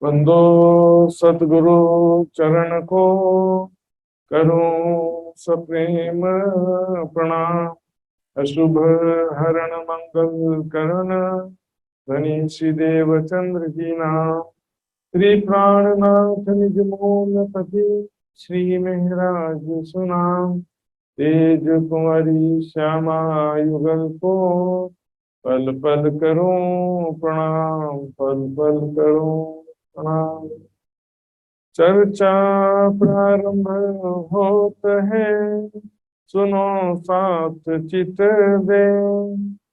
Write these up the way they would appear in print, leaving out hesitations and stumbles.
बंदो सतगुरु चरण को करूं सप्रेम प्रणाम। अशुभ हरण मंगल करण धनी श्री देव चंद्र की नाम। श्री प्राणनाथ निज मोल पति श्री महराज सुनाम। तेज कुंवरी श्यामा युगल को पल पल करूं प्रणाम, पल पल करूं प्रणाम। चर्चा प्रारंभ होत है, सुनो साथ चित दे।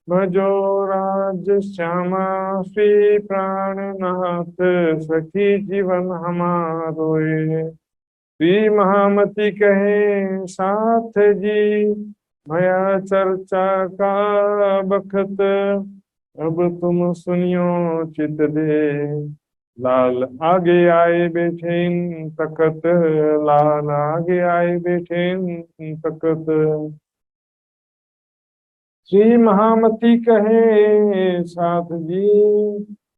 भजो राज श्यामा श्री प्राणनाथ, सखी जीवन हमारोए। श्री महामती कहे साथ जी, भया चर्चा का बखत। अब तुम सुनियो चित दे, लाल आगे आए बैठे इन तकत। लाल आगे आए बैठे इन तकत। श्री महामती कहे साथ जी,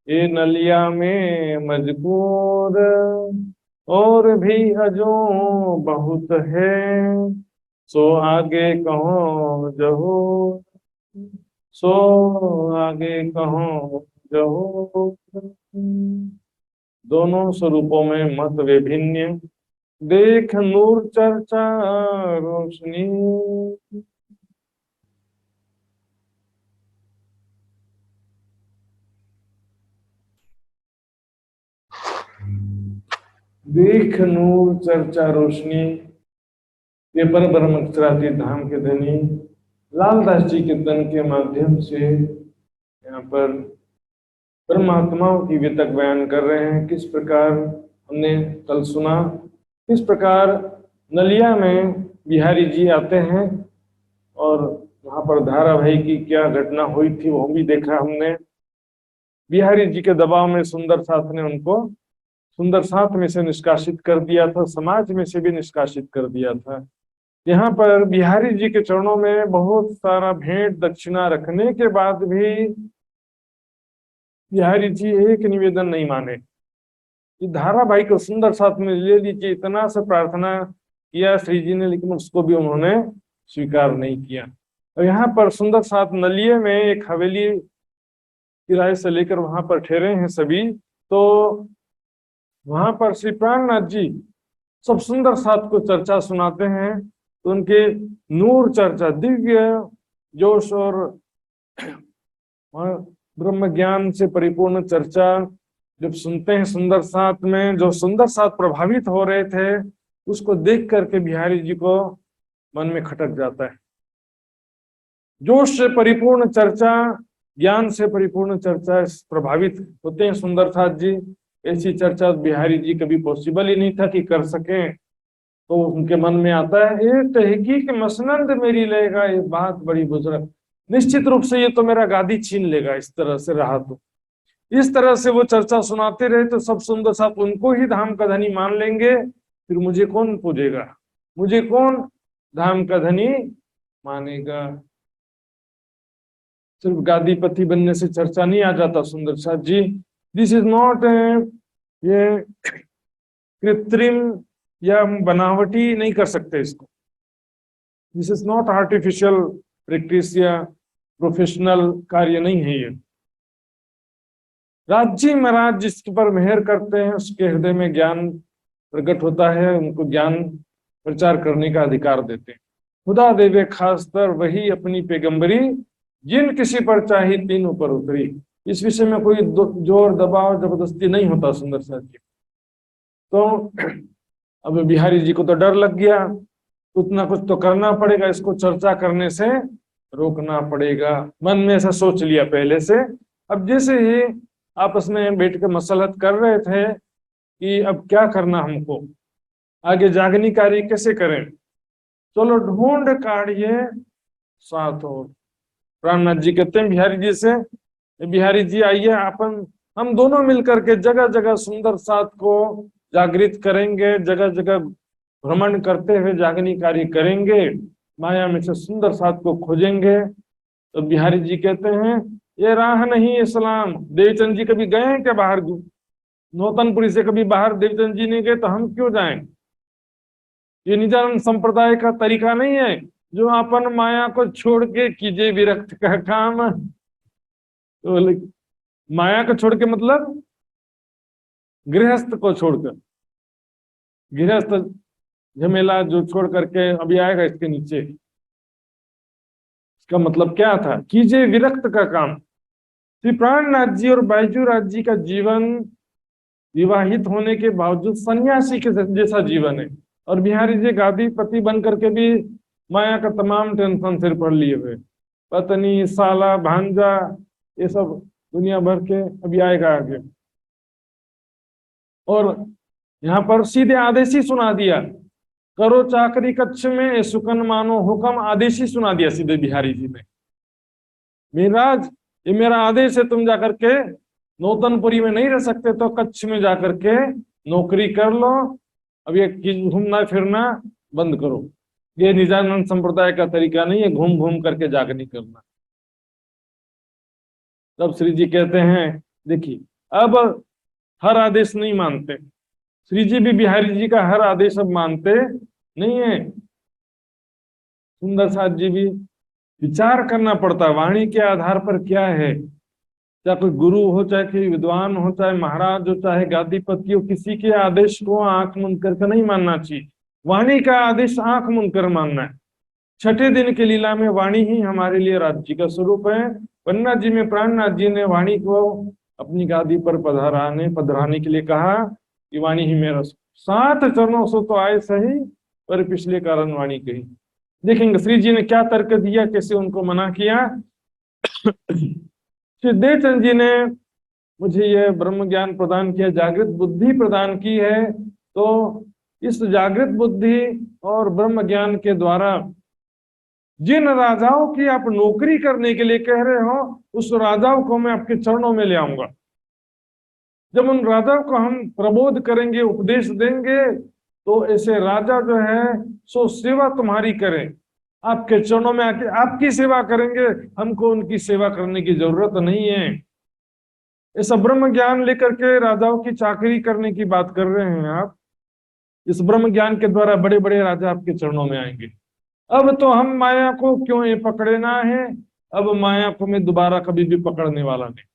ये नलिया में मजबूर और भी अजो बहुत है। सो आगे कहो जहो, सो आगे कहो जहो। दोनों स्वरूपों में मत विभिन्न, देख नूर चर्चा रोशनी। देख नूर चर्चा रोशनी, ये पर ब्रह्म अक्षराती धाम के धनी लालदास जी के तन के माध्यम से यहाँ पर परमात्माओं की वितक बयान कर रहे हैं। किस प्रकार हमने कल सुना, किस प्रकार नलिया में बिहारी जी आते हैं और वहां पर धारावाही की क्या घटना हुई थी वो भी देखा हमने। बिहारी जी के दबाव में सुंदर साथ ने उनको सुंदर साथ में से निष्कासित कर दिया था, समाज में से भी निष्कासित कर दिया था। यहाँ पर बिहारी जी के चरणों में बहुत सारा भेंट दक्षिणा रखने के बाद भी बिहारी जी एक निवेदन नहीं माने। ये धारावाही को सुंदर साथ में ले लीजिए, इतना सा प्रार्थना किया श्री जी ने, लेकिन उसको भी उन्होंने स्वीकार नहीं किया। और यहाँ पर सुंदर साथ नलिये में एक हवेली किराए से लेकर वहां पर ठहरे हैं सभी। तो वहां पर श्री प्राणनाथ जी सब सुंदर साथ को चर्चा सुनाते हैं। तो उनके नूर चर्चा, दिव्य जोश और ब्रह्म ज्ञान से परिपूर्ण चर्चा जब सुनते हैं सुंदर साथ में, जो सुंदर साथ प्रभावित हो रहे थे, उसको देख करके बिहारी जी को मन में खटक जाता है। जोश से परिपूर्ण चर्चा, ज्ञान से परिपूर्ण चर्चा प्रभावित होते हैं सुंदर साथ जी। ऐसी चर्चा बिहारी जी कभी पॉसिबल ही नहीं था कि कर सकें। तो उनके मन में आता है, ये तहकीक मसनंद मेरी लेगा, ये बात बड़ी बुजुर्ग, निश्चित रूप से ये तो मेरा गादी छीन लेगा। इस तरह से रहा तो इस तरह से वो चर्चा सुनाते रहे तो सब सुंदर साथ उनको ही धाम का धनी मान लेंगे, फिर मुझे कौन पूजेगा, मुझे कौन धाम का धनी मानेगा। सिर्फ गादीपति बनने से चर्चा नहीं आ जाता सुंदर साथ जी। दिस इज नॉट ये कृत्रिम या बनावटी नहीं कर सकते इसको। This is not artificial practice या प्रोफेशनल कार्य नहीं है ये। राजी महाराज जिसके पर मेहर करते हैं उसके हृदय में ज्ञान प्रकट होता है, उनको ज्ञान प्रचार करने का अधिकार देते हैं। खुदा देवे खासतर वही अपनी पैगंबरी, जिन किसी पर चाही तीन ऊपर उतरी। इस विषय में कोई जोर दबाव जबरदस्ती नहीं होता सुंदर साथ जी। तो अब बिहारी जी को तो डर लग गया, कुछ ना कुछ तो करना पड़ेगा, इसको चर्चा करने से रोकना पड़ेगा। मन में ऐसा सोच लिया पहले से। अब जैसे ही आपस में बैठ के मसलहत कर रहे थे कि अब क्या करना, हमको आगे जागनी कार्य कैसे करें, चलो ढूंढ काढ़िए साथ। और प्राणनाथ जी कहते हैं बिहारी जी से, बिहारी जी आइए, अपन हम दोनों मिलकर के जगह जगह सुंदर साथ को जागृत करेंगे, जगह जगह भ्रमण करते हुए जागनी कार्य करेंगे, माया में से सुंदर साथ को खोजेंगे। तो बिहारी जी कहते हैं, ये राह नहीं इस्लाम। देवचंद जी कभी गए हैं क्या बाहर नौतनपुरी से कभी बाहर देवचंद जी नहीं गए तो हम क्यों जाएं? ये निजानंद संप्रदाय का तरीका नहीं है, जो अपन माया को छोड़ के कीजिए विरक्त का काम। तो माया को छोड़ के मतलब गृहस्थ को छोड़कर, गृहस्थ झमेला जो छोड़ करके अभी आएगा इसके नीचे, इसका मतलब क्या था? कीजिए विरक्त का काम। श्री प्राणनाथ जी और बैजूनाथ जी का जीवन विवाहित होने के बावजूद सन्यासी के जैसा जीवन है, और बिहारी जी गादीपति बन करके भी माया का तमाम टेंशन सिर पर लिए हुए, पत्नी, साला, भांजा, ये सब दुनिया भर के अभी आएगा आगे। और यहाँ पर सीधे आदेश ही सुना दिया, करो चाकरी कच्छ में सुकन मानो हुक्म, आदेश ही सुना दिया सीधे बिहारी जी ने। मीराज, ये मेरा आदेश है, तुम जाकर के नौतनपुरी में नहीं रह सकते तो कच्छ में जाकर के नौकरी कर लो, अब ये घूमना फिरना बंद करो। ये निजानंद संप्रदाय का तरीका नहीं है घूम घूम करके जागनी करना। तब श्री जी कहते हैं, देखिए अब हर आदेश नहीं मानते, श्री जी भी बिहारी जी का हर आदेश अब मानते नहीं है। सुंदर साथ जी भी विचार करना पड़ता है वाणी के आधार पर क्या है, चाहे कोई गुरु हो, चाहे कोई विद्वान हो, चाहे महाराज हो, चाहे गादीपति हो, किसी के आदेश को आंख मूंद करके नहीं मानना चाहिए। वाणी का आदेश आंख मूंद कर मानना है। छठे दिन की लीला में वाणी ही हमारे लिए राज्य का स्वरूप है। पन्ना जी में प्राणनाथ जी ने वाणी को अपनी गादी पर पधराने के लिए कहा कि वाणी ही मेरा 7 चरणों से तो आए सही, पर पिछले कारण वाणी कही। देखेंगे श्री जी ने क्या तर्क दिया, कैसे उनको मना किया। श्री देवचंद जी ने मुझे यह ब्रह्म ज्ञान प्रदान किया, जागृत बुद्धि प्रदान की है, तो इस जागृत बुद्धि और ब्रह्म ज्ञान के द्वारा जिन राजाओं की आप नौकरी करने के लिए कह रहे हो, उस राजाओं को मैं आपके चरणों में ले आऊंगा। जब उन राजाओं को हम प्रबोध करेंगे, उपदेश देंगे, तो ऐसे राजा जो है सो सेवा तुम्हारी करें, आपके चरणों में आके आपकी सेवा करेंगे, हमको उनकी सेवा करने की जरूरत नहीं है। ऐसा ब्रह्म ज्ञान लेकर के राजाओं की चाकरी करने की बात कर रहे हैं आप। इस ब्रह्म ज्ञान के द्वारा बड़े बड़े राजा आपके चरणों में आएंगे। अब तो हम माया को क्यों ये पकड़े ना है, अब माया को मैं दोबारा कभी भी पकड़ने वाला नहीं।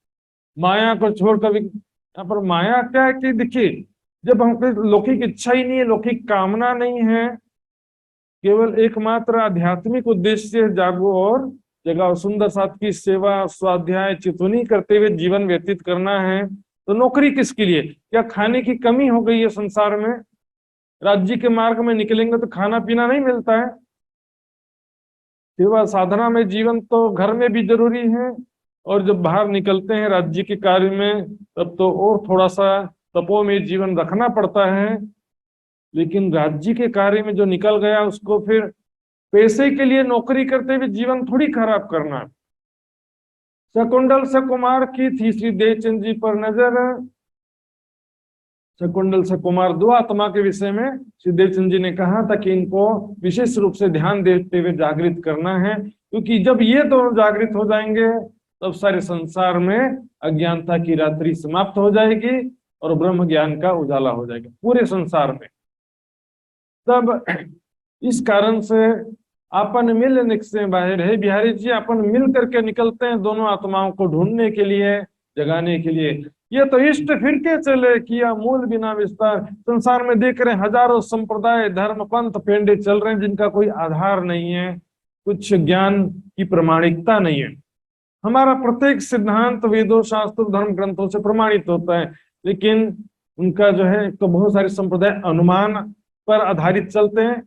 माया को छोड़ कभी, यहाँ पर माया क्या है कि देखिए, जब हमको लौकिक इच्छा ही नहीं है, लौकिक कामना नहीं है, केवल एकमात्र आध्यात्मिक उद्देश्य जागो और जगह सुंदर साथ की सेवा, स्वाध्याय, चितवनी करते हुए जीवन व्यतीत करना है, तो नौकरी किसके लिए? क्या खाने की कमी हो गई है संसार में? राज्य के मार्ग में निकलेंगे तो खाना पीना नहीं मिलता है। सेवा साधना में जीवन तो घर में भी जरूरी है, और जब बाहर निकलते हैं राज्य के कार्य में, तब तो और थोड़ा सा तपो में जीवन रखना पड़ता है। लेकिन राज्य के कार्य में जो निकल गया, उसको फिर पैसे के लिए नौकरी करते हुए जीवन थोड़ी खराब करना। शकुंडल सकुमार की थी श्री देवचंद जी पर नजर। शकुंडल सकुमार 2 आत्मा के विषय में श्री देवचंद जी ने कहा था कि इनको विशेष रूप से ध्यान देते हुए जागृत करना है, क्योंकि जब ये दोनों जागृत हो जाएंगे, तब सारे संसार में अज्ञानता की रात्रि समाप्त हो जाएगी और ब्रह्म ज्ञान का उजाला हो जाएगा पूरे संसार में। तब इस कारण से अपन मिल से बाहर है बिहारी जी, अपन मिल करके निकलते हैं दोनों आत्माओं को ढूंढने के लिए, जगाने के लिए। ये तो इष्ट फिर के चले किया मूल बिना विस्तार। संसार में देख रहे हैं हजारों संप्रदाय, धर्म, पंथ, पेंडे चल रहे हैं, जिनका कोई आधार नहीं है, कुछ ज्ञान की प्रामाणिकता नहीं है। हमारा प्रत्येक सिद्धांत वेदों, शास्त्र, धर्म ग्रंथों से प्रमाणित होता है, लेकिन उनका जो है तो बहुत सारे संप्रदाय अनुमान पर आधारित चलते हैं,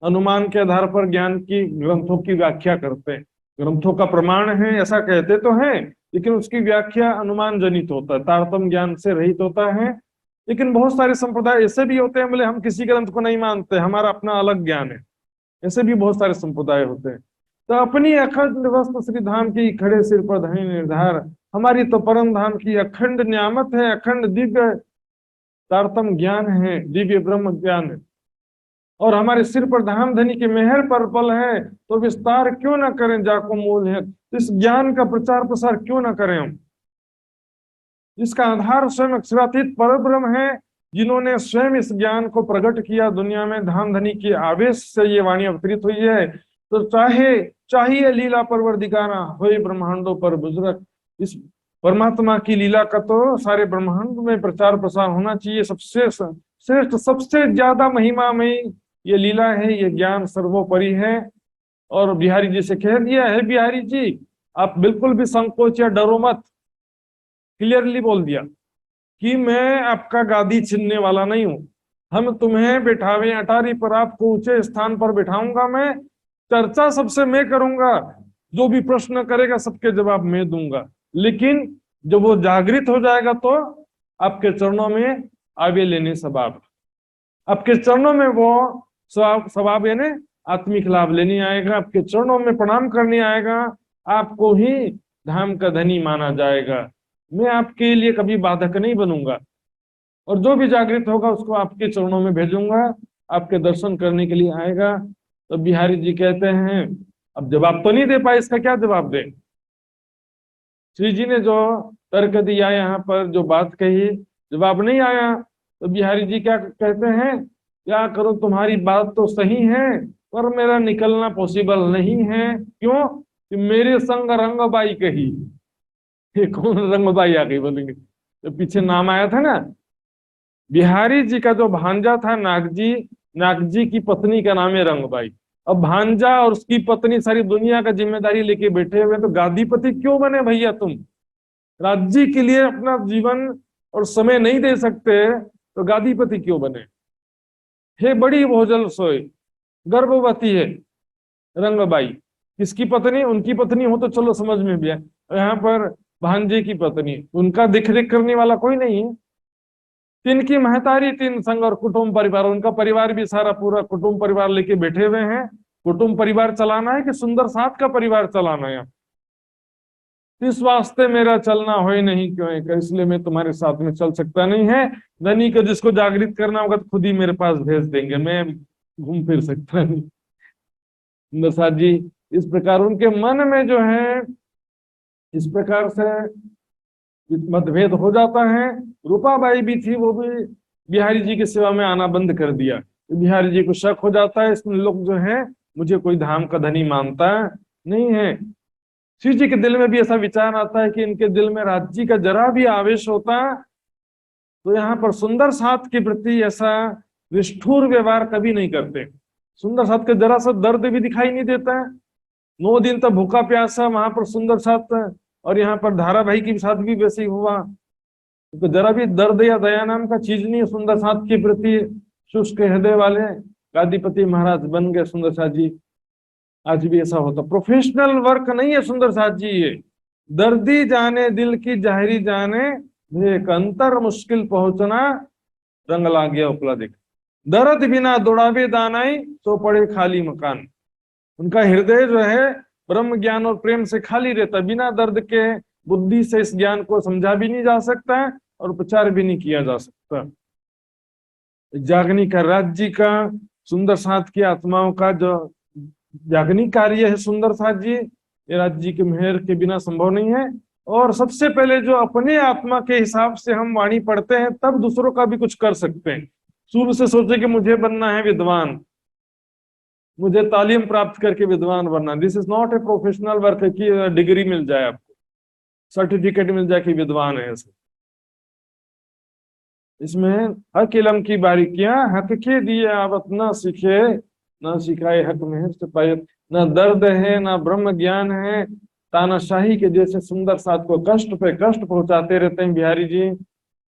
अनुमान के आधार पर ज्ञान की ग्रंथों की व्याख्या करते हैं। ग्रंथों का प्रमाण है ऐसा कहते तो हैं, लेकिन उसकी व्याख्या अनुमान जनित होता है, तारतम्य ज्ञान से रहित होता है। लेकिन बहुत सारे संप्रदाय ऐसे भी होते हैं, बोले हम किसी ग्रंथ को नहीं मानते, हमारा अपना अलग ज्ञान है। ऐसे भी बहुत सारे संप्रदाय होते हैं। तो अपनी अखंड वस्तु श्री धाम की खड़े सिर पर धनी निर्धार, हमारी तो परम धाम की अखंड नियामत है, अखंड दिव्य तारतम ज्ञान है, दिव्य ब्रह्म ज्ञान है, और हमारे सिर पर धाम धनी के मेहर पर पल है, तो विस्तार क्यों ना करें जाको मूल है। इस ज्ञान का प्रचार प्रसार क्यों ना करें हम। इसका आधार स्वयं अक्षरातीत परब्रह्म है, जिन्होंने स्वयं इस ज्ञान को प्रकट किया दुनिया में। धाम धनी के आवेश से ये वाणी अवतरित हुई है। तो चाहिए लीला परवरदिगारा होए ब्रह्मांडों पर बुजुर्ग, इस परमात्मा की लीला का तो सारे ब्रह्मांड में प्रचार प्रसार होना चाहिए। सबसे श्रेष्ठ, सबसे ज्यादा महिमा में ये लीला है, ये ज्ञान सर्वोपरि है। और बिहारी जी से कह दिया है, बिहारी जी आप बिल्कुल भी संकोच या डरो मत, क्लियरली बोल दिया कि मैं आपका गादी छीनने वाला नहीं हूं। हम तुम्हें बिठावे अटारी पर, आपको ऊंचे स्थान पर बिठाऊंगा मैं, चर्चा सबसे मैं करूंगा, जो भी प्रश्न करेगा सबके जवाब मैं दूंगा। लेकिन जब वो जागृत हो जाएगा तो आपके चरणों में आवे लेने सबाब, आपके चरणों में वो सबाब यानी आत्मिक लाभ लेने आएगा, आपके चरणों में प्रणाम करने आएगा, आपको ही धाम का धनी माना जाएगा। मैं आपके लिए कभी बाधक नहीं बनूंगा, और जो भी जागृत होगा उसको आपके चरणों में भेजूंगा, आपके दर्शन करने के लिए आएगा। तो बिहारी जी कहते हैं, अब जवाब तो नहीं दे पाए, इसका क्या जवाब दे। श्री जी ने जो तर्क दिया, यहाँ पर जो बात कही, जवाब नहीं आया। तो बिहारी जी क्या कहते हैं, क्या करो, तुम्हारी बात तो सही है पर मेरा निकलना पॉसिबल नहीं है। क्यों? कि मेरे संग रंगबाई कही। ये कौन रंगबाई आ गई बोलेंगे, तो पीछे नाम आया था ना, बिहारी जी का जो भांजा था नागजी, नागजी की पत्नी का नाम है रंगबाई। अब भांजा और उसकी पत्नी सारी दुनिया का जिम्मेदारी लेके बैठे हुए, तो गादीपति क्यों बने भैया तुम? राज्य के लिए अपना जीवन और समय नहीं दे सकते तो गादीपति क्यों बने? हे बड़ी भोजल सोई, गर्भवती है रंगबाई। किसकी पत्नी? उनकी पत्नी हो तो चलो समझ में भी है, यहाँ पर भांजे की पत्नी, उनका देख रेख करने वाला कोई नहीं है। तीन की महतारी, तीन संग और कुटुंब परिवार, उनका परिवार भी सारा पूरा कुटुंब परिवार लेके बैठे हुए हैं। कुटुंब परिवार चलाना है कि सुंदर साथ का परिवार चलाना है? इस वास्ते मेरा चलना हो ही नहीं क्यों है, इसलिए मैं तुम्हारे साथ में चल सकता नहीं है। धनी को जिसको जागृत करना होगा तो खुद ही मेरे पास भेज देंगे, मैं घूम फिर सकता नहीं। नरसाद जी इस प्रकार उनके मन में जो है इस प्रकार से मतभेद हो जाता है। रूपाबाई भी थी, वो भी बिहारी जी की सेवा में आना बंद कर दिया। बिहारी जी को शक हो जाता है, इसमें लोग जो है मुझे कोई धाम का धनी मानता नहीं है। शिव जी के दिल में भी ऐसा विचार आता है कि इनके दिल में राज्य का जरा भी आवेश होता तो यहाँ पर सुंदर साथ के प्रति ऐसा निष्ठुर व्यवहार कभी नहीं करते। सुंदर साथ का जरा सा दर्द भी दिखाई नहीं देता है। 9 दिन तक भूखा प्यासा वहां पर सुंदर साथ, और यहाँ पर धारा भाई के साथ भी वैसे ही हुआ, तो जरा भी दर्द या दया नाम का चीज नहीं है सुंदर साथ के प्रति। शुष्क हृदय वाले गादीपति महाराज बन गए सुंदर साथ जी। आज भी ऐसा होता, प्रोफेशनल वर्क नहीं है सुंदर साथ जी ये। दर्दी जाने दिल की जाहिरी जाने, एक अंतर मुश्किल पहुंचना, रंग ला गया उपला देख, दर्द बिना दौड़ावे दानाई सो पड़े खाली मकान। उनका हृदय जो है ब्रह्म ज्ञान और प्रेम से खाली रहता, बिना दर्द के बुद्धि से इस ज्ञान को समझा भी नहीं जा सकता और प्रचार भी नहीं किया जा सकता। जागनी का राज्य का सुंदर साथ की आत्माओं का जो जागनी कार्य है सुंदर साथ जी, ये राज्य के मेहर के बिना संभव नहीं है। और सबसे पहले जो अपने आत्मा के हिसाब से हम वाणी पढ़ते हैं तब दूसरों का भी कुछ कर सकते हैं। शुरू से सोचे कि मुझे बनना है विद्वान, मुझे तालीम प्राप्त करके विद्वान बनना, this is not a professional work की डिग्री मिल जाए, आपको सर्टिफिकेट मिल जाए कि विद्वान है ऐसे। इसमें हक इलम की बारीकियां हक के दिए आवत न सीखे, न सिखाए हक में सिपाही, न दर्द है न ब्रह्म ज्ञान है, तानाशाही के जैसे सुंदर साथ को कष्ट पे कष्ट पहुंचाते रहते हैं बिहारी जी।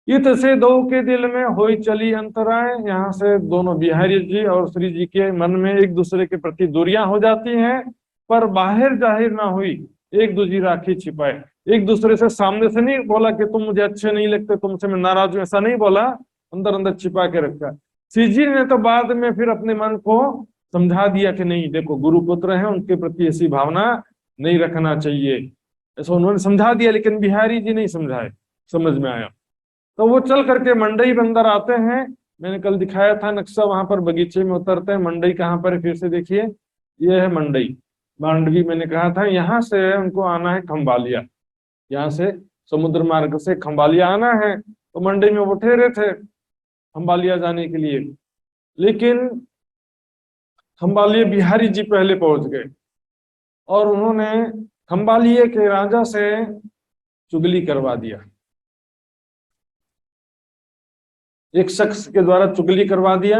इत से दो के दिल में होई चली अंतराय, यहाँ से दोनों बिहारी जी और श्री जी के मन में एक दूसरे के प्रति दूरियां हो जाती हैं, पर बाहर जाहिर ना हुई, एक दूसरी राखी छिपाए। एक दूसरे से सामने से नहीं बोला कि तुम मुझे अच्छे नहीं लगते, तुमसे मैं नाराज हूं, ऐसा नहीं बोला, अंदर अंदर छिपा के रखा। श्री जी ने तो बाद में फिर अपने मन को समझा दिया कि नहीं देखो गुरु पुत्र है, उनके प्रति ऐसी भावना नहीं रखना चाहिए, ऐसा उन्होंने समझा दिया। लेकिन बिहारी जी नहीं समझाए, समझ में आया तो वो चल करके मंडई बंदर आते हैं। मैंने कल दिखाया था नक्शा, वहां पर बगीचे में उतरते हैं। मंडई कहाँ पर है फिर से देखिए, ये है मंडई, मांडवी। मैंने कहा था यहाँ से उनको आना है खम्बालिया, यहाँ से समुद्र मार्ग से खंबालिया आना है, तो मंडी में वो ठहरे थे खंबालिया जाने के लिए। लेकिन खंबालिया बिहारी जी पहले पहुंच गए और उन्होंने खंबालिया के राजा से चुगली करवा दिया। एक शख्स के द्वारा चुगली करवा दिया,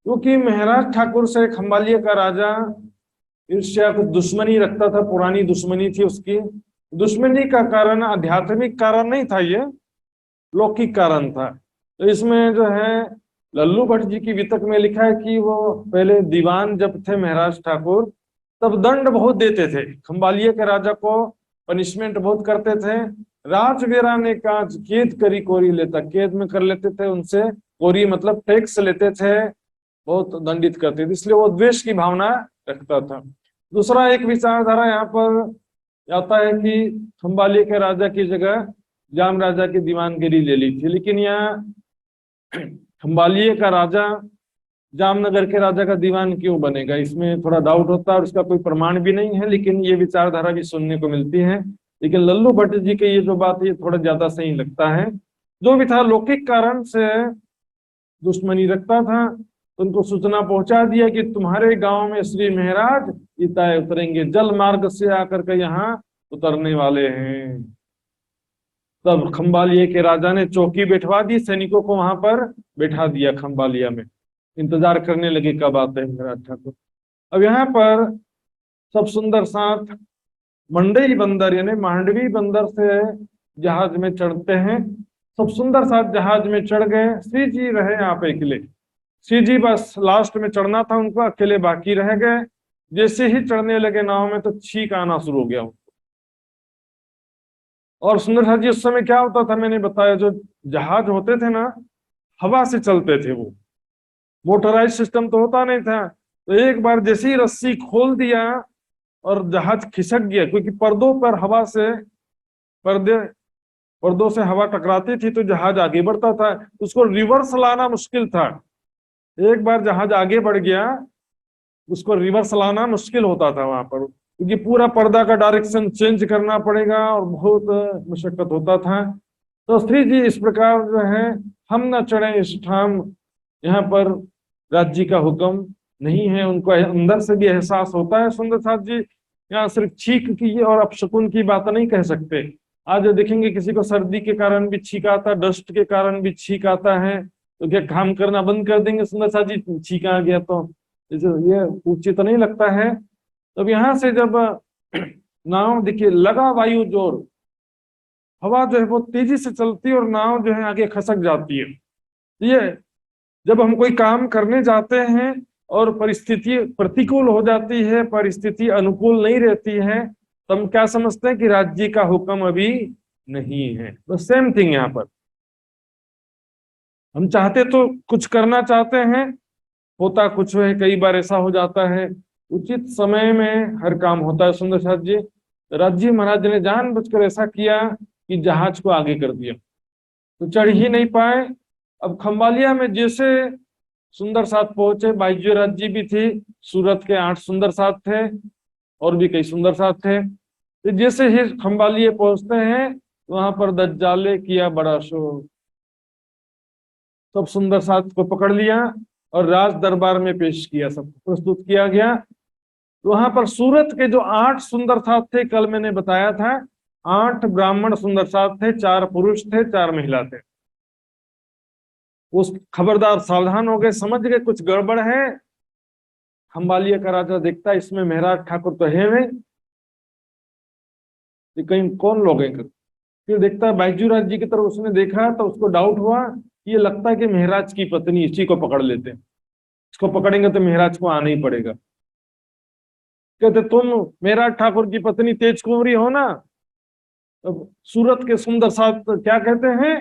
क्योंकि महाराज ठाकुर से खंबालिया का राजा ईर्ष्या को दुश्मनी रखता था, पुरानी दुश्मनी थी उसकी। दुश्मनी का कारण आध्यात्मिक कारण नहीं था, ये लौकिक कारण था। तो इसमें जो है लल्लू भट्ट जी की वितक में लिखा है कि वो पहले दीवान जब थे महाराज ठाकुर, तब दंड बहुत देते थे, खंबालिया के राजा को पनिशमेंट बहुत करते थे। राजवीरा ने काज कैद करी कोरी लेता, कैद में कर लेते थे उनसे, कोरी मतलब टैक्स लेते थे, बहुत दंडित करते थे, इसलिए वो द्वेष की भावना रखता था। दूसरा एक विचारधारा यहाँ पर आता है कि खंबालिया के राजा की जगह जाम राजा की दीवानगिरी ले ली थी, लेकिन यहाँ खंबालिया का राजा जामनगर के राजा का दीवान क्यों बनेगा, इसमें थोड़ा डाउट होता है और उसका कोई प्रमाण भी नहीं है, लेकिन ये विचारधारा भी सुनने को मिलती है। लेकिन लल्लू भट्ट जी के ये जो बात है ये थोड़ा ज्यादा सही लगता है। जो भी था लौकिक कारण से दुश्मनी रखता था, तो उनको सूचना पहुंचा दिया कि तुम्हारे गांव में श्री महाराज इताए उतरेंगे, जल मार्ग से आकर के यहाँ उतरने वाले हैं। तब खंबालिया के राजा ने चौकी बैठवा दी, सैनिकों को वहां पर बैठा दिया खंबालिया में, इंतजार करने लगे कब आते हैं महाराज ठाकुर। अब यहाँ पर सब सुंदर साथ मंडई बंदर यानी मांडवी बंदर से जहाज में चढ़ते हैं। सब सुंदर साथ जहाज में चढ़ गए, श्री जी रहे आप अकेले। श्री जी बस लास्ट में चढ़ना था उनको, अकेले बाकी रह गए। जैसे ही चढ़ने लगे नाव में तो छींक आना शुरू हो गया उनको। और सुंदर साथ जी उस समय क्या होता था, मैंने बताया, जो जहाज होते थे ना हवा से चलते थे, वो मोटराइज सिस्टम तो होता नहीं था। तो एक बार जैसे ही रस्सी खोल दिया और जहाज खिसक गया, क्योंकि पर्दों पर हवा से पर्दों से हवा टकराती थी तो जहाज आगे बढ़ता था, उसको रिवर्स लाना मुश्किल था। एक बार जहाज आगे बढ़ गया, उसको रिवर्स लाना मुश्किल होता था वहां पर, क्योंकि पूरा पर्दा का डायरेक्शन चेंज करना पड़ेगा और बहुत मशक्कत होता था। तो श्री जी इस प्रकार जो है, हम न चढ़े इस ठाम, यहाँ पर राज्य का हुक्म नहीं है, उनको अंदर से भी एहसास होता है। सुंदर साथ जी यहाँ सिर्फ छींक की और अपशकुन की बात नहीं कह सकते। आज देखेंगे किसी को सर्दी के कारण भी छींक आता, डस्ट के कारण भी छींक आता है, तो क्या काम करना बंद कर देंगे सुंदर साथ जी छींक आ गया तो? ये उचित नहीं लगता है। तब यहाँ से जब नाव देखिए लगा वायु जोर, हवा जो है वो तेजी से चलती है और नाव जो है आगे खसक जाती है। ये जब हम कोई काम करने जाते हैं और परिस्थिति प्रतिकूल हो जाती है, परिस्थिति अनुकूल नहीं रहती है, तो हम क्या समझते हैं कि राज्य का हुक्म अभी नहीं है। बस सेम थिंग यहाँ पर, हम चाहते तो कुछ करना चाहते हैं, होता कुछ है, कई बार ऐसा हो जाता है, उचित समय में हर काम होता है। सुंदर साथ जी राज्य महाराज ने जानबूझकर ऐसा किया कि जहाज को आगे कर दिया, तो चढ़ ही नहीं पाए। अब खंबालिया में जैसे सुंदर साथ पहुंचे, बाईज्योराज जी भी थी, सूरत के 8 सुंदर साथ थे और भी कई सुंदर साथ थे। तो जैसे ही खंबालिया पहुंचते हैं वहां पर दज्जाले किया बड़ा शोर, सब सुंदर साथ को पकड़ लिया और राज दरबार में पेश किया, सबको प्रस्तुत किया गया। तो वहां पर सूरत के जो 8 सुंदर साथ थे, कल मैंने बताया था 8 ब्राह्मण सुंदर साथ थे, 4 पुरुष थे, 4 महिला थे। उस खबरदार सावधान हो गए, समझ गए कुछ गड़बड़ है। खंबालिया का राजा देखता है इसमें महाराज ठाकुर तो है वे, कहीं कौन लोग हैं। फिर देखता है बाईजूराज जी की तरफ उसने देखा तो उसको डाउट हुआ, ये लगता है कि महाराज की पत्नी, इसी को पकड़ लेते हैं, इसको पकड़ेंगे तो महाराज को आना ही पड़ेगा। कहते तुम महाराज ठाकुर की पत्नी तेज कुंवरी हो ना? तो सूरत के सुंदर साथ क्या कहते हैं,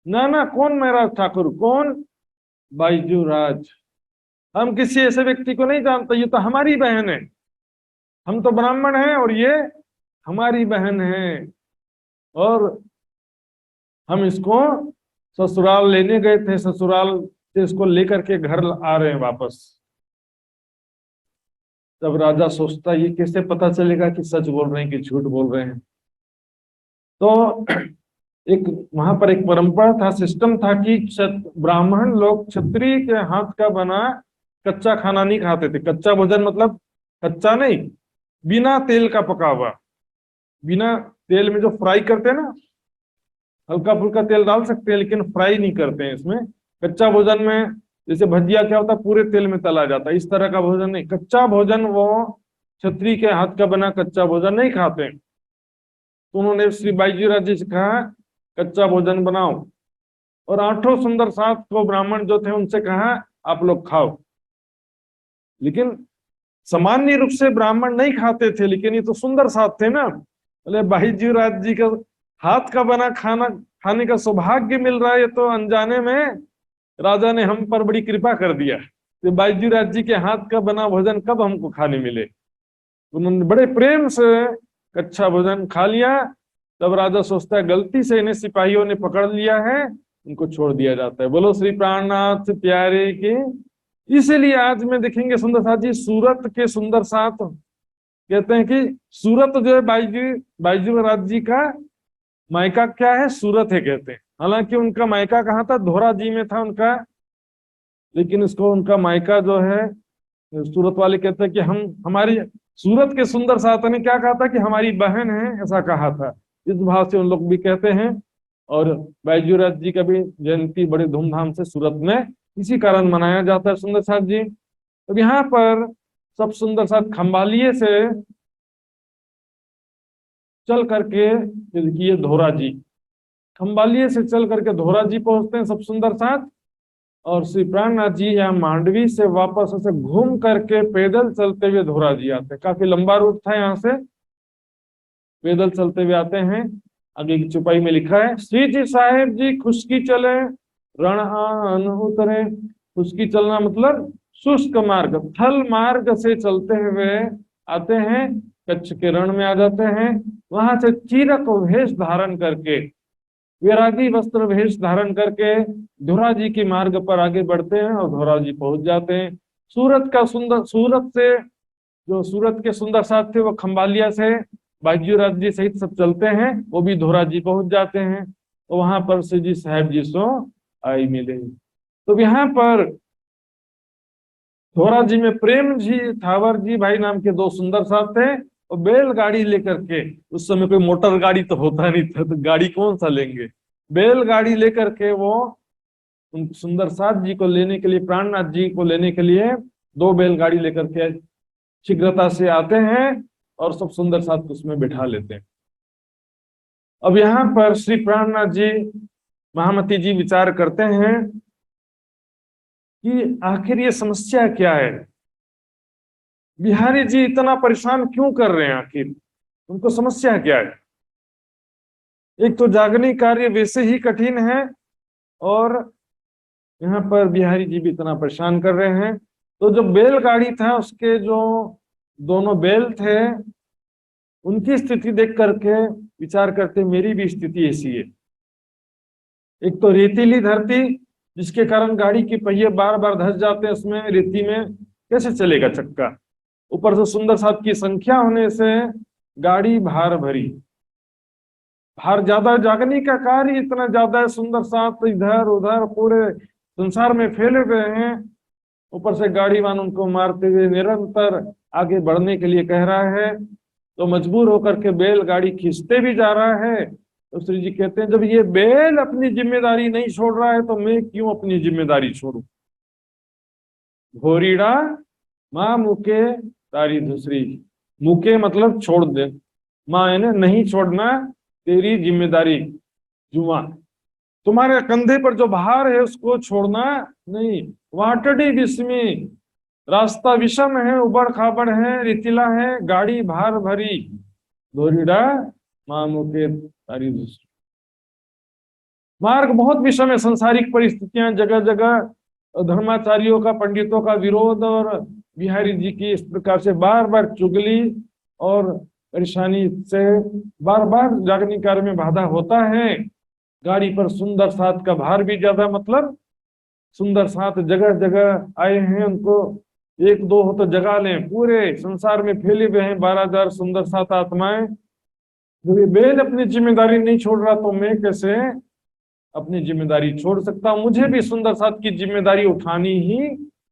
ना ना, कौन महाराज ठाकुर, कौन? बाईजूराज, हम किसी ऐसे व्यक्ति को नहीं जानते, ये तो हमारी बहन है, हम तो ब्राह्मण हैं और ये हमारी बहन है, और हम इसको ससुराल लेने गए थे, ससुराल से इसको लेकर के घर आ रहे हैं वापस। तब राजा सोचता ये कैसे पता चलेगा कि सच बोल रहे हैं कि झूठ बोल रहे हैं। तो एक वहां पर एक परंपरा था, सिस्टम था कि ब्राह्मण लोग क्षत्रिय के हाथ का बना कच्चा खाना नहीं खाते थे। कच्चा भोजन मतलब कच्चा नहीं, बिना तेल का पका हुआ, बिना तेल में जो फ्राई करते हैं ना, हल्का फुल्का तेल डाल सकते हैं लेकिन फ्राई नहीं करते हैं इसमें। कच्चा भोजन में जैसे भजिया क्या होता है, पूरे तेल में तला जाता है, इस तरह का भोजन नहीं। कच्चा भोजन वो क्षत्रिय के हाथ का बना कच्चा भोजन नहीं खाते। तो उन्होंने श्री बाईजीराज जी से कहा कच्चा भोजन बनाओ, और आठों सुंदर सात को ब्राह्मण जो थे उनसे कहा आप लोग खाओ। लेकिन सामान्य रूप से ब्राह्मण नहीं खाते थे, लेकिन ये तो सुंदर साथ थे ना, बोले बाईजीराज जी का हाथ का बना खाना खाने का सौभाग्य मिल रहा है, ये तो अनजाने में राजा ने हम पर बड़ी कृपा कर दिया। तो बाईजीराज जी के हाथ का बना भोजन कब हमको खाने मिले। उन्होंने बड़े प्रेम से कच्चा भोजन खा लिया। तब राजा सोचता है गलती से इन्हें सिपाहियों ने पकड़ लिया है, उनको छोड़ दिया जाता है। बोलो श्री प्राणनाथ प्यारे के। इसीलिए आज में देखेंगे सुंदर साथ जी, सूरत के सुंदर साथ कहते हैं कि सूरत जो है बाईजीराज जी का मायका क्या है, सूरत है कहते हैं। हालांकि उनका मायका कहाँ था, धोरा जी में था उनका, लेकिन इसको उनका मायका जो है सूरत वाले कहते हैं कि हम हमारी सूरत के सुंदर साथ ने क्या कहा था कि हमारी बहन है, ऐसा कहा था। इस भाव से उन लोग भी कहते हैं। और बाईजीराज जी का भी जयंती बड़े धूमधाम से सूरत में इसी कारण मनाया जाता है सुंदर साथ जी। अब यहाँ पर सब सुंदर साथ खंभालिए से चल करके, ये धोरा जी, खंभालिए से चल करके धोरा जी पहुंचते हैं सब सुंदर साथ। और श्री प्राणनाथ जी यहाँ मांडवी से वापस ऐसे घूम करके पैदल चलते हुए धोरा जी आते हैं। काफी लंबा रूट था, यहाँ से पैदल चलते हुए आते हैं। आगे की चौपाई में लिखा है श्री जी साहेब जी खुशकी चले रण आन उतरे। खुशकी चलना मतलब शुष्क मार्ग, थल मार्ग से चलते हुए आते हैं, कच्छ के रण में आ जाते हैं। वहां से चीरक वेश धारण करके, वैरागी वस्त्र वेश धारण करके धोरा जी के मार्ग पर आगे बढ़ते हैं और धोरा जी पहुंच जाते हैं। सूरत से जो सूरत के सुंदर साथ थे वो खंभालिया से बाईजीराज जी सहित सब चलते हैं, वो भी धोरा जी पहुंच जाते हैं। तो वहां पर श्री जी साहेब जी सो आई मिले। तो यहाँ पर धोरा जी में प्रेम जी थावर जी भाई नाम के दो सुंदर साथ थे, और बैलगाड़ी लेकर के, उस समय कोई मोटर गाड़ी तो होता नहीं था, तो गाड़ी कौन सा लेंगे, बैलगाड़ी लेकर के वो उन सुंदर साथ जी को लेने के लिए, प्राणनाथ जी को लेने के लिए दो बैलगाड़ी लेकर के शीघ्रता से आते हैं और सब सुंदर साथ उसमें बिठा लेते हैं। अब यहाँ पर श्री प्राणनाथ जी महामती जी विचार करते हैं कि आखिर ये समस्या क्या है, बिहारी जी इतना परेशान क्यों कर रहे हैं, आखिर उनको समस्या क्या है। एक तो जागने कार्य वैसे ही कठिन है, और यहाँ पर बिहारी जी भी इतना परेशान कर रहे हैं। तो जो बैलगाड़ी था उसके जो दोनों बैल थे, उनकी स्थिति देख करके विचार करते मेरी भी स्थिति ऐसी है। एक तो रेतीली धरती जिसके कारण गाड़ी के पहिए बार बार धंस जाते हैं, उसमें रेती में कैसे चलेगा चक्का। ऊपर से सुंदर साथ की संख्या होने से गाड़ी भार भरी, भार ज्यादा, जागने का कार्य इतना ज्यादा है, सुंदर साथ इधर उधर पूरे संसार में फैले हुए हैं। ऊपर से गाड़ी वाहन उनको मारते हुए निरंतर आगे बढ़ने के लिए कह रहा है, तो मजबूर होकर के बैल गाड़ी खींचते भी जा रहा है। तो श्री जी कहते हैं जब ये बैल अपनी जिम्मेदारी नहीं छोड़ रहा है तो मैं क्यों अपनी जिम्मेदारी छोड़ू। घोरीड़ा माँ मुके तारी दूसरी, मुके मतलब छोड़ दे, माँ है ना नहीं छोड़ना तेरी जिम्मेदारी, जुआ तुम्हारे कंधे पर जो भार है उसको छोड़ना नहीं। वाटड़ी विस्मी, रास्ता विषम है, उबड़ खाबड़ है, रेतीला है, गाड़ी भार भरी, धोरीडा मामू के तारी दूसरी। मार्ग बहुत विषम है, संसारिक परिस्थितियां जगह जगह, धर्माचार्यों का, पंडितों का विरोध, और बिहारी जी की इस प्रकार से बार बार चुगली और परेशानी से बार बार जागने कार्य में बाधा होता है। गाड़ी पर सुंदर साथ का भार भी ज्यादा, मतलब सुंदर साथ जगह जगह आए हैं, उनको एक दो हो तो जगा लें, पूरे संसार में फैले हुए हैं 12,000 सुंदर साथ आत्माएं। जब ये बैल अपनी जिम्मेदारी नहीं छोड़ रहा तो मैं कैसे अपनी जिम्मेदारी छोड़ सकता हूं? मुझे भी सुंदर साथ की जिम्मेदारी उठानी ही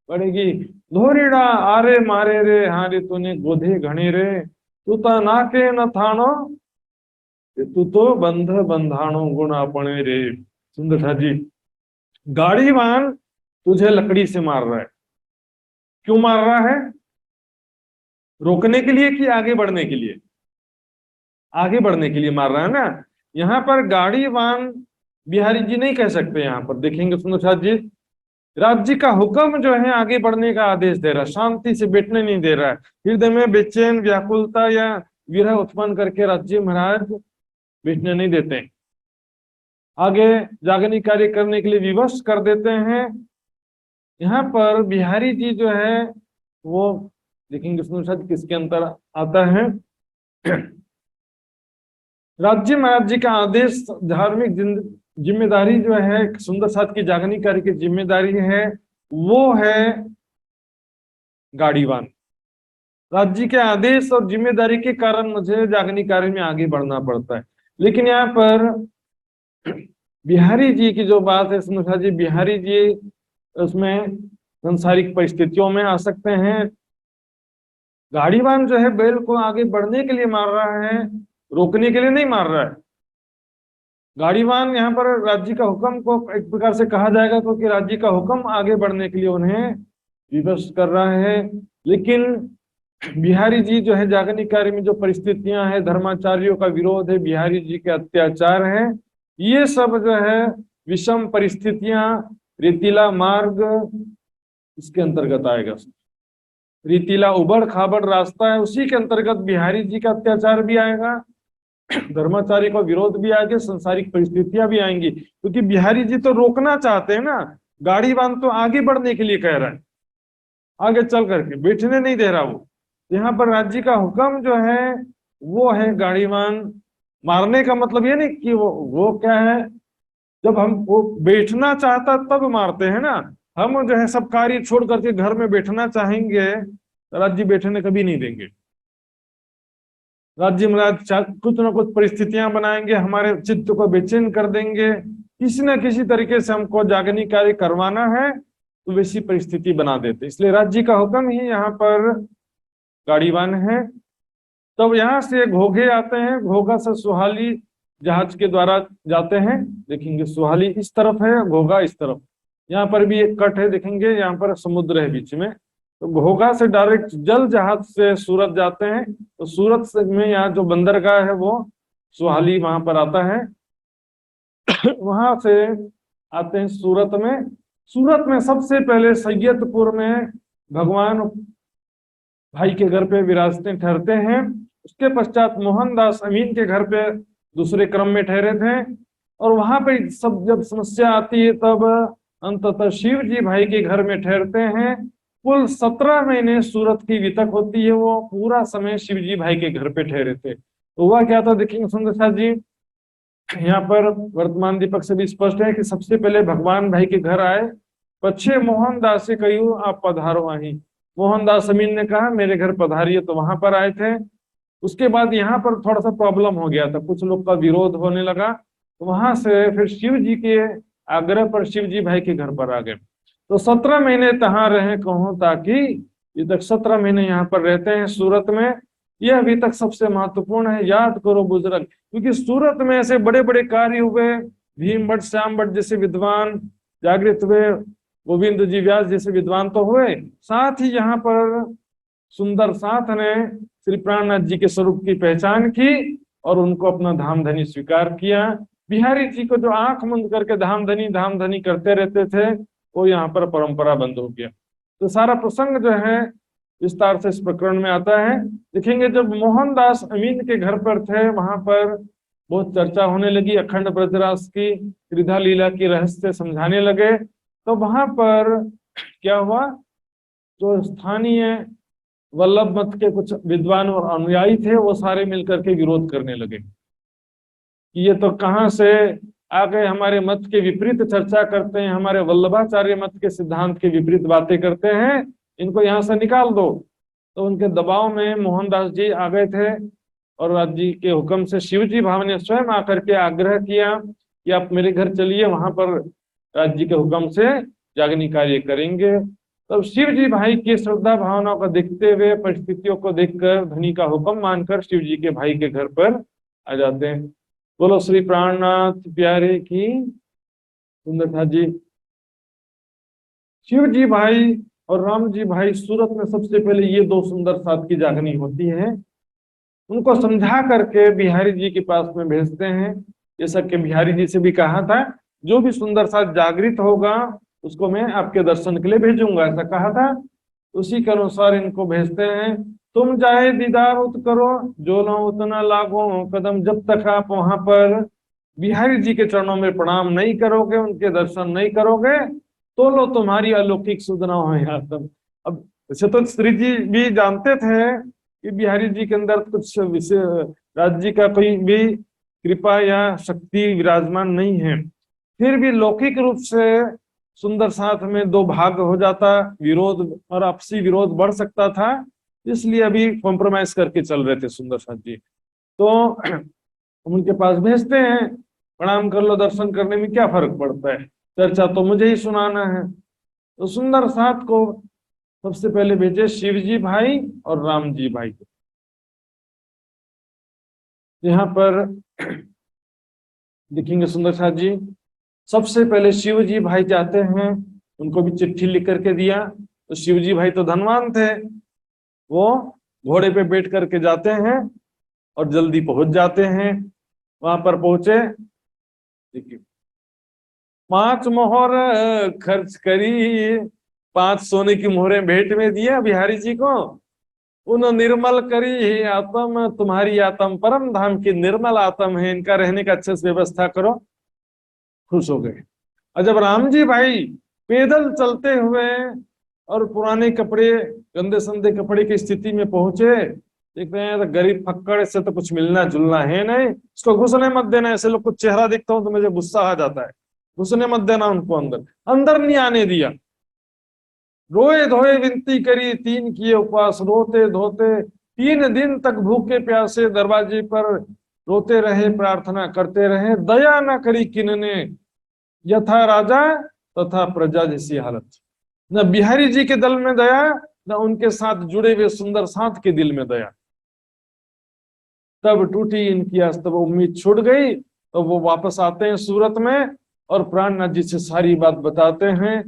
पड़ेगी। धोरीड़ा आरे मारे रे हारे तूने गोधे घणे रे, तू ता नाके न थानो, तू तो बंध बंधाणो गुण अपने रे। सुंदर साथ जी, गाड़ीवान तुझे लकड़ी से मार रहा है। क्यों मार रहा है? रोकने के लिए कि आगे बढ़ने के लिए? आगे बढ़ने के लिए मार रहा है ना। यहाँ पर गाड़ीवान बिहारी जी नहीं कह सकते। यहाँ पर देखेंगे सुंदर साथ जी, राज्य का हुक्म जो है आगे बढ़ने का आदेश दे रहा है, शांति से बैठने नहीं दे रहा है। हृदय में बेचैन व्याकुलता या विरह उत्पन्न करके राज्य महाराज बैठने नहीं देते, आगे जागनी कार्य करने के लिए विवश कर देते हैं। यहाँ पर बिहारी जी जो है वो देखेंगे सुंदर साथ किसके अंतर आता है। राज्य महाराज का आदेश धार्मिक जिम्मेदारी जो है, सुंदर साथ की जागनी कार्य की जिम्मेदारी है, वो है गाड़ीवान। राज्य के आदेश और जिम्मेदारी के कारण मुझे जागनी कार्य में आगे बढ़ना पड़ता है। लेकिन यहाँ पर बिहारी जी की जो बात है सुंदर साथ जी, बिहारी जी उसमें सांसारिक परिस्थितियों में आ सकते हैं। गाड़ीवान जो है बैल को आगे बढ़ने के लिए मार रहा है, रोकने के लिए नहीं मार रहा है। गाड़ीवान यहाँ पर राज्य का हुक्म को एक प्रकार से कहा जाएगा, क्योंकि राज्य का हुक्म आगे बढ़ने के लिए उन्हें विवश कर रहा है। लेकिन बिहारी जी जो है जागनिक कार्य में जो परिस्थितियां हैं, धर्माचार्यों का विरोध है, बिहारी जी के अत्याचार है, ये सब जो है विषम परिस्थितियां, रेतीला मार्ग इसके अंतर्गत आएगा। रेतीला उबड़ खाबड़ रास्ता है, उसी के अंतर्गत बिहारी जी का अत्याचार भी आएगा, धर्माचार्य का विरोध भी आएगा, संसारिक परिस्थितियां भी आएंगी। क्योंकि बिहारी जी तो रोकना चाहते हैं ना, गाड़ीवान तो आगे बढ़ने के लिए कह रहा है, आगे चल करके बैठने नहीं दे रहा वो। यहाँ पर राज्य का हुक्म जो है वो है गाड़ीवान। मारने का मतलब ये नहीं कि वो क्या है, जब हम वो बैठना चाहता तब मारते हैं ना। हम जो है सब कार्य छोड़ करके घर में बैठना चाहेंगे, राज्य बैठने कभी नहीं देंगे। राज्य महाराज कुछ ना कुछ परिस्थितियां बनाएंगे, हमारे चित्त को बेचैन कर देंगे, किसी न किसी तरीके से हमको जागनी कार्य करवाना है तो वैसी परिस्थिति बना देते। इसलिए राज्य का हुक्म ही यहाँ पर गाड़ीवान है। तब यहाँ से घोघे आते हैं, घोघा से सुहाली जहाज के द्वारा जाते हैं। देखेंगे सुहाली इस तरफ है, घोघा इस तरफ। यहाँ पर भी एक कट है, देखेंगे यहाँ पर समुद्र है बीच में। तो घोघा से डायरेक्ट जल जहाज से सूरत जाते हैं। तो सूरत में यहाँ जो बंदरगाह है वो सुहाली वहां पर आता है। वहां से आते हैं सूरत में। सूरत में सबसे पहले सैयदपुर में भगवान भाई के घर पे विरासतें ठहरते हैं। उसके पश्चात मोहनदास अमीन के घर पे दूसरे क्रम में ठहरे थे। और वहां पे सब जब समस्या आती है तब अंततः शिव जी भाई के घर में ठहरते हैं। कुल 17 महीने सूरत की वितक होती है, वो पूरा समय शिव जी भाई के घर पे ठहरे थे। तो हुआ क्या था देखेंगे सुंदर साथ जी, यहाँ पर वर्तमान दीपक से भी स्पष्ट है कि सबसे पहले भगवान भाई के घर आए, पछे मोहनदास से कही आप पधारो आही। मोहनदास अमीन ने कहा मेरे घर पधारिए, तो वहां पर आए थे। उसके बाद यहाँ पर थोड़ा सा प्रॉब्लम हो गया था, कुछ लोग का विरोध होने लगा। तो वहां से फिर शिव जी के आग्रह पर शिव जी भाई के घर पर आ गए। तो 17 महीने तहां रहे कहूं ताकि, ये तक 17 महीने यहाँ पर रहते हैं सूरत में। यह अभी तक सबसे महत्वपूर्ण है, याद करो बुजुर्ग, क्योंकि सूरत में ऐसे बड़े बड़े कार्य हुए। भीम भट्ट, श्याम भट्ट जैसे विद्वान जागृत हुए, गोविंद जी व्यास जैसे विद्वान तो हुए, साथ ही यहाँ पर सुंदर साथ ने श्री प्राणनाथ जी के स्वरूप की पहचान की और उनको अपना धाम धनी स्वीकार किया। बिहारी जी को जो आंख मुंद करके धाम धनी करते रहते थे, वो यहाँ पर परंपरा बंद हो गया। तो सारा प्रसंग जो है विस्तार से इस प्रकरण में आता है। देखेंगे जब मोहनदास अमीन के घर पर थे, वहां पर बहुत चर्चा होने लगी अखंड ब्रजरास की, त्रिधा लीला की रहस्य समझाने लगे। तो वहां पर क्या हुआ, जो स्थानीय वल्लभ मत के कुछ विद्वान और अनुयायी थे वो सारे मिलकर के विरोध करने लगे कि ये तो कहाँ से आ गए, हमारे मत के विपरीत चर्चा करते हैं, हमारे वल्लभाचार्य मत के सिद्धांत के विपरीत बातें करते हैं, इनको यहाँ से निकाल दो। तो उनके दबाव में मोहनदास जी आ गए थे और राज्य के हुक्म से शिवजी भाव ने स्वयं आकर के आग्रह किया कि आप मेरे घर चलिए, वहां पर राज्य के हुक्म से याज्ञ कार्य करेंगे। तब शिव जी भाई की श्रद्धा भावना को देखते हुए, परिस्थितियों को देखकर, धनी का हुक्म मानकर शिव जी के भाई के घर पर आ जाते हैं। बोलो श्री प्राणनाथ प्यारे की सुंदरता जी। शिव जी भाई और राम जी भाई सूरत में सबसे पहले ये दो सुंदर साथ की जागनी होती है, उनको समझा करके बिहारी जी के पास में भेजते हैं। जैसा कि बिहारी जी से भी कहा था, जो भी सुंदर साथ जागृत होगा उसको मैं आपके दर्शन के लिए भेजूंगा, ऐसा कहा था। उसी के अनुसार इनको भेजते हैं। तुम चाहे दीदार उत करो, जो लो उतना लागो कदम, जब तक आप वहां पर बिहारी जी के चरणों में प्रणाम नहीं करोगे, उनके दर्शन नहीं करोगे, तो लो तुम्हारी अलौकिक सुधना हो यहाँ तक। अब वैसे तो श्री जी भी जानते थे कि बिहारी जी के अंदर कुछ विशेष राज्य का कोई भी कृपा या शक्ति विराजमान नहीं है, फिर भी लौकिक रूप से सुंदर साथ में दो भाग हो जाता, विरोध और आपसी विरोध बढ़ सकता था, इसलिए अभी कॉम्प्रोमाइज करके चल रहे थे सुंदर साथ जी। तो हम उनके पास भेजते हैं, प्रणाम कर लो, दर्शन करने में क्या फर्क पड़ता है, चर्चा तो मुझे ही सुनाना है। तो सुंदर साथ को सबसे पहले भेजे शिव जी भाई और राम जी भाई। यहाँ पर देखेंगे सुंदर साथ जी, सबसे पहले शिव जी भाई जाते हैं, उनको भी चिट्ठी लिख करके दिया। तो शिव जी भाई तो धनवान थे, वो घोड़े पे बैठ करके जाते हैं और जल्दी पहुंच जाते हैं। वहां पर पहुंचे, देखिए 5 मोहर खर्च करी, 5 सोने की मोहरें भेंट में दिया बिहारी जी को। उन निर्मल करी आत्म, तुम्हारी आत्म परम धाम की निर्मल आत्म है, इनका रहने का अच्छे से व्यवस्था करो। खुश हो गए। और जब राम जी भाई पैदल चलते हुए और पुराने कपड़े, गंदे संदे कपड़े की स्थिति में पहुंचे, देखते हैं तो गरीब फक्कड़ से तो कुछ मिलना जुलना है नहीं, इसको घुसने मत देना। ऐसे लोग को चेहरा देखता हूं तो मुझे गुस्सा आ जाता है, घुसने मत देना उनको, अंदर अंदर नहीं आने दिया। रोए धोए विनती करी, 3 किए उपवास, रोते धोते 3 दिन तक भूखे प्यासे दरवाजे पर रोते रहे, प्रार्थना करते रहे। दया न करी किन्ने, यथा राजा तथा प्रजा जैसी हालत। न बिहारी जी के दिल में दया, न उनके साथ जुड़े हुए सुंदर साथ के दिल में दया। तब टूटी इनकी आस, तब उम्मीद छूट गई। तो वो वापस आते हैं सूरत में और प्राणनाथ जी से सारी बात बताते हैं।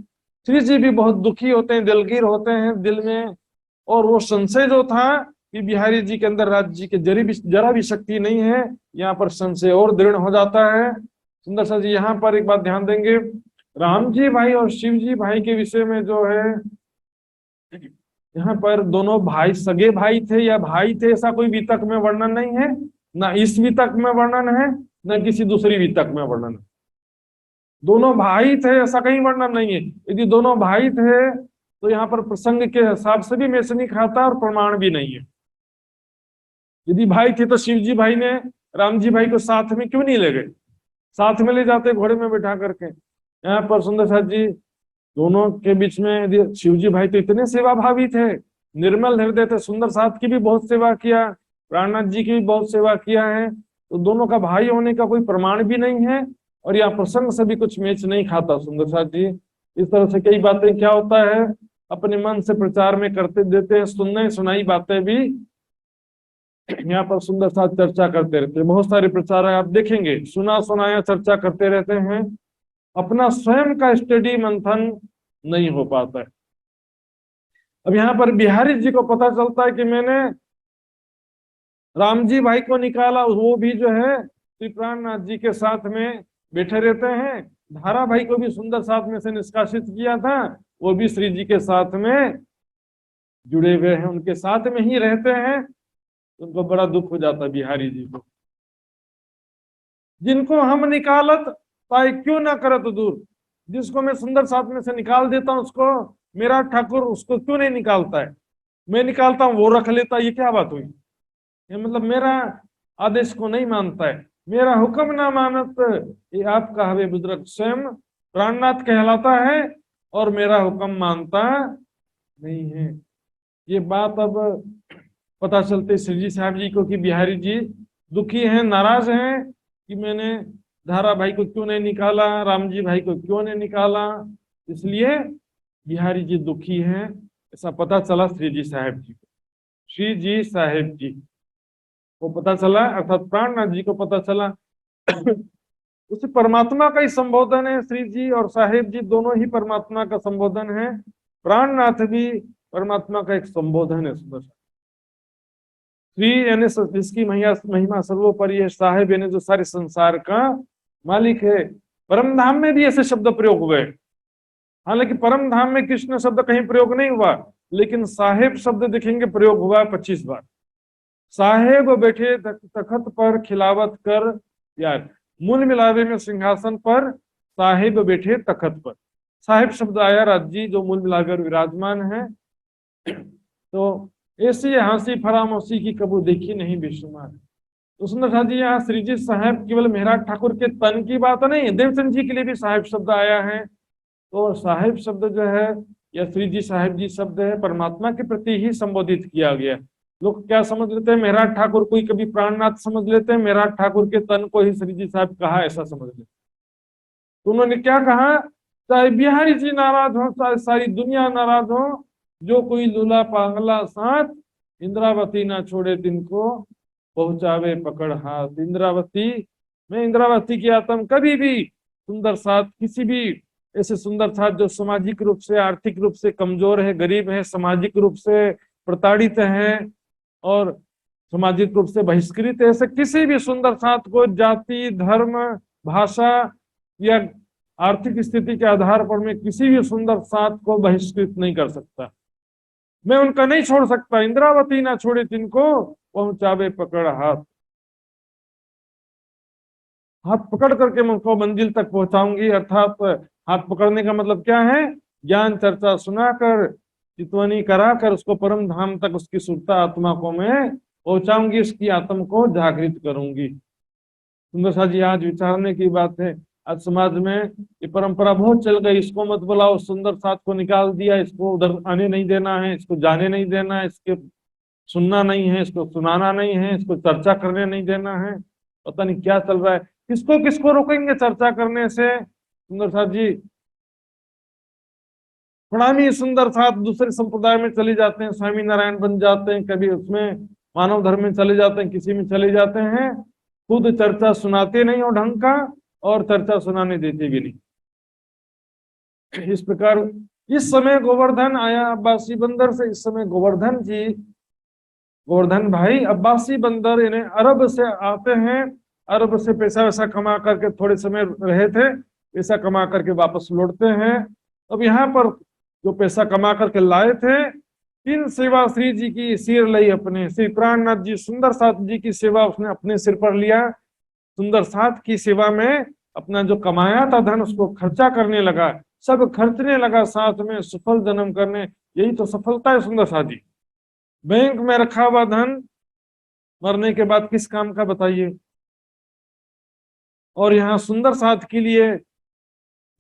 श्री जी भी बहुत दुखी होते हैं, दिलगीर होते हैं दिल में। और वो संशय जो था कि बिहारी जी के अंदर राज्य की जरा भी शक्ति नहीं है, यहाँ पर संशय और दृढ़ हो जाता है। सुंदर सा जी यहाँ पर एक बात ध्यान देंगे, राम जी भाई और शिव जी भाई के विषय में जो है, यहाँ पर दोनों भाई सगे भाई थे या भाई थे, ऐसा कोई वितक में वर्णन नहीं है, ना इस वितक में वर्णन है, ना किसी दूसरी वितक में वर्णन है। दोनों भाई थे ऐसा कहीं वर्णन नहीं है। यदि दोनों भाई थे तो यहाँ पर प्रसंग के हिसाब से भी मेष नहीं खाता और प्रमाण भी नहीं है। यदि भाई थे तो शिव जी भाई ने राम जी भाई को साथ में क्यों नहीं ले गए, साथ में ले जाते घोड़े में बैठा करके। यहाँ पर सुंदर साथ जी दोनों के बीच में शिव जी भाई तो इतने सेवा भावी थे, निर्मल हृदय थे, सुंदर साथ की भी बहुत सेवा किया, प्राणनाथ जी की भी बहुत सेवा किया है। तो दोनों का भाई होने का कोई प्रमाण भी नहीं है और यह प्रसंग से भी कुछ मैच नहीं खाता। सुंदर साथ जी इस तरह से कई बातें क्या होता है अपने मन से प्रचार में करते देते हैं, सुनने सुनाई बातें भी यहाँ पर सुंदर साथ चर्चा करते रहते हैं। बहुत सारे प्रचारक आप देखेंगे सुना सुनाया चर्चा करते रहते हैं, अपना स्वयं का स्टडी मंथन नहीं हो पाता है। अब यहाँ पर बिहारी जी को पता चलता है कि मैंने राम जी भाई को निकाला, वो भी जो है श्री प्राणनाथ जी के साथ में बैठे रहते हैं। धारा भाई को भी सुंदर साथ में से निष्कासित किया था, वो भी श्री जी के साथ में जुड़े हुए हैं, उनके साथ में ही रहते हैं। उनको बड़ा दुख हो जाता बिहारी जी को, जिनको हम निकालत ताई क्यों ना करत दूर, जिसको मैं सुंदर साथ में से निकाल देता हूं उसको मेरा ठाकुर उसको क्यों नहीं निकालता है, मैं निकालता हूं वो रख लेता, ये क्या बात हुई। ये मतलब मेरा आदेश को नहीं मानता है, मेरा हुक्म ना मानत, ये आपका हवे बुजुर्ग स्वयं प्राणनाथ कहलाता है और मेरा हुक्म मानता नहीं है। ये बात अब पता चलते श्री जी साहब जी को कि बिहारी जी दुखी हैं, नाराज हैं कि मैंने धारा भाई को क्यों नहीं निकाला, राम जी भाई को क्यों नहीं निकाला, इसलिए बिहारी जी दुखी हैं। ऐसा पता चला श्री जी साहब जी को, श्री जी साहेब जी को पता चला, अर्थात प्राणनाथ जी को पता चला। उसे परमात्मा का ही संबोधन है, श्री जी और साहेब जी दोनों ही परमात्मा का संबोधन है। प्राणनाथ भी परमात्मा का एक संबोधन है। सुंदर श्री यानी जिसकी महिमा सर्वोपरि है, साहेब यानी जो सारे संसार का मालिक है। परम धाम में भी ऐसे शब्द प्रयोग हुए, हालांकि परम धाम में कृष्ण शब्द कहीं प्रयोग नहीं हुआ, लेकिन साहेब शब्द देखेंगे प्रयोग हुआ 25 बार। साहेब बैठे तखत पर खिलावत कर, यार मूल मिलावे में सिंहासन पर, साहेब बैठे तखत पर। साहेब शब्द आया राज जी जो मूल मिलाकर विराजमान है। तो ऐसी हंसी फरामोशी की कबू देखी नहीं बेशुमार। तो सुंदर साथ जी यहाँ श्री जी साहेब केवल मेहराज ठाकुर के तन की बात नहीं, देवचंद जी के लिए भी साहेब शब्द आया है। तो साहेब शब्द जो है या श्री जी साहेब जी शब्द है, परमात्मा के प्रति ही संबोधित किया गया। लोग क्या समझ लेते हैं, मेहराज ठाकुर को ही कभी प्राणनाथ समझ लेते हैं, मेहराज ठाकुर के तन को ही श्री जी साहब कहा, ऐसा समझ लेते। तो उन्होंने क्या कहा, चाहे बिहारी जी नाराज हो, चाहे सारी दुनिया नाराज हो, जो कोई लूला पांगला साथ, इंद्रावती ना छोड़े तिनको, पहुंचावे पकड़ हाथ। इंद्रावती में इंद्रावती की आत्म कभी भी सुंदर साथ, किसी भी ऐसे सुंदर साथ जो सामाजिक रूप से आर्थिक रूप से कमजोर है, गरीब है, सामाजिक रूप से प्रताड़ित है और सामाजिक रूप से बहिष्कृत है, ऐसे किसी भी सुंदर साथ को जाति धर्म भाषा या आर्थिक स्थिति के आधार पर मैं किसी भी सुंदर साथ को बहिष्कृत नहीं कर सकता, मैं उनका नहीं छोड़ सकता। इंद्रावती ना छोड़े तिनको, पहुंचावे पकड़ हाथ। हाथ पकड़ करके मैं उनको मंजिल तक पहुंचाऊंगी। अर्थात हाथ पकड़ने का मतलब क्या है, ज्ञान चर्चा सुनाकर, चितवनी कराकर उसको परम धाम तक उसकी सुरता आत्मा को मैं पहुंचाऊंगी, उसकी आत्मा को जागृत करूंगी। सुंदर सा जी आज विचारने की बात है, आज समाज में ये परंपरा बहुत चल गई, इसको मत बुलाओ, सुंदर साथ को निकाल दिया, इसको उधर आने नहीं देना है, इसको जाने नहीं देना है, इसके सुनना नहीं है, इसको सुनाना नहीं है, इसको चर्चा करने नहीं देना है। पता नहीं क्या चल रहा है, किसको किसको रोकेंगे चर्चा करने से। सुंदर साथ जी प्रणामी सुंदर साथ दूसरे संप्रदाय में चले जाते हैं, स्वामी नारायण बन जाते हैं, कभी उसमें मानव धर्म में चले जाते हैं, किसी में चले जाते हैं, खुद चर्चा सुनाते नहीं हो ढंग का और चर्चा सुनाने देते भी नहीं। इस प्रकार इस समय गोवर्धन आया अब्बासी बंदर से, इस समय गोवर्धन जी, गोवर्धन भाई अब्बासी बंदर यानी अरब से आते हैं, अरब से पैसा वैसा कमा करके थोड़े समय रहे थे, पैसा कमा करके वापस लौटते हैं। अब यहाँ पर जो पैसा कमा करके लाए थे, इन सेवा श्री जी की सिर ली अपने, श्री प्राणनाथ जी सुंदर साथ जी की सेवा उसने अपने सिर पर लिया। सुंदर साथ की सेवा में अपना जो कमाया था धन उसको खर्चा करने लगा, सब खर्चने लगा साथ में सफल जन्म करने। यही तो सफलता है सुंदर साथ जी। बैंक में रखा हुआ धन मरने के बाद किस काम का बताइए। और यहाँ सुंदर साथ के लिए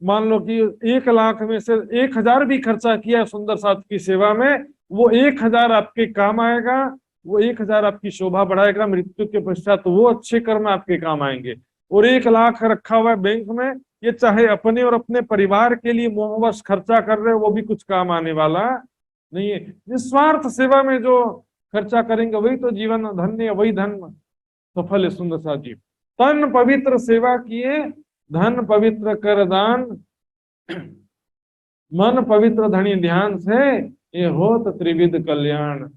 मान लो कि 1 लाख में से 1000 भी खर्चा किया सुंदर साथ की सेवा में, वो 1000 आपके काम आएगा, वो 1000 आपकी शोभा बढ़ाएगा, मृत्यु के पश्चात तो वो अच्छे कर्म आपके काम आएंगे। और 1 लाख रखा हुआ है बैंक में, ये चाहे अपने और अपने परिवार के लिए मोहवश खर्चा कर रहे हो, वो भी कुछ काम आने वाला नहीं है। निस्वार्थ सेवा में जो खर्चा करेंगे वही तो जीवन धन्य, वही धन सफल है। सुंदर साथ जी तन पवित्र सेवा किए, धन पवित्र कर दान, मन पवित्र धनी ध्यान से, ये होत त्रिविध कल्याण।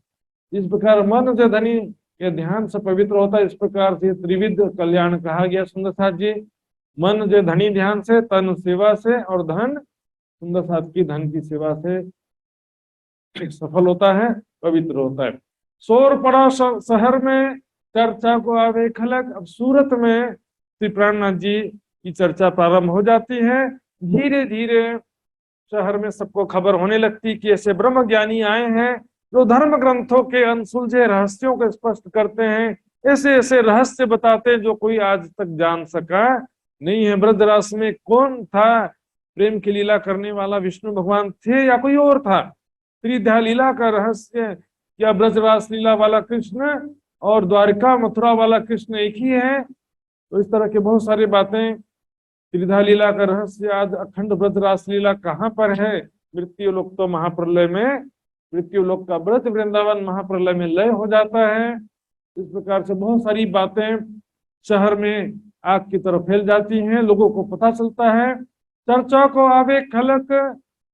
इस प्रकार मन जो धनी के ध्यान से पवित्र होता है, इस प्रकार से त्रिविध कल्याण कहा गया। सुंदर साथ जी मन जो धनी ध्यान से, तन सेवा से और धन सुंदर साथ की धन की सेवा से सफल होता है, पवित्र होता है। शोर पड़ा शहर में, चर्चा को आवे खलक। अब सूरत में श्री प्राणनाथ जी की चर्चा प्रारंभ हो जाती है। धीरे धीरे शहर में सबको खबर होने लगती कि ऐसे ब्रह्म ज्ञानी आए हैं जो धर्म ग्रंथों के अनसुलझे रहस्यों को स्पष्ट करते हैं, ऐसे ऐसे रहस्य बताते हैं जो कोई आज तक जान सका नहीं है। ब्रजरास में कौन था प्रेम की लीला करने वाला, विष्णु भगवान थे या कोई और था? त्रिध्या लीला का रहस्य क्या ब्रज रासलीला वाला कृष्ण और द्वारिका मथुरा वाला कृष्ण एक ही है? तो इस तरह के बहुत सारी बातें, त्रिधा लीला का रहस्य, आज अखंड ब्रज रासलीला कहाँ पर है? मृत्यु लोक तो महाप्रलय में, मृत्यु लोक का ब्रज वृंदावन महाप्रलय में लय हो जाता है। इस प्रकार से बहुत सारी बातें शहर में आग की तरफ फैल जाती हैं, लोगों को पता चलता है। चर्चा को आवे खलक,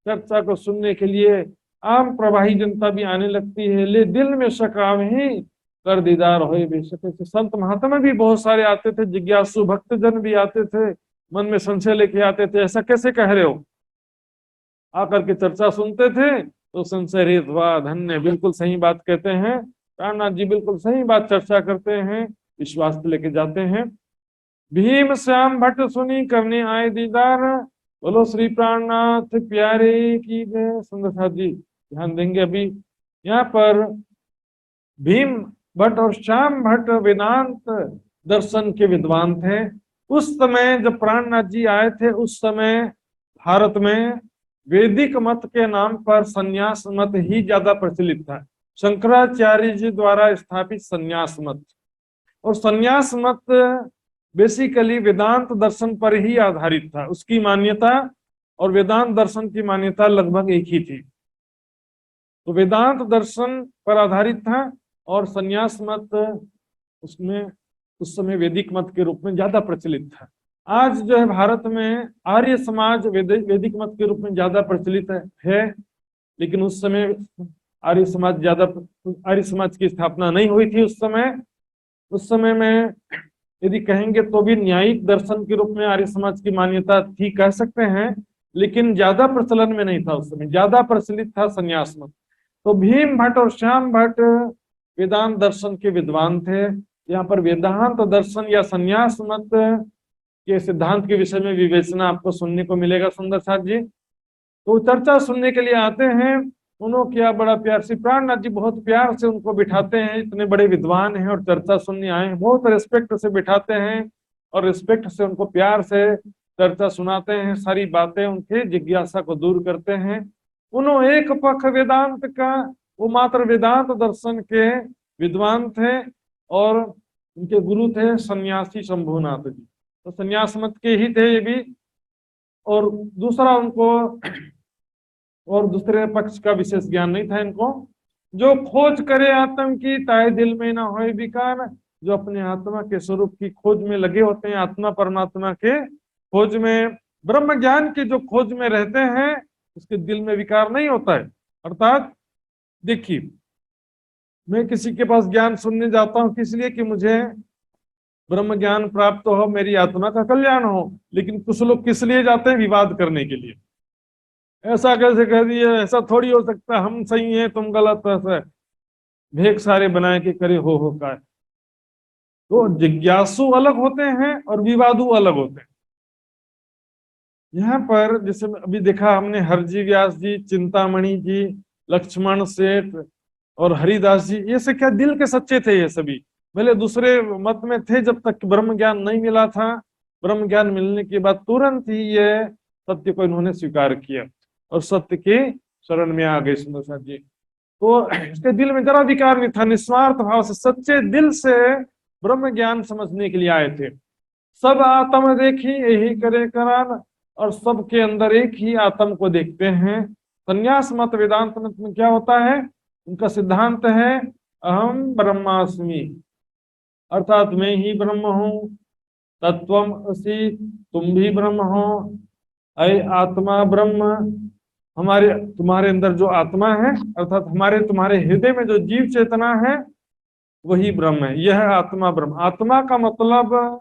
चर्चा को सुनने के लिए आम प्रवाही जनता भी आने लगती है। ले दिल में शकाव ही कर दीदार होए बेशक। संत महात्मा भी बहुत सारे आते थे, जिज्ञासु भक्त जन भी आते थे, मन में संशय लेके आते थे, ऐसा कैसे कह रहे हो? आकर के चर्चा सुनते थे तो संशय रहित हुआ, धन्य, बिल्कुल सही बात कहते हैं प्राणनाथ जी, बिल्कुल सही बात चर्चा करते हैं, विश्वास पे लेके जाते हैं। भीम श्याम भट्ट सुनी करने आए दीदार, बोलो श्री प्राणनाथ प्यारे की जय। सुंदर साथ जी ध्यान देंगे अभी यहाँ पर, भीम भट्ट और श्याम भट्ट वेदांत दर्शन के विद्वान थे। उस समय जब प्राणनाथ जी आए थे, उस समय भारत में वैदिक मत के नाम पर संन्यास मत ही ज्यादा प्रचलित था। शंकराचार्य जी द्वारा स्थापित संन्यास मत, और संन्यास मत बेसिकली वेदांत दर्शन पर ही आधारित था। उसकी मान्यता और वेदांत दर्शन की मान्यता लगभग एक ही थी। तो वेदांत दर्शन पर आधारित था और संन्यास मत उसमें उस समय वैदिक मत के रूप में ज्यादा प्रचलित था। आज जो है भारत में आर्य समाज वैदिक मत के रूप में ज्यादा प्रचलित है, लेकिन उस समय आर्य समाज की स्थापना नहीं हुई थी। उस समय में यदि कहेंगे तो भी न्यायिक दर्शन के रूप में आर्य समाज की मान्यता थी, कह सकते हैं, लेकिन ज्यादा प्रचलन में नहीं था। उस समय ज्यादा प्रचलित था संन्यास मत। तो भीम भट्ट और श्याम भट्ट वेदांत दर्शन के विद्वान थे। यहाँ पर वेदांत दर्शन या संन्यास मत के सिद्धांत के विषय में विवेचना आपको सुनने को मिलेगा सुंदर साथ जी। तो चर्चा सुनने के लिए आते हैं। उन्होंने क्या बड़ा प्यार, श्री प्राणनाथ जी बहुत प्यार से उनको बिठाते हैं, इतने बड़े विद्वान हैं और चर्चा सुनने आए हैं, बहुत रिस्पेक्ट से बिठाते हैं और रिस्पेक्ट से उनको प्यार से चर्चा सुनाते हैं, सारी बातें उनके जिज्ञासा को दूर करते हैं। उन्होंने एक पक्ष वेदांत का, वो मात्र वेदांत दर्शन के विद्वान थे और उनके गुरु थे सन्यासी शंभुनाथ जी, तो संन्यास मत के ही थे ये भी। और दूसरा उनको और दूसरे पक्ष का विशेष ज्ञान नहीं था इनको। जो खोज करे आत्म की ताए दिल में ना होए विकार, जो अपने आत्मा के स्वरूप की खोज में लगे होते हैं, आत्मा परमात्मा के खोज में, ब्रह्म ज्ञान की जो खोज में रहते हैं, उसके दिल में विकार नहीं होता है। अर्थात देखिए, मैं किसी के पास ज्ञान सुनने जाता हूं किस लिए कि मुझे ब्रह्म ज्ञान प्राप्त हो, मेरी आत्मा का कल्याण हो, लेकिन कुछ लोग किस लिए जाते हैं? विवाद करने के लिए। ऐसा कैसे कह दिए, ऐसा थोड़ी हो सकता, हम सही हैं तुम गलत, ऐसा भेक सारे बनाए के करे हो का। तो जिज्ञासु अलग होते हैं और विवादु अलग होते हैं। यहाँ पर जैसे अभी देखा हमने, हरजी व्यास जी, चिंतामणि जी, लक्ष्मण सेठ और हरिदास जी, ये से क्या दिल के सच्चे थे ये सभी। भले दूसरे मत में थे, जब तक ब्रह्म ज्ञान नहीं मिला था, ब्रह्म ज्ञान मिलने के बाद तुरंत ही ये सत्य को इन्होंने स्वीकार किया और सत्य के शरण में आ गए सुंदर साथ जी। तो इसके दिल में जरा विकार नहीं था, निस्वार्थ भाव से सच्चे दिल से ब्रह्म ज्ञान समझने के लिए आए थे। सब आत्म देखी यही करे करान, और सबके अंदर एक ही आत्म को देखते हैं। संन्यास मत वेदांत मत में क्या होता है? उनका सिद्धांत है अहम ब्रह्मास्मि, अर्थात मैं ही ब्रह्म हूं, तत्वम असि, तुम भी ब्रह्म हो, अय आत्मा ब्रह्म, हमारे तुम्हारे अंदर जो आत्मा है, अर्थात हमारे तुम्हारे हृदय में जो जीव चेतना है वही ब्रह्म है, यह आत्मा ब्रह्म। आत्मा का मतलब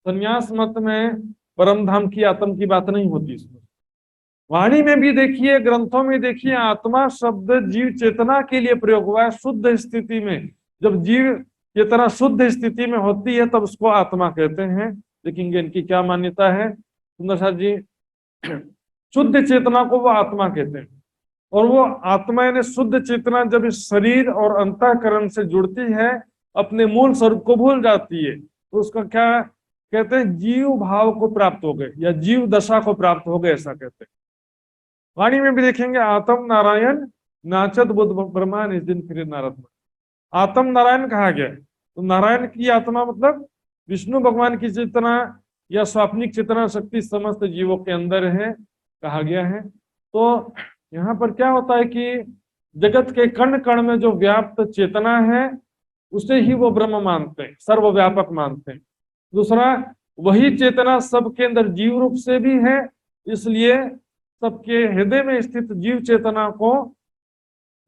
संन्यास मत में परम धाम की आत्म की बात नहीं होती। इसमें वाणी में भी देखिए, ग्रंथों में देखिए, आत्मा शब्द जीव चेतना के लिए प्रयोग हुआ है। शुद्ध स्थिति में, जब जीव चेतना शुद्ध स्थिति में होती है तब उसको आत्मा कहते हैं। देखेंगे इनकी क्या मान्यता है सुंदर साथ जी। शुद्ध चेतना को वो आत्मा कहते हैं, और वो आत्मा यानी शुद्ध चेतना जब इस शरीर और अंतःकरण से जुड़ती है, अपने मूल स्वरूप को भूल जाती है, तो उसका क्या कहते हैं? जीव भाव को प्राप्त हो गए या जीव दशा को प्राप्त हो गए, ऐसा कहते हैं। वाणी में भी देखेंगे आत्म नारायण नाचत बुद्ध ब्रह्मा निज दिन फिर नारद। आत्म नारायण कहा गया, तो नारायण की आत्मा मतलब विष्णु भगवान की चेतना या स्वाप्निक चेतना शक्ति समस्त जीवों के अंदर है कहा गया है। तो यहाँ पर क्या होता है कि जगत के कण कण में जो व्याप्त चेतना है उसे ही वो ब्रह्म मानते हैं, सर्वव्यापक मानते हैं। दूसरा, वही चेतना सबके अंदर जीव रूप से भी है, इसलिए सबके हृदय में स्थित जीव चेतना को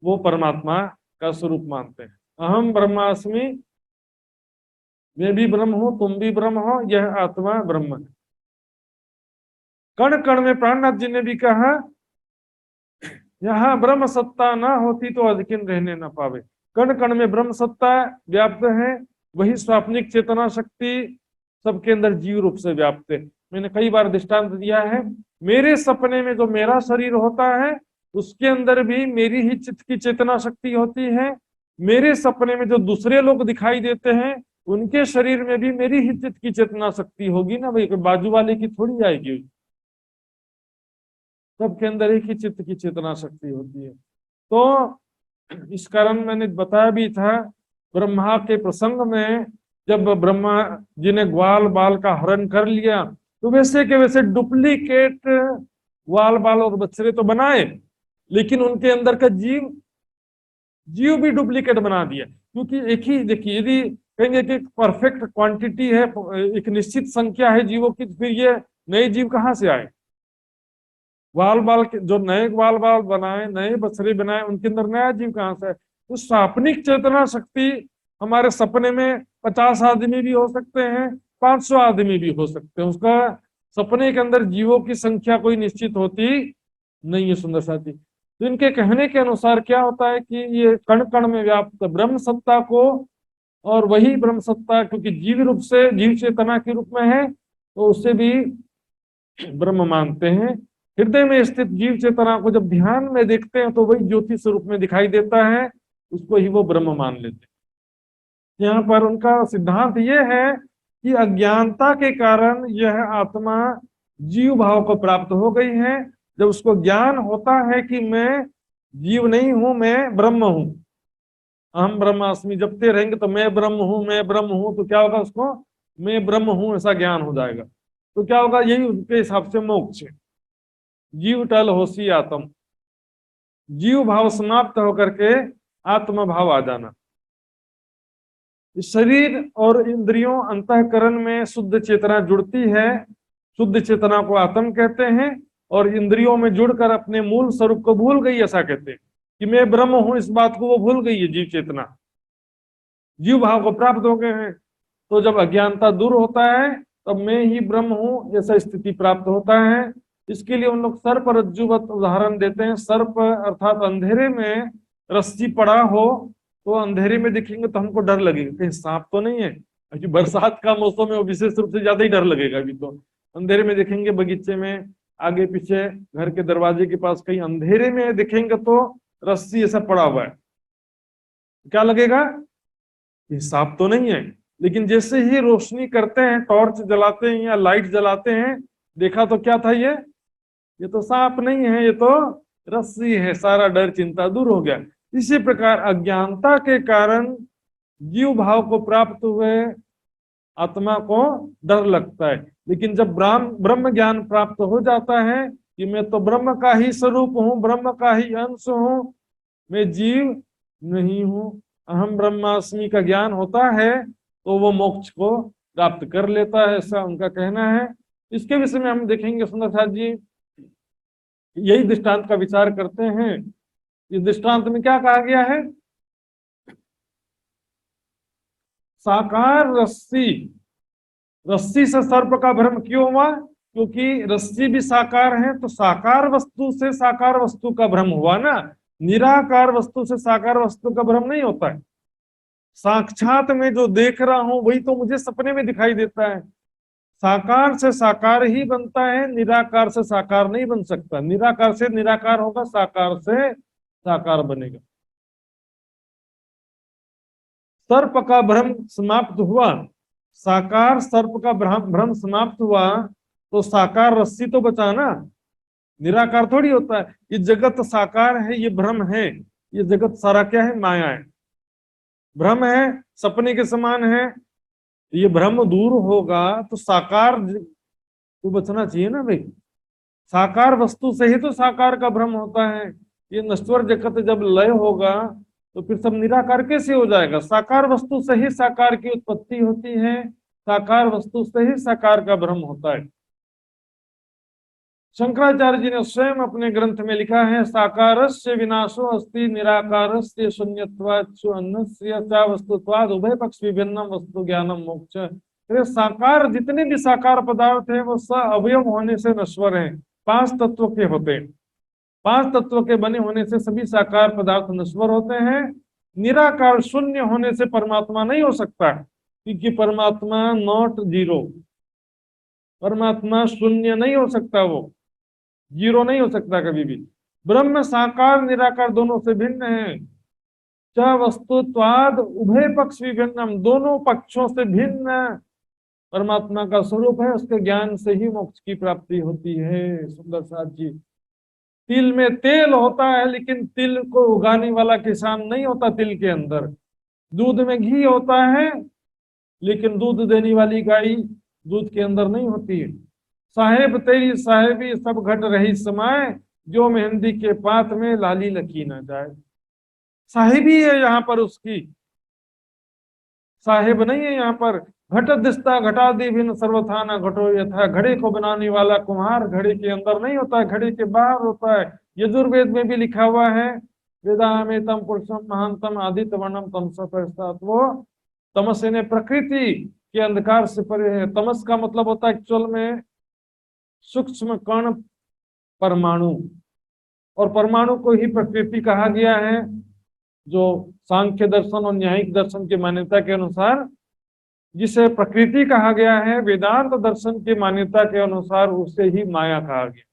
वो परमात्मा का स्वरूप मानते हैं। अहम ब्रह्मास्मि, मैं भी ब्रह्म हूं, तुम भी ब्रह्म हो, यह आत्मा ब्रह्म है। कण कण में प्राणनाथ जी ने भी कहा, यहाँ ब्रह्म सत्ता ना होती तो अधिकिन रहने न पावे। कण कण में ब्रह्म सत्ता व्याप्त है, वही स्वाप्निक चेतना शक्ति सबके अंदर जीव रूप से व्याप्त है। मैंने कई बार दृष्टांत दिया है, मेरे सपने में जो मेरा शरीर होता है उसके अंदर भी मेरी ही चित्त की चेतना शक्ति होती है। मेरे सपने में जो दूसरे लोग दिखाई देते हैं उनके शरीर में भी मेरी ही चित्त की चेतना शक्ति होगी ना भाई, बाजू वाले की थोड़ी आएगी। सबके अंदर एक ही चित्त की चेतना शक्ति होती है। तो इस कारण मैंने बताया भी था, ब्रह्मा के प्रसंग में जब ब्रह्मा जी ने ग्वाल बाल का हरण कर लिया तो वैसे के वैसे डुप्लीकेट ग्वाल बाल और बछड़े तो बनाए, लेकिन उनके अंदर का जीव भी डुप्लीकेट बना दिया। क्योंकि एक ही देखिए, यदि कहेंगे कि परफेक्ट क्वांटिटी है, एक निश्चित संख्या है जीवों की, फिर ये नए जीव कहाँ से आए? ग्वाल बाल के जो नए ग्वाल बाल बनाए, नए बछड़े बनाए, उनके अंदर नया जीव कहाँ से है? तो स्वाप्निक चेतना शक्ति हमारे सपने में 50 आदमी भी हो सकते हैं, 500 आदमी भी हो सकते हैं। उसका सपने के अंदर जीवों की संख्या कोई निश्चित होती नहीं है। सुंदर साथी, तो इनके कहने के अनुसार क्या होता है कि ये कण कण में व्याप्त ब्रह्म सत्ता को, और वही ब्रह्म सत्ता क्योंकि जीव रूप से जीव चेतना के रूप में है तो उसे भी ब्रह्म मानते हैं। हृदय में स्थित जीव चेतना को जब ध्यान में देखते हैं तो वही ज्योति स्वरूप में दिखाई देता है, उसको ही वो ब्रह्म मान लेते हैं। यहाँ पर उनका सिद्धांत ये है कि अज्ञानता के कारण यह आत्मा जीव भाव को प्राप्त हो गई है। जब उसको ज्ञान होता है कि मैं जीव नहीं हूं, मैं ब्रह्म हूं, अहम ब्रह्मास्मि जपते रहेंगे तो मैं ब्रह्म हूं, मैं ब्रह्म हूं, तो क्या होगा? उसको मैं ब्रह्म हूं ऐसा ज्ञान हो जाएगा। तो क्या होगा? यही उनके हिसाब से मोक्ष है। जीव टल होसी आत्म, जीव भाव समाप्त होकर के आत्म भाव आ जाना। शरीर और इंद्रियों अंतःकरण में शुद्ध चेतना जुड़ती है, शुद्ध चेतना को आत्म कहते हैं, और इंद्रियों में जुड़कर अपने मूल स्वरूप को भूल गई, ऐसा कहते हैं कि मैं ब्रह्म हूं, इस बात को वो भूल गई है जीव चेतना। जीव भाव को प्राप्त हो गए हैं, तो जब अज्ञानता दूर होता है तब मैं ही ब्रह्म हूं ऐसा स्थिति प्राप्त होता है। इसके लिए उन लोग सर्प रज्जुवत उदाहरण देते हैं। सर्प अर्थात अंधेरे में रस्सी पड़ा हो तो अंधेरे में देखेंगे तो हमको डर लगेगा, कहीं सांप तो नहीं है, क्योंकि बरसात का मौसम है, विशेष रूप से ज्यादा ही डर लगेगा। अभी तो अंधेरे में देखेंगे, बगीचे में, आगे पीछे, घर के दरवाजे के पास, कहीं अंधेरे में देखेंगे तो रस्सी ऐसा पड़ा हुआ है, क्या लगेगा? ये सांप तो नहीं है। लेकिन जैसे ही रोशनी करते हैं, टॉर्च जलाते हैं या लाइट जलाते हैं, देखा तो क्या था? ये तो सांप नहीं है, ये तो रस्सी है। सारा डर चिंता दूर हो गया। इसी प्रकार अज्ञानता के कारण जीव भाव को प्राप्त हुए आत्मा को डर लगता है। लेकिन जब ब्रह्म ज्ञान प्राप्त हो जाता है कि मैं तो ब्रह्म का ही स्वरूप हूँ, ब्रह्म का ही अंश हूँ, मैं जीव नहीं हूँ, अहम ब्रह्मास्मि का ज्ञान होता है तो वो मोक्ष को प्राप्त कर लेता है, ऐसा उनका कहना है। इसके विषय में हम देखेंगे सुंदर साथ जी, यही दृष्टांत का विचार करते हैं। इस दृष्टांत में क्या कहा गया है? साकार रस्सी, रस्सी से सर्प का भ्रम क्यों हुआ? क्योंकि रस्सी भी साकार है, तो साकार वस्तु से साकार वस्तु का भ्रम हुआ ना। निराकार वस्तु से साकार वस्तु का भ्रम नहीं होता है। साक्षात में जो देख रहा हूं वही तो मुझे सपने में दिखाई देता है। साकार से साकार ही बनता है, निराकार से साकार नहीं बन सकता। निराकार से निराकार होगा, साकार से साकार बनेगा। सर्प का भ्रम समाप्त हुआ, साकार सर्प का भ्रम समाप्त हुआ, तो साकार रस्सी तो बचा ना। निराकार थोड़ी होता है। ये जगत साकार है, ये भ्रम है, ये जगत सारा क्या है, माया है, भ्रम है, सपने के समान है। ये भ्रम दूर होगा तो साकार तो बचना चाहिए ना भाई। साकार वस्तु से ही तो साकार का भ्रम होता है। ये नश्वर जगत जब लय होगा तो फिर सब निराकार कैसे हो जाएगा। साकार वस्तु से ही साकार की उत्पत्ति होती है, साकार वस्तु से ही साकार का भ्रम होता है। शंकराचार्य जी ने स्वयं अपने ग्रंथ में लिखा है, साकारस्य विनाशो अस्ति निराकारस्य शून्यत्वाच्चु अन्नस्य च वस्तुत्वाद उभय पक्ष विभिन्नम वस्तु ज्ञानम मोक्ष। तो साकार जितने भी साकार पदार्थ है वो स अवयव होने से नश्वर हैं, 5 तत्व के होते हैं। 5 तत्व के बने होने से सभी साकार पदार्थ नश्वर होते हैं। निराकार शून्य होने से परमात्मा नहीं हो सकता, क्योंकि परमात्मा नॉट जीरो, परमात्मा शून्य नहीं हो सकता, वो जीरो नहीं हो सकता कभी भी। ब्रह्म साकार निराकार दोनों से भिन्न है। च वस्तुत्वाद उभय पक्ष विभिन्नम, दोनों पक्षों से भिन्न परमात्मा का स्वरूप है। उसके ज्ञान से ही मोक्ष की प्राप्ति होती है। सुंदर साथ जी, तिल में तेल होता है लेकिन तिल को उगाने वाला किसान नहीं होता तिल के अंदर। दूध में घी होता है लेकिन दूध देने वाली गाय दूध के अंदर नहीं होती है। साहेब तेरी साहेबी सब घट रही समाए, जो मेहंदी के पात में लाली लकी ना जाए। साहेबी है यहाँ पर उसकी, साहेब नहीं है यहाँ पर। घट दिस्ता घटा दी भिन्न सर्वथाना घटो यथा, घड़े को बनाने वाला कुम्हार घड़े के अंदर नहीं होता है, घड़े के बाहर होता है। यजुर्वेद में भी लिखा हुआ है, वेदा में तम पुरुषम महानतम आदित्य वर्णम तमस पश्चात, वो तमस ने प्रकृति के अंधकार से परे है। तमस का मतलब होता है एक्चुअल में सूक्ष्म कण परमाणु, और परमाणु को ही प्रकृति कहा गया है। जो सांख्य दर्शन और न्यायिक दर्शन की मान्यता के अनुसार जिसे प्रकृति कहा गया है, वेदांत दर्शन की मान्यता के अनुसार उसे ही माया कहा गया।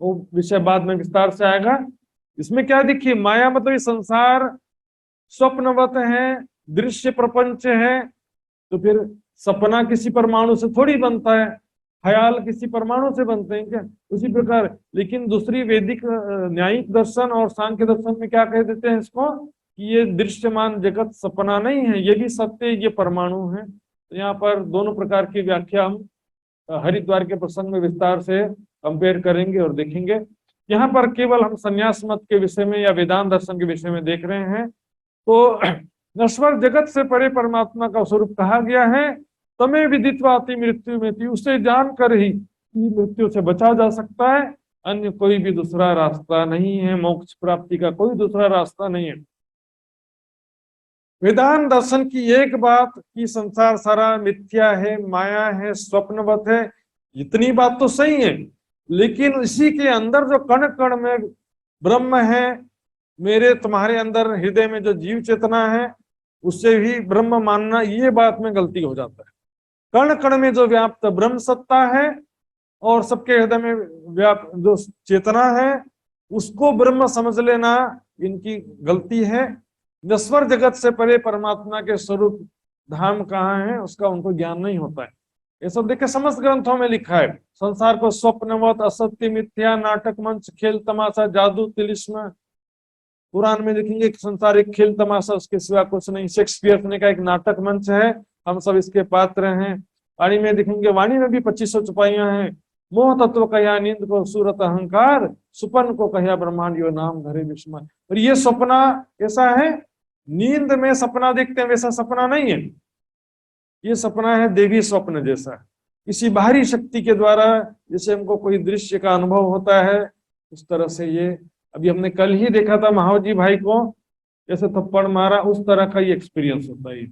वो विषय बाद में विस्तार से आएगा। इसमें क्या देखिए, माया मतलब ये संसार स्वप्नवत है, दृश्य प्रपंच है। तो फिर सपना किसी परमाणु से थोड़ी बनता है, ख्याल किसी परमाणु से बनते हैं क्या, उसी प्रकार। लेकिन दूसरी वैदिक न्यायिक दर्शन और सांख्य दर्शन में क्या कह देते हैं इसको, कि ये दृश्यमान जगत सपना नहीं है, ये भी सत्य, ये परमाणु है। तो यहाँ पर दोनों प्रकार की व्याख्या हम हरिद्वार के प्रसंग में विस्तार से कंपेयर करेंगे और देखेंगे। यहाँ पर केवल हम संन्यास मत के विषय में या वेदांत दर्शन के विषय में देख रहे हैं। तो नश्वर जगत से परे परमात्मा का स्वरूप कहा गया है। तमें विदित्वाति मृत्यु में थी, उसे जानकर ही मृत्यु से बचा जा सकता है। अन्य कोई भी दूसरा रास्ता नहीं है, मोक्ष प्राप्ति का कोई दूसरा रास्ता नहीं है। वेदांत दर्शन की एक बात कि संसार सारा मिथ्या है, माया है, स्वप्नवत है, इतनी बात तो सही है। लेकिन इसी के अंदर जो कण कण में ब्रह्म है, मेरे तुम्हारे अंदर हृदय में जो जीव चेतना है, उससे भी ब्रह्म मानना, ये बात में गलती हो जाता है। कण कण में जो व्याप्त ब्रह्म सत्ता है और सबके हृदय में व्याप्त जो चेतना है, उसको ब्रह्म समझ लेना इनकी गलती है। नश्वर जगत से परे परमात्मा के स्वरूप धाम कहाँ है, उसका उनको ज्ञान नहीं होता है। ये सब देखिए समस्त ग्रंथों में लिखा है। संसार को स्वप्नवत, असत्य, मिथ्या, नाटक मंच, खेल तमाशा, जादू, तिलिस्म। कुरान में देखेंगे कि संसार एक खेल तमाशा, उसके सिवा कुछ नहीं। शेक्सपियर ने का एक नाटक मंच है, हम सब इसके पात्र हैं। वाणी में देखेंगे, वाणी में भी 2500 चुपाइयां हैं। मोह तत्व कहा नींद को सूरत अहंकार, सुपन को कहा ब्रह्मांड यो नाम धरे विस्मय। और ये सपना कैसा है, नींद में सपना देखते हैं वैसा सपना नहीं है। ये सपना है देवी स्वप्न जैसा, किसी बाहरी शक्ति के द्वारा जैसे हमको कोई दृश्य का अनुभव होता है, उस तरह से ये अभी हमने कल ही देखा था महावजी भाई को जैसे थप्पड़ मारा, उस तरह का ये एक्सपीरियंस होता है।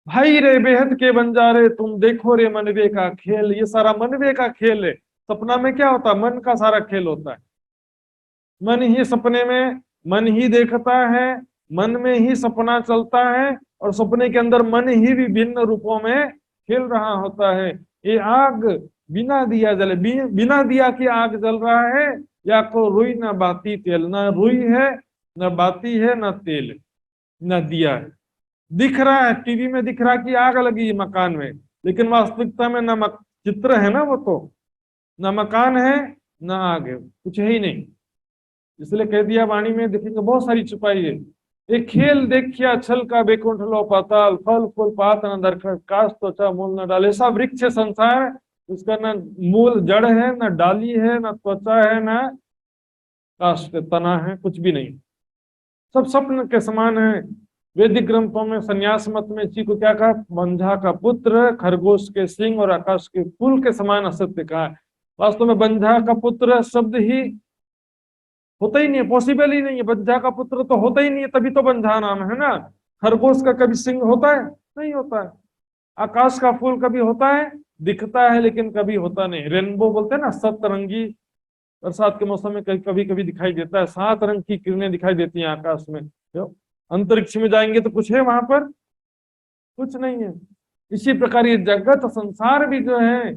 भाई रे बेहद के बंजारे तुम देखो रे मनवे का खेल, ये सारा मनवे का खेल है। सपना में क्या होता है, मन का सारा खेल होता है। मन ही सपने में मन ही देखता है, मन में ही सपना चलता है, और सपने के अंदर मन ही विभिन्न रूपों में खेल रहा होता है। ये आग बिना दिया जले, बिना दिया की आग जल रहा है, या को रुई ना बाती तेल, ना रुई है न बाती है न तेल न दिया है। दिख रहा है, टीवी में दिख रहा है कि आग लगी मकान में, लेकिन वास्तविकता में न चित्र है ना वो, तो ना मकान है ना आग है, कुछ है ही नहीं। इसलिए कह दिया वाणी में, देखेंगे बहुत सारी छुपाई है। एक खेल देखिया छल का बेकुंठ लो पाताल, फल फूल पात न दरखत, काश त्वचा मूल न डाल। ऐसा वृक्ष है संसार, उसका ना मूल जड़ है, ना डाली है, ना त्वचा है, ना काश तना है, कुछ भी नहीं। सब स्वप्न के समान है। वैदिक ग्रंथों में, संन्यास मत में इसी को क्या कहा? बंझा का पुत्र, खरगोश के सिंह और आकाश के फूल के समान असत्य कहा है। वास्तव में बंझा का पुत्र शब्द ही होता ही नहीं है, पॉसिबल ही नहीं है। बंझा का पुत्र तो होता ही नहीं है, तभी तो बंझा नाम है ना। खरगोश का कभी सिंह होता है? नहीं होता है। आकाश का फूल कभी होता है? दिखता है लेकिन कभी होता नहीं। रेनबो बोलते हैं ना, सतरंगी, बरसात के मौसम में कभी कभी दिखाई देता है। 7 रंग की किरणें दिखाई देती हैं आकाश में। जो अंतरिक्ष में जाएंगे तो कुछ है वहां पर? कुछ नहीं है। इसी प्रकार ये जगत संसार भी जो है,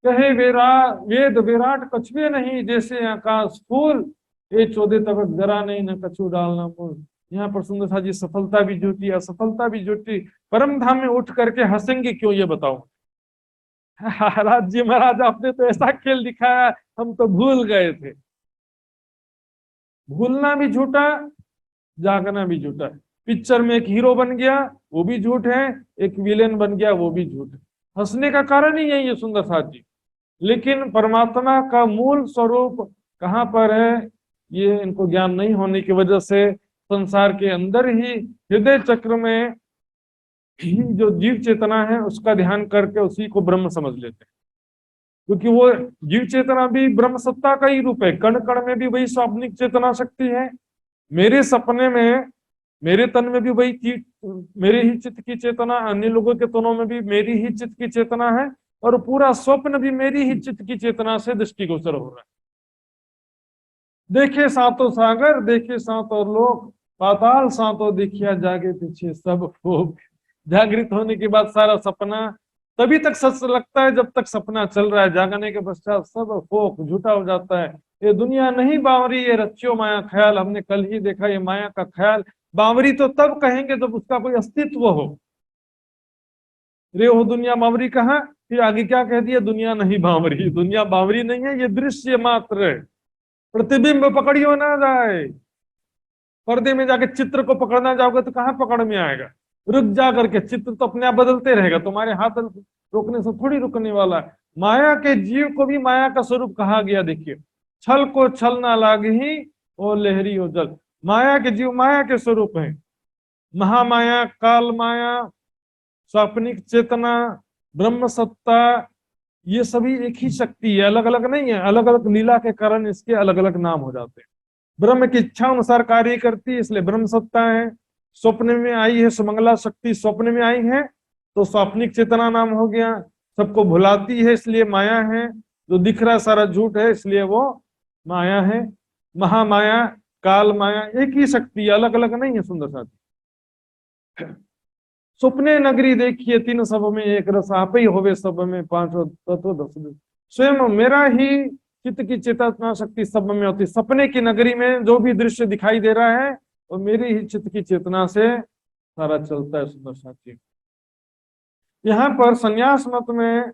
कहे वेद विराट कछुए नहीं, जैसे आकाश फूल ये 14 तबक जरा नहीं, न कछु डालना मूल। यहाँ पर सुंदर सा जी, सफलता भी झूठी, असफलता भी झूठी, परम धाम में उठ करके हंसेंगे क्यों, ये बताओ। महाराज जी, महाराज आपने तो ऐसा खेल दिखाया, हम तो भूल गए थे। भूलना भी झूठा, जागना भी झूठा है। पिक्चर में एक हीरो बन गया, वो भी झूठ है। एक विलेन बन गया, वो भी झूठ है। हंसने का कारण ही यही है सुंदर साथ जी। लेकिन परमात्मा का मूल स्वरूप कहाँ पर है, ये इनको ज्ञान नहीं होने की वजह से संसार के अंदर ही हृदय चक्र में ही जो जीव चेतना है उसका ध्यान करके उसी को ब्रह्म समझ लेते हैं। क्योंकि वो जीव चेतना भी ब्रह्म सत्ता का ही रूप है। कण कण में भी वही स्वाप्निक चेतना शक्ति है। मेरे सपने में, मेरे तन में भी वही मेरे ही चित्त की चेतना, अन्य लोगों के तनों में भी मेरी ही चित्त की चेतना है, और पूरा स्वप्न भी मेरी ही चित्त की चेतना से दृष्टिगोचर हो रहा है। देखे सातों सागर, देखे सातों लोक, पाताल सातों देखिया, जागे पीछे सब फूक। जागृत होने के बाद सारा सपना तभी तक सच लगता है जब तक सपना चल रहा है। जागने के पश्चात सब फोक झूठा हो जाता है। ये दुनिया नहीं बावरी, ये रच्यो माया ख्याल। हमने कल ही देखा, ये माया का ख्याल। बावरी तो तब कहेंगे जब उसका कोई अस्तित्व हो। रे हो दुनिया बावरी कहा, फिर आगे क्या कह दिया? दुनिया नहीं बावरी। दुनिया बावरी नहीं है, ये दृश्य मात्र है। प्रतिबिंब पकड़ियो ना जाए। पर्दे में जाके चित्र को पकड़ना जाओगे तो कहाँ पकड़ में आएगा? रुक जा करके, चित्र तो अपने आप बदलते रहेगा, तुम्हारे हाथ रोकने से थोड़ी रुकने वाला है। माया के जीव को भी माया का स्वरूप कहा गया। देखिए, छल को छल ना लागही, ओ लहरी हो जल। माया के जीव माया के स्वरूप है। महामाया, काल माया, स्वाप्निक चेतना, ब्रह्म सत्ता, ये सभी एक ही शक्ति है, अलग अलग नहीं है। अलग अलग लीला के कारण इसके अलग अलग नाम हो जाते हैं। ब्रह्म की इच्छा अनुसार कार्य करती है, इसलिए ब्रह्म सत्ता है। स्वप्न में आई है सुमंगला शक्ति, स्वप्न में आई है तो स्वाप्निक चेतना नाम हो गया। सबको भुलाती है इसलिए माया है। जो दिख रहा सारा झूठ है इसलिए वो माया है। महामाया, काल माया, एक ही शक्ति, अलग अलग नहीं है। सुंदर साथी, सुपने नगरी देखिए, तीन सब में एक रस, आप ही होवे सब में पांचों तत्व 10। स्वयं मेरा ही चित्त की चेतना शक्ति सब में होती। सपने की नगरी में जो भी दृश्य दिखाई दे रहा है वो मेरी ही चित्त की चेतना से सारा चलता है। सुंदर साथी, यहाँ पर संन्यास मत में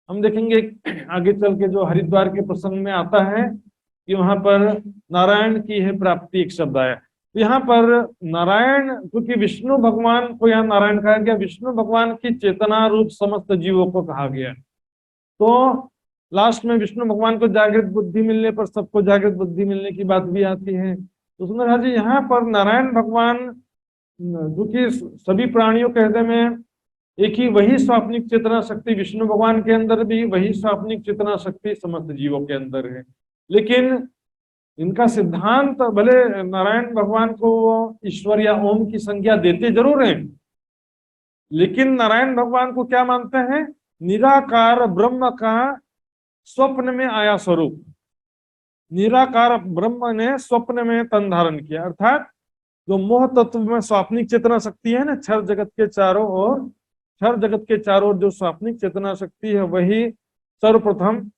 हम देखेंगे आगे चल के, जो हरिद्वार के प्रसंग में आता है कि वहां पर नारायण की है प्राप्ति, एक शब्द आया। तो यहाँ पर नारायण, क्योंकि विष्णु भगवान को यहाँ नारायण कहा गया, विष्णु भगवान की चेतना रूप समस्त जीवों को कहा गया। तो लास्ट में विष्णु भगवान को जागृत बुद्धि मिलने पर सबको जागृत बुद्धि मिलने की बात भी आती है। तो सुंदर जी, यहाँ पर नारायण भगवान, जो कि सभी प्राणियों के हृदय में एक ही वही स्वाप्निक चेतना शक्ति, विष्णु भगवान के अंदर भी वही स्वाप्निक चेतना शक्ति समस्त जीवों के अंदर है। लेकिन इनका सिद्धांत, भले नारायण भगवान को ईश्वर या ओम की संज्ञा देते जरूर हैं, लेकिन नारायण भगवान को क्या मानते हैं? निराकार ब्रह्म का स्वप्न में आया स्वरूप। निराकार ब्रह्म ने स्वप्न में तन धारण किया, अर्थात जो मोह तत्व में स्वाप्निक चेतना शक्ति है ना, क्षर जगत के चारों ओर, क्षर जगत के चारों ओर जो स्वाप्निक चेतना शक्ति है वही सर्वप्रथम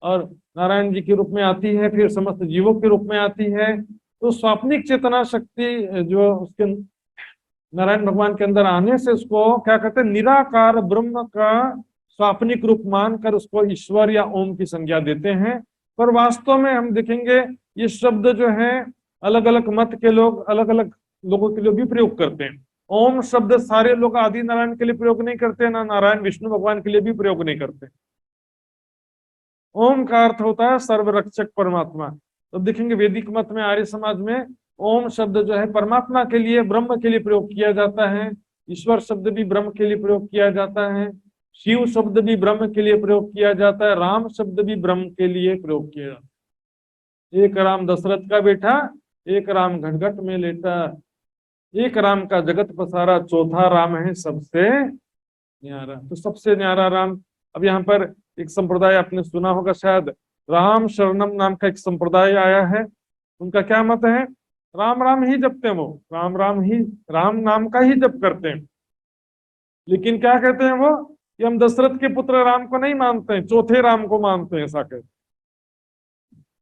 और नारायण जी के रूप में आती है, फिर समस्त जीवों के रूप में आती है। तो स्वाप्निक चेतना शक्ति जो उसके नारायण भगवान के अंदर आने से उसको क्या कहते हैं? निराकार ब्रह्म का स्वाप्निक रूप मानकर उसको ईश्वर या ओम की संज्ञा देते हैं। पर वास्तव में हम देखेंगे ये शब्द जो है अलग अलग मत के लोग अलग अलग लोगों के लिए भी प्रयोग करते हैं। ओम शब्द सारे लोग आदि नारायण के लिए प्रयोग नहीं करते, ना नारायण विष्णु भगवान के लिए भी प्रयोग नहीं करते। ओम का अर्थ होता है सर्वरक्षक परमात्मा। तो देखेंगे वैदिक मत में, आर्य समाज में ओम शब्द जो है परमात्मा के लिए, ब्रह्म के लिए प्रयोग किया जाता है। ईश्वर शब्द भी ब्रह्म के लिए प्रयोग किया जाता है, शिव शब्द भी ब्रह्म के लिए प्रयोग किया जाता है, राम शब्द भी ब्रह्म के लिए प्रयोग किया जाता है। एक राम दशरथ का बेटा, एक राम घटघट में लेटा, एक राम का जगत पसारा, चौथा राम है सबसे न्यारा। तो सबसे न्यारा राम। अब यहाँ पर एक संप्रदाय आपने सुना होगा शायद, राम शरणम नाम का एक संप्रदाय आया है। उनका क्या मत है? राम राम ही जपते हैं वो, राम राम ही, राम नाम का ही जप करते हैं। लेकिन क्या कहते हैं वो कि हम दशरथ के पुत्र राम को नहीं मानते हैं, चौथे राम को मानते हैं, ऐसा कहते।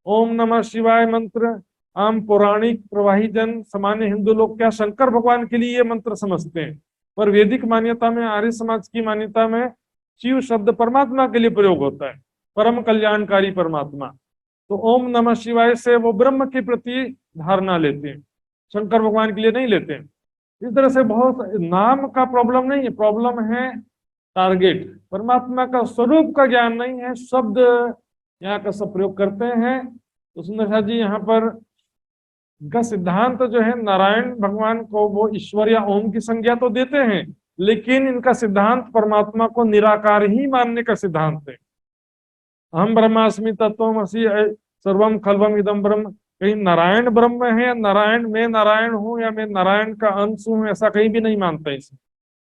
ओम नमः शिवाय मंत्र आम पौराणिक प्रवाही जन सामान्य हिंदू लोग क्या शंकर भगवान के लिए ये मंत्र समझते हैं, पर वैदिक मान्यता में, आर्य समाज की मान्यता में शिव शब्द परमात्मा के लिए प्रयोग होता है, परम कल्याणकारी परमात्मा। तो ओम नमः शिवाय से वो ब्रह्म के प्रति धारणा लेते हैं, शंकर भगवान के लिए नहीं लेते हैं। इस तरह से बहुत नाम का प्रॉब्लम नहीं है, प्रॉब्लम है टारगेट। परमात्मा का स्वरूप का ज्ञान नहीं है, शब्द यहाँ का सब प्रयोग करते हैं। तो सुंदर साथ जी यहाँ पर इनका सिद्धांत जो है, नारायण भगवान को वो ईश्वर या ओम की संज्ञा तो देते हैं, लेकिन इनका सिद्धांत परमात्मा को निराकार ही मानने का सिद्धांत है। हम ब्रह्मास्मि तत्वमसि सर्वम खल्वम इदम ब्रह्म, कहीं नारायण ब्रह्म है, नारायण मैं नारायण हूं या मैं नारायण का अंश हूं, ऐसा कहीं भी नहीं मानता इसे।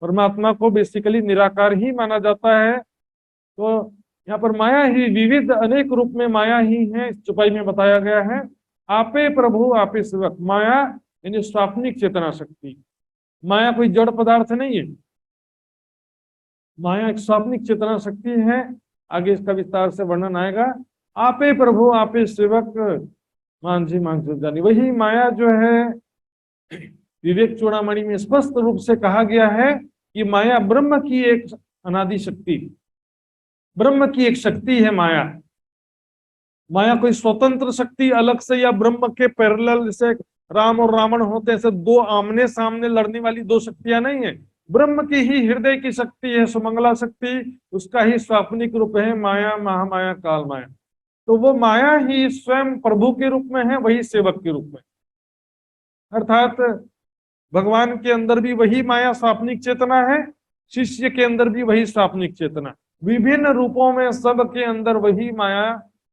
परमात्मा को बेसिकली निराकार ही माना जाता है। तो यहाँ पर माया ही विविध अनेक रूप में माया ही है, चौपाई में बताया गया है। आपे प्रभु आपे सेवक, माया यानी स्वाप्निक चेतना शक्ति। माया कोई जड़ पदार्थ नहीं है, माया एक स्वाप्निक चेतना शक्ति है। आगे इसका विस्तार से वर्णन आएगा। आपे प्रभु आपे सेवक मांझी मांझो जानी, वही माया जो है विवेक चूड़ामणि में स्पष्ट रूप से कहा गया है कि माया ब्रह्म की एक अनादि शक्ति, ब्रह्म की एक शक्ति है माया। माया कोई स्वतंत्र शक्ति अलग से या ब्रह्म के पैरेलल, जैसे राम और रावण होते हैं, ऐसे दो आमने सामने लड़ने वाली दो शक्तियां नहीं है। ब्रह्म की ही हृदय की शक्ति है, सुमंगला शक्ति, उसका ही स्वाप्निक रूप है माया, महामाया, काल माया। तो वो माया ही स्वयं प्रभु के रूप में है, वही सेवक के रूप में। अर्थात भगवान के अंदर भी वही माया स्वाप्निक चेतना है, शिष्य के अंदर भी वही स्वाप्निक चेतना, विभिन्न रूपों में सबके अंदर वही माया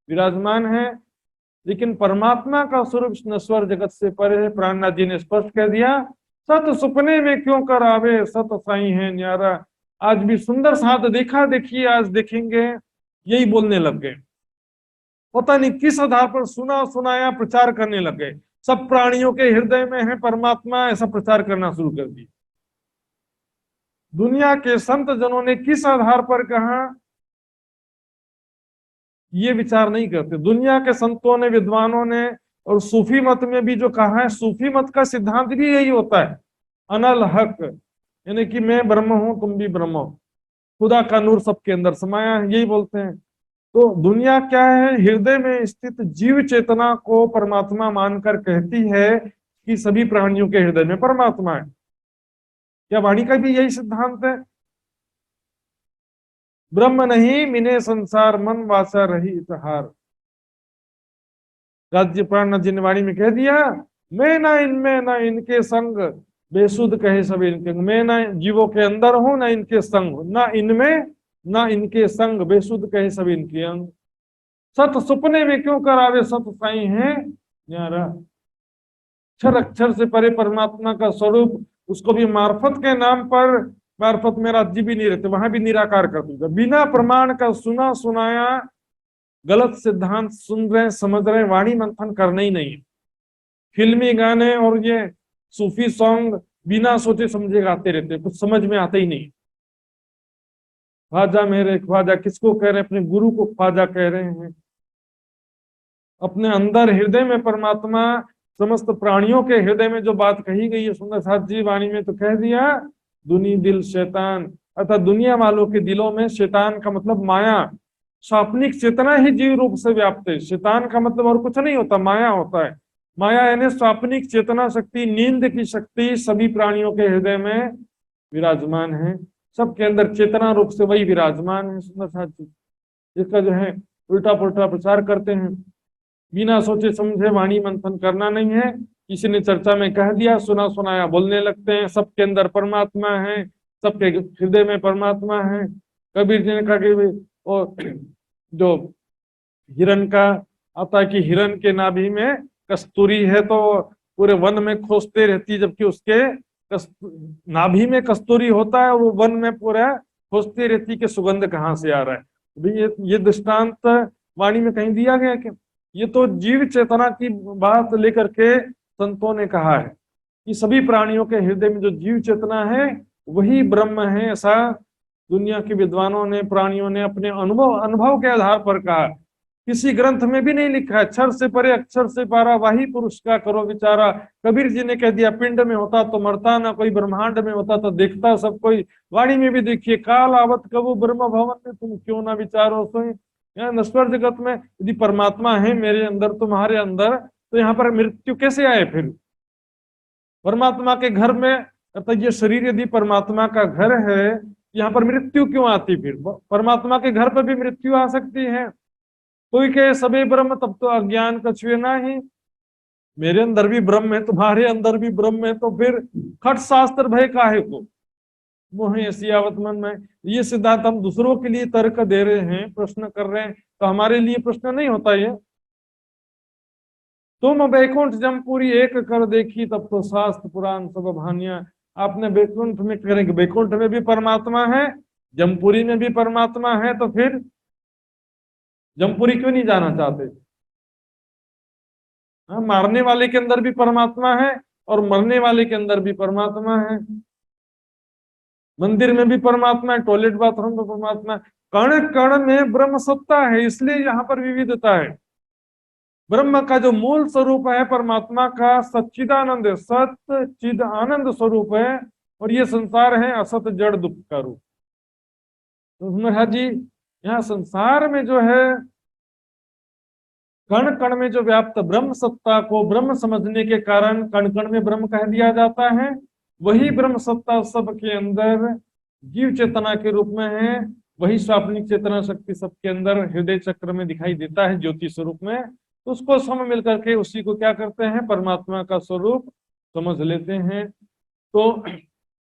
विराजमान है। लेकिन परमात्मा का स्वरूप नश्वर जगत से परे है। प्राणनाथ जी ने स्पष्ट कह दिया, सत सुपने में क्यों कर आवे, सत साई है न्यारा। आज भी सुंदर साथ देखा देखिए, आज देखेंगे यही बोलने लग गए। पता नहीं किस आधार पर सुना सुनाया प्रचार करने लग गए, सब प्राणियों के हृदय में है परमात्मा, ऐसा प्रचार करना शुरू कर दिया। दुनिया के संत जनों ने किस आधार पर कहा, ये विचार नहीं करते। दुनिया के संतों ने, विद्वानों ने, और सूफी मत में भी जो कहा है, सूफी मत का सिद्धांत भी यही होता है, अनल हक, यानी कि मैं ब्रह्म हूं, तुम भी ब्रह्म हो, खुदा का नूर सबके अंदर समाया है, यही बोलते हैं। तो दुनिया क्या है, हृदय में स्थित जीव चेतना को परमात्मा मानकर कहती है कि सभी प्राणियों के हृदय में परमात्मा है। क्या वाणी का भी यही सिद्धांत है? ब्रह्म नहीं मिने संसार, मन वाचा रही इतहार। राज्य प्राण जिन वाणी में कह दिया, मैं ना इनमें ना इनके संग, बेसुध कहे सब इनके। मैं ना जीवों के अंदर हूं, ना इनके संग, ना इनमें ना इनके संग, बेसुध कहे सब इनके अंग। सत सुपने में क्यों करावे, सत साई है न्यारा। अक्षर अक्षर से परे परमात्मा का स्वरूप, उसको भी मार्फत के नाम पर, मार्फत में राज्य भी नहीं रहते, वहां भी निराकार कर दूंगा। बिना प्रमाण का सुना सुनाया गलत सिद्धांत सुन रहे, समझ रहे, वाणी मंथन करना ही नहीं। फिल्मी गाने और ये सूफी सॉन्ग बिना सोचे समझे गाते रहते, कुछ समझ में आता ही नहीं। ख्वाजा मेरे ख्वाजा किसको कह रहे हैं? अपने गुरु को ख्वाजा कह रहे हैं। अपने अंदर हृदय में परमात्मा, समस्त प्राणियों के हृदय में जो बात कही गई है सुंदर साथ जी वाणी में, तो कह दिया दुनी दिल शैतान, अर्थात दुनिया वालों के दिलों में शैतान का मतलब माया, स्वाप्निक चेतना ही जीव रूप से व्याप्त है। शैतान का मतलब और कुछ नहीं होता, माया होता है। माया यानी स्वाप्निक चेतना शक्ति, नींद की शक्ति सभी प्राणियों के हृदय में विराजमान है। सबके अंदर चेतना रूप से वही विराजमान है। सुंदर साथी, इसका जो है उल्टा पुल्टा प्रचार करते हैं। बिना सोचे समझे वाणी मंथन करना नहीं है। किसी ने चर्चा में कह दिया, सुना सुनाया बोलने लगते हैं। सबके अंदर परमात्मा है, सबके हृदय में परमात्मा है। कबीर जी ने कहा कि और जो हिरण का आता कि हिरण के नाभि में कस्तूरी है तो पूरे वन में खोजते रहती है, जबकि उसके नाभि में कस्तूरी होता है, वो वन में पूरा खोजती रहती कि सुगंध कहाँ से आ रहा है। ये दृष्टांत वाणी में कहीं दिया गया क्या? ये तो जीव चेतना की बात लेकर के संतों ने कहा है कि सभी प्राणियों के हृदय में जो जीव चेतना है वही ब्रह्म है। ऐसा दुनिया के विद्वानों ने, प्राणियों ने अपने अनुभव के आधार पर कहा। किसी ग्रंथ में भी नहीं लिखा है अक्षर से परे अक्षर से पारा वाही पुरुष का करो विचारा। कबीर जी ने कह दिया पिंड में होता तो मरता ना कोई, ब्रह्मांड में होता तो देखता सब कोई। वाणी में भी देखिए, काल आवत कबू ब्रह्म भवन में तुम क्यों ना विचारो सोई। यहाँ नश्वर जगत में यदि परमात्मा है मेरे अंदर, तुम्हारे अंदर, तो यहाँ पर मृत्यु कैसे आए फिर? परमात्मा के घर में, अर्थात ये शरीर यदि परमात्मा का घर है, यहाँ पर मृत्यु क्यों आती? फिर परमात्मा के घर पर भी मृत्यु आ सकती है। कोई कहे सबे ब्रह्म तब तो अज्ञान कछुए ना ही। मेरे अंदर भी ब्रह्म है, तुम्हारे अंदर भी ब्रह्म है, तो फिर खट शास्त्र भय काहे को, मोहे सियावत मन में। ये सिद्धांत हम दूसरों के लिए तर्क दे रहे हैं, प्रश्न कर रहे हैं, तो हमारे लिए प्रश्न नहीं होता ये। तुम वैकुंठ जमपुरी एक कर देखी तब तो शास्त्र पुराण सब भानिया। आपने वैकुंठ में करेंगे, वैकुंठ में भी परमात्मा है, जमपुरी में भी परमात्मा है, तो फिर जमपुरी क्यों नहीं जाना चाहते? हाँ, मारने वाले के अंदर भी परमात्मा है और मरने वाले के अंदर भी परमात्मा है। मंदिर में भी परमात्मा है, टॉयलेट बाथरूम में परमात्मा है। कण कण में ब्रह्म सत्ता है, इसलिए यहाँ पर विविधता है। ब्रह्म का जो मूल स्वरूप है परमात्मा का सच्चिदानंद, सत चिद आनंद स्वरूप है, और ये संसार है असत जड़ दुख का रूप। तो जी यहाँ संसार में जो है कण कण में जो व्याप्त ब्रह्म सत्ता को ब्रह्म समझने के कारण कण कण में ब्रह्म कह दिया जाता है। वही ब्रह्म सत्ता सबके अंदर जीव चेतना के रूप में है। वही स्वाप्निक चेतना शक्ति सबके अंदर हृदय चक्र में दिखाई देता है ज्योति स्वरूप में। तो उसको सब मिलकर के उसी को क्या करते हैं, परमात्मा का स्वरूप समझ लेते हैं। तो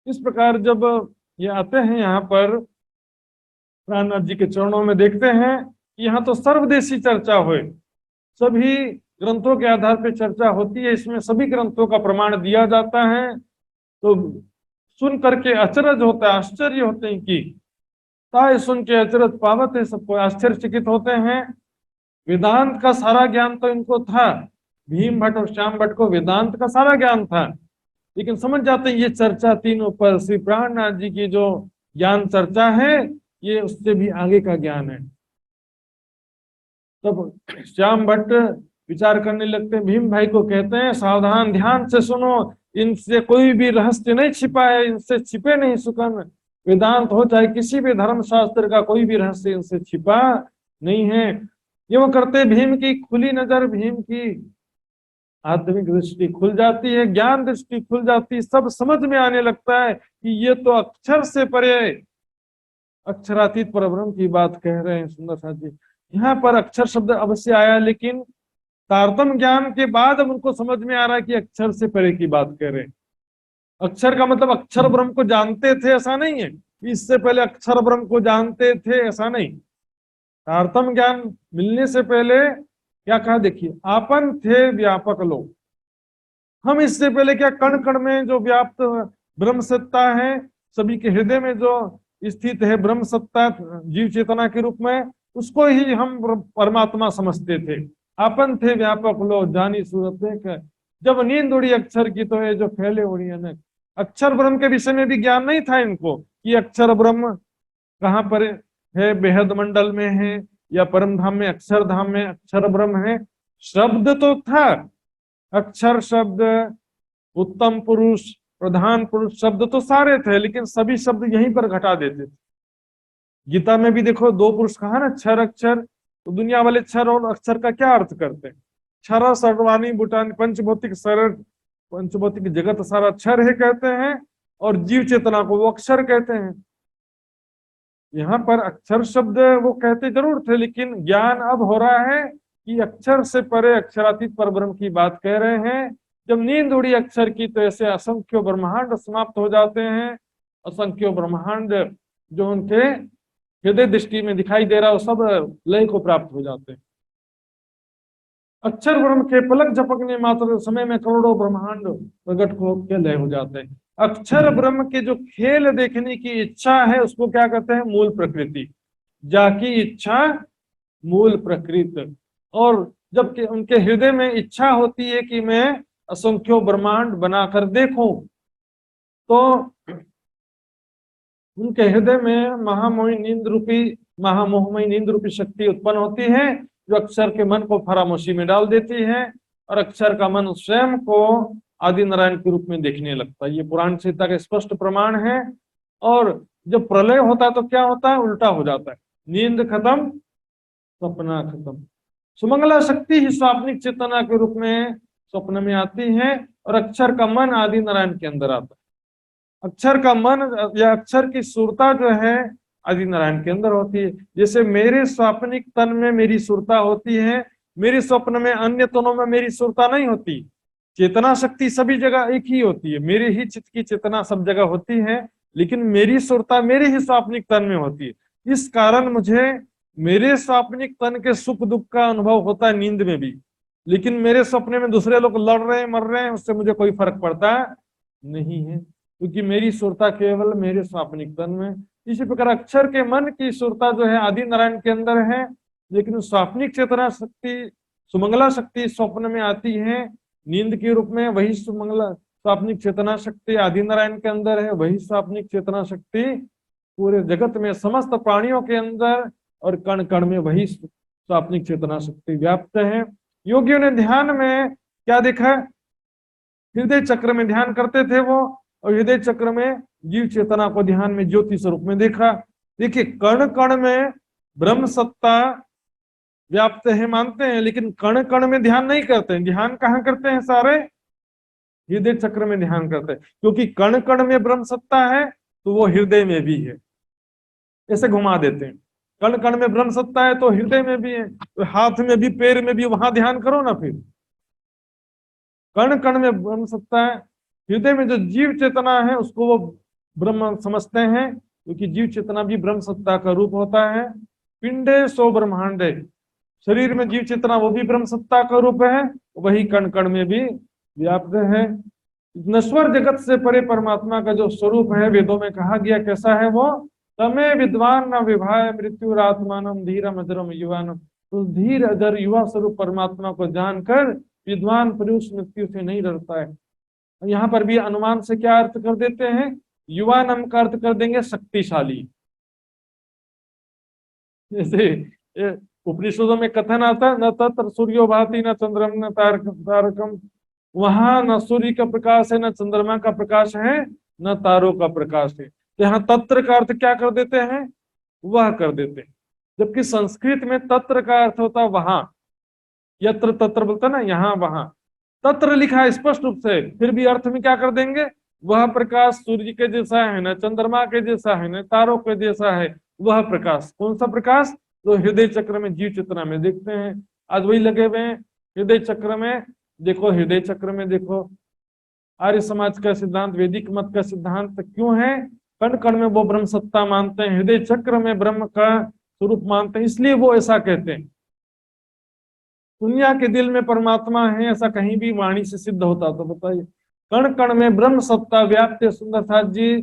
इस प्रकार जब ये आते हैं यहाँ पर प्राणनाथ जी के चरणों में, देखते हैं यहाँ तो सर्वदेशी चर्चा हुए, सभी ग्रंथों के आधार पर चर्चा होती है, इसमें सभी ग्रंथों का प्रमाण दिया जाता है। तो सुन करके अचरज होता है, आश्चर्य होते हैं कि ताय सुन के अचरज पावत है, सबको आश्चर्यचकित होते हैं। वेदांत का सारा ज्ञान तो इनको था, भीम भट्ट और श्याम भट्ट को वेदांत का सारा ज्ञान था, लेकिन समझ जाते हैं ये चर्चा तीनों पर श्री प्राणनाथ जी की जो ज्ञान चर्चा है ये उससे भी आगे का ज्ञान है। तब श्याम भट्ट विचार करने लगते हैं, भीम भाई को कहते हैं सावधान ध्यान से सुनो, इनसे कोई भी रहस्य नहीं छिपा है, इनसे छिपे नहीं सुकन। वेदांत हो चाहे किसी भी धर्म शास्त्र का, कोई भी रहस्य इनसे छिपा नहीं है। ये वो करते भीम की खुली नजर, भीम की आत्मिक दृष्टि खुल जाती है, ज्ञान दृष्टि खुल जाती है, सब समझ में आने लगता है कि ये तो अक्षर से परे अक्षरातीत परब्रह्म की बात कह रहे हैं। सुंदर साथ जी यहाँ पर अक्षर शब्द अवश्य आया, लेकिन तारतम ज्ञान के बाद अब उनको समझ में आ रहा है कि अक्षर से परे की बात कह रहे हैं। अक्षर का मतलब अक्षर ब्रह्म को जानते थे ऐसा नहीं है, इससे पहले अक्षर ब्रह्म को जानते थे ऐसा नहीं। तारतम ज्ञान मिलने से पहले क्या कहा, देखिए आपन थे व्यापक लोग। हम इससे पहले क्या कण कण में जो व्याप्त ब्रह्म सत्ता है, सभी के हृदय में जो स्थित है ब्रह्म सत्ता जीव चेतना के रूप में, उसको ही हम परमात्मा समझते थे। आपन थे व्यापक लोग जानी सूरत देख, जब नींद उड़ी अक्षर की तो ये जो फैले उड़ी अनेक। अक्षर ब्रह्म के विषय में भी ज्ञान नहीं था इनको कि अक्षर ब्रह्म कहाँ पर है, बेहद मंडल में है या परम धाम में, अक्षर धाम में अक्षर ब्रह्म है। शब्द तो था, अक्षर शब्द, उत्तम पुरुष, प्रधान पुरुष शब्द तो सारे थे, लेकिन सभी शब्द यहीं पर घटा देते थे। गीता में भी देखो दो पुरुष कहा ना, क्षर अक्षर, तो दुनिया वाले क्षर और अक्षर का क्या अर्थ करते हैं? क्षर सर्वाणी भूटान पंचभौतिक सरल, पंचभौतिक जगत सारा क्षर है कहते हैं, और जीव चेतना को वो अक्षर कहते हैं। यहाँ पर अक्षर शब्द वो कहते जरूर थे, लेकिन ज्ञान अब हो रहा है कि अक्षर से परे अक्षरातीत परब्रह्म की बात कह रहे हैं। जब नींद उड़ी अक्षर की, तो ऐसे असंख्य ब्रह्मांड समाप्त हो जाते हैं। असंख्य ब्रह्मांड जो उनके हृदय दृष्टि में दिखाई दे रहा है, वो सब लय को प्राप्त हो जाते हैं। अक्षर ब्रह्म के पलक झपकने मात्र समय में करोड़ों ब्रह्मांड प्रकट होकर लय हो जाते हैं। अक्षर ब्रह्म के जो खेल देखने की इच्छा है, उसको क्या कहते हैं? मूल प्रकृति। जाकी इच्छा मूल प्रकृति। और जब उनके हृदय में इच्छा होती है कि मैं असंख्यों ब्रह्मांड बनाकर देखूं, तो उनके हृदय में महामोही नींद रूपी शक्ति उत्पन्न होती है, जो अक्षर के मन को फरामोशी में डाल देती है, और अक्षर का मन स्वयं को आदि नारायण के रूप में देखने लगता है। ये पुराण संहिता का स्पष्ट प्रमाण है। और जब प्रलय होता है तो क्या होता है? उल्टा हो जाता है। नींद खत्म, सपना खत्म। सुमंगला शक्ति ही स्वाप्निक चेतना के रूप में स्वप्न में आती है, और अक्षर का मन आदि नारायण के अंदर आता है। अक्षर का मन या अक्षर की सुरता जो है आदि नारायण के अंदर होती है। जैसे मेरे स्वाप्निक तन में मेरी सुरता होती है, मेरे स्वप्न में अन्य तनों में मेरी सुरता नहीं होती। चेतना शक्ति सभी जगह एक ही होती है, मेरे ही चित्त की चेतना सब जगह होती है, लेकिन मेरी सुरता मेरे ही स्वाप्निक तन में होती है। इस कारण मुझे मेरे स्वाप्निक तन के सुख दुख का अनुभव होता है नींद में भी, लेकिन मेरे सपने में दूसरे लोग लड़ रहे हैं, मर रहे हैं, उससे मुझे कोई फर्क पड़ता नहीं है, क्योंकि मेरी सुरता केवल मेरे स्वाप्निक तन में। इसी प्रकार अक्षर के मन की सुरता जो है आदि नारायण के अंदर है, लेकिन स्वाप्निक चेतना शक्ति सुमंगला शक्ति स्वप्न में आती है नींद के रूप में। वही सुमंगला स्वाप्निक चेतना शक्ति आदि नारायण के अंदर है। वही स्वाप्निक चेतना शक्ति पूरे जगत में समस्त प्राणियों के अंदर और कण कण में वही स्वाप्निक चेतना शक्ति व्याप्त है। योगियों ने ध्यान में क्या देखा? हृदय चक्र में ध्यान करते थे वो, और हृदय चक्र में जीव चेतना को ध्यान में ज्योति स्वरूप में देखा। देखिए, कण कण में ब्रह्म सत्ता व्याप्त है मानते हैं, लेकिन कण कण में ध्यान नहीं करते हैं। ध्यान कहाँ करते हैं? सारे हृदय चक्र में ध्यान करते हैं, क्योंकि कण कण में ब्रह्म सत्ता है तो वो हृदय में भी है। ऐसे घुमा देते हैं, कण कण में ब्रह्म सत्ता है तो हृदय में भी है, तो हाथ में भी पैर में भी, वहां ध्यान करो ना। फिर कण कण में ब्रह्म सत्ता है, हृदय में जो जीव चेतना है उसको वो ब्रह्म समझते हैं, क्योंकि जीव चेतना भी ब्रह्म सत्ता का रूप होता है। पिंडे सो ब्रह्मांडे, शरीर में जीव चेतना वो भी ब्रह्म सत्ता का रूप है, वही कण कण में भी व्याप्त है। नश्वर जगत से परे परमात्मा का जो स्वरूप है, वेदों में कहा गया कैसा है वो? तमे विद्वान न विभाय मृत्युरात्मानम धीरम अजरम युवानम। तो धीर अजर युवा स्वरूप परमात्मा को जानकर विद्वान पुरुष मृत्यु से नहीं डरता है। यहाँ पर भी अनुमान से क्या अर्थ कर देते हैं? युवानम का अर्थ कर देंगे शक्तिशाली। जैसे उपनिषदों में कथन आता है, न तत्र सूर्यो भाति न चंद्रम न तारकम। वहां न सूर्य का प्रकाश है, न चंद्रमा का प्रकाश है, न तारों का प्रकाश है। तो यहाँ तत्र का अर्थ क्या कर देते हैं? वह कर देते हैं। जबकि संस्कृत में तत्र का अर्थ होता है वहां, यत्र तत्र बोलता ना, यहाँ वहां। तत्र लिखा है स्पष्ट रूप से, फिर भी अर्थ में क्या कर देंगे? वह प्रकाश सूर्य के जैसा है, न चंद्रमा के जैसा है, न तारों के जैसा है। वह प्रकाश कौन सा प्रकाश? जो हृदय चक्र में जीव चेतना में देखते हैं। आज वही लगे हुए हैं हृदय चक्र में। देखो हृदय चक्र में देखो, आर्य समाज का सिद्धांत, वैदिक मत का सिद्धांत क्यों है? कण कण में वो ब्रह्म सत्ता मानते हैं, हृदय चक्र में ब्रह्म का स्वरूप मानते हैं, इसलिए वो ऐसा कहते हैं। दुनिया के दिल में परमात्मा है, ऐसा कहीं भी वाणी से सिद्ध होता तो बताइए। कण कण में ब्रह्म सत्ता व्याप्त है। सुंदर साथ जी,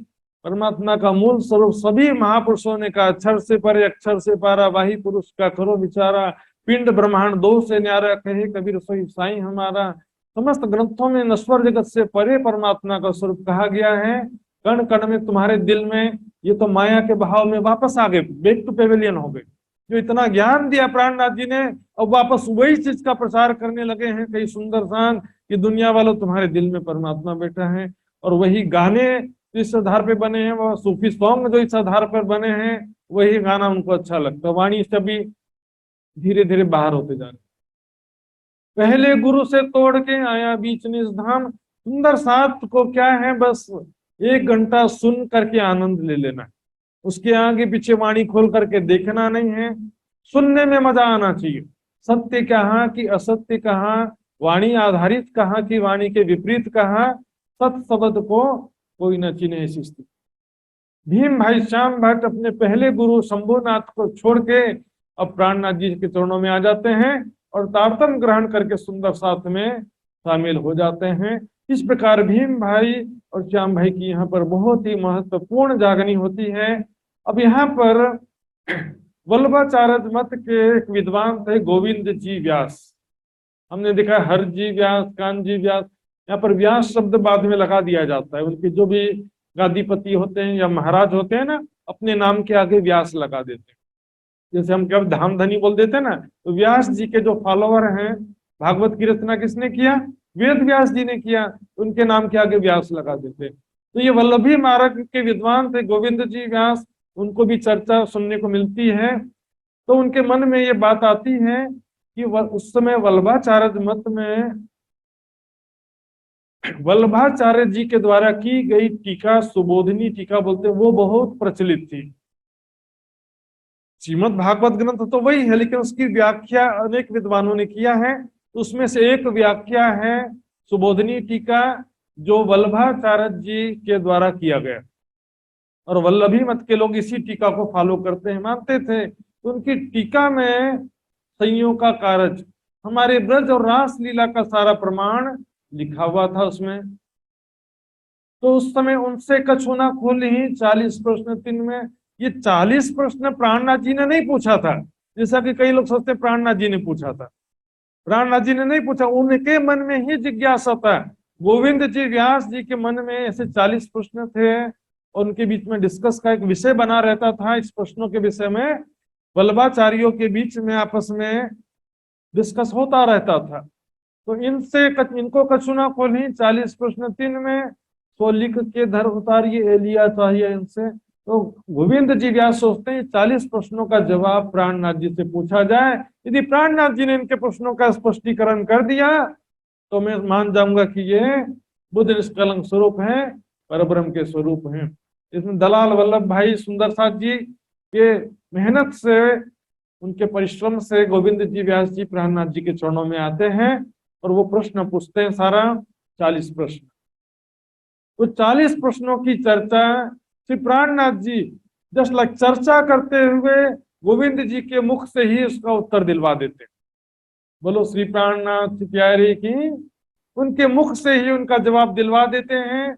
परमात्मा का मूल स्वरूप सभी महापुरुषों ने कहा, अक्षर से परे अक्षर से पारा, वाही पुरुष का करो विचारा, पिंड ब्रह्मांड दो से न्यारा, कहे कबीर सोई साईं हमारा। समस्त ग्रंथों में नश्वर जगत से परे परमात्मा का स्वरूप कहा गया है। कण कण में तुम्हारे दिल में, ये तो माया के भाव में वापस आ गए, बैक टू पेविलियन हो गए। जो इतना ज्ञान दिया प्राणनाथ जी ने, अब वापस वही चीज का प्रचार करने लगे हैं कई सुंदर शान कि दुनिया वालों तुम्हारे दिल में परमात्मा बैठा है। और वही गाने इस आधार पे बने हैं, वो सूफी सॉन्ग जो इस आधार पर बने हैं, वही गाना उनको अच्छा लगता है। वाणी से भी धीरे धीरे बाहर होते जा रहे। पहले गुरु से तोड़ के आया बीच निज धाम। सुंदर साथ को क्या है, बस 1 घंटा सुन करके आनंद ले लेना है, उसके आगे पीछे वाणी खोल करके देखना नहीं है। सुनने में मजा आना चाहिए। सत्य कहाँ कि असत्य कहाँ, वाणी आधारित कहाँ कि वाणी के विपरीत कहाँ, सत शब्द को कोई न चिन्हे ऐसी स्थिति। भीम भाई श्याम भट्ट अपने पहले गुरु शंभुनाथ को छोड़ के अब प्राणनाथ जी के चरणों में आ जाते हैं और तारतम ग्रहण करके सुंदर साथ में शामिल हो जाते हैं। इस प्रकार भीम भाई और श्याम भाई की यहाँ पर बहुत ही महत्वपूर्ण जागनी होती है। अब यहाँ पर वल्लभाचार्य मत के एक विद्वान थे गोविंद जी व्यास। हमने देखा हर जी व्यास, कान जी व्यास, यहाँ पर व्यास शब्द बाद में लगा दिया जाता है। उनके जो भी गादीपति होते हैं या महाराज होते हैं ना, अपने नाम के आगे व्यास लगा देते हैं। जैसे हम कब धामधनी बोल देते हैं ना, तो व्यास जी के जो फॉलोअर हैं, भागवत की रचना किसने किया, वेद व्यास जी ने किया, उनके नाम के आगे व्यास लगा देते। तो ये वल्लभी मार्ग के विद्वान थे गोविंद जी व्यास, उनको भी चर्चा सुनने को मिलती है। तो उनके मन में ये बात आती है कि उस समय वल्लभाचार्य मत में वल्लभाचार्य जी के द्वारा की गई टीका, सुबोधिनी टीका बोलते हैं, वो बहुत प्रचलित थी। श्रीमद् भागवत ग्रंथ तो वही है, लेकिन उसकी व्याख्या अनेक विद्वानों ने किया है। उसमें से एक व्याख्या है सुबोधिनी टीका, जो वल्लभाचार्य जी के द्वारा किया गया, और वल्लभी मत के लोग इसी टीका को फॉलो करते हैं, मानते थे। तो उनकी टीका में संयोग का कारज, हमारे ब्रज और रास लीला का सारा प्रमाण लिखा हुआ था उसमें। तो उस समय उनसे कछुना खोल ही 40 प्रश्न 3 में, ये 40 प्रश्न प्राणनाथ जी ने नहीं पूछा था, जैसा कि कई लोग सोचते प्राणनाथ जी ने पूछा था। प्राणनाथ जी ने नहीं पूछा, उनके मन में ही जिज्ञासा था। गोविंद जी व्यास जी के मन में ऐसे 40 प्रश्न थे, और उनके बीच में डिस्कस का एक विषय बना रहता था। इस प्रश्नों के विषय में वल्लभाचार्यों के बीच में आपस में डिस्कस होता रहता था। तो इनको कछुना खोली 40 प्रश्न 3 में, तो लिख के धर उतारिए लिया चाहिए इनसे। तो गोविंद जी व्यास सोचते हैं 40 प्रश्नों का जवाब प्राणनाथ जी से पूछा जाए। यदि प्राणनाथ जी ने इनके प्रश्नों का स्पष्टीकरण कर दिया तो मैं मान जाऊंगा कि ये बुद्ध निष्कलंक स्वरूप है, परब्रह्म के स्वरूप हैं। इसमें दलाल वल्लभ भाई सुंदर साथ जी के मेहनत से, उनके परिश्रम से गोविंद जी व्यास जी प्राणनाथ जी के चरणों में आते हैं और वो प्रश्न पूछते हैं, सारा 40 प्रश्न। तो 40 प्रश्नों की चर्चा श्री प्राणनाथ जी जस्ट लाइक चर्चा करते हुए गोविंद जी के मुख से ही उसका उत्तर दिलवा देते। बोलो श्री प्राणनाथ प्यारे की, उनके मुख से ही उनका जवाब दिलवा देते हैं।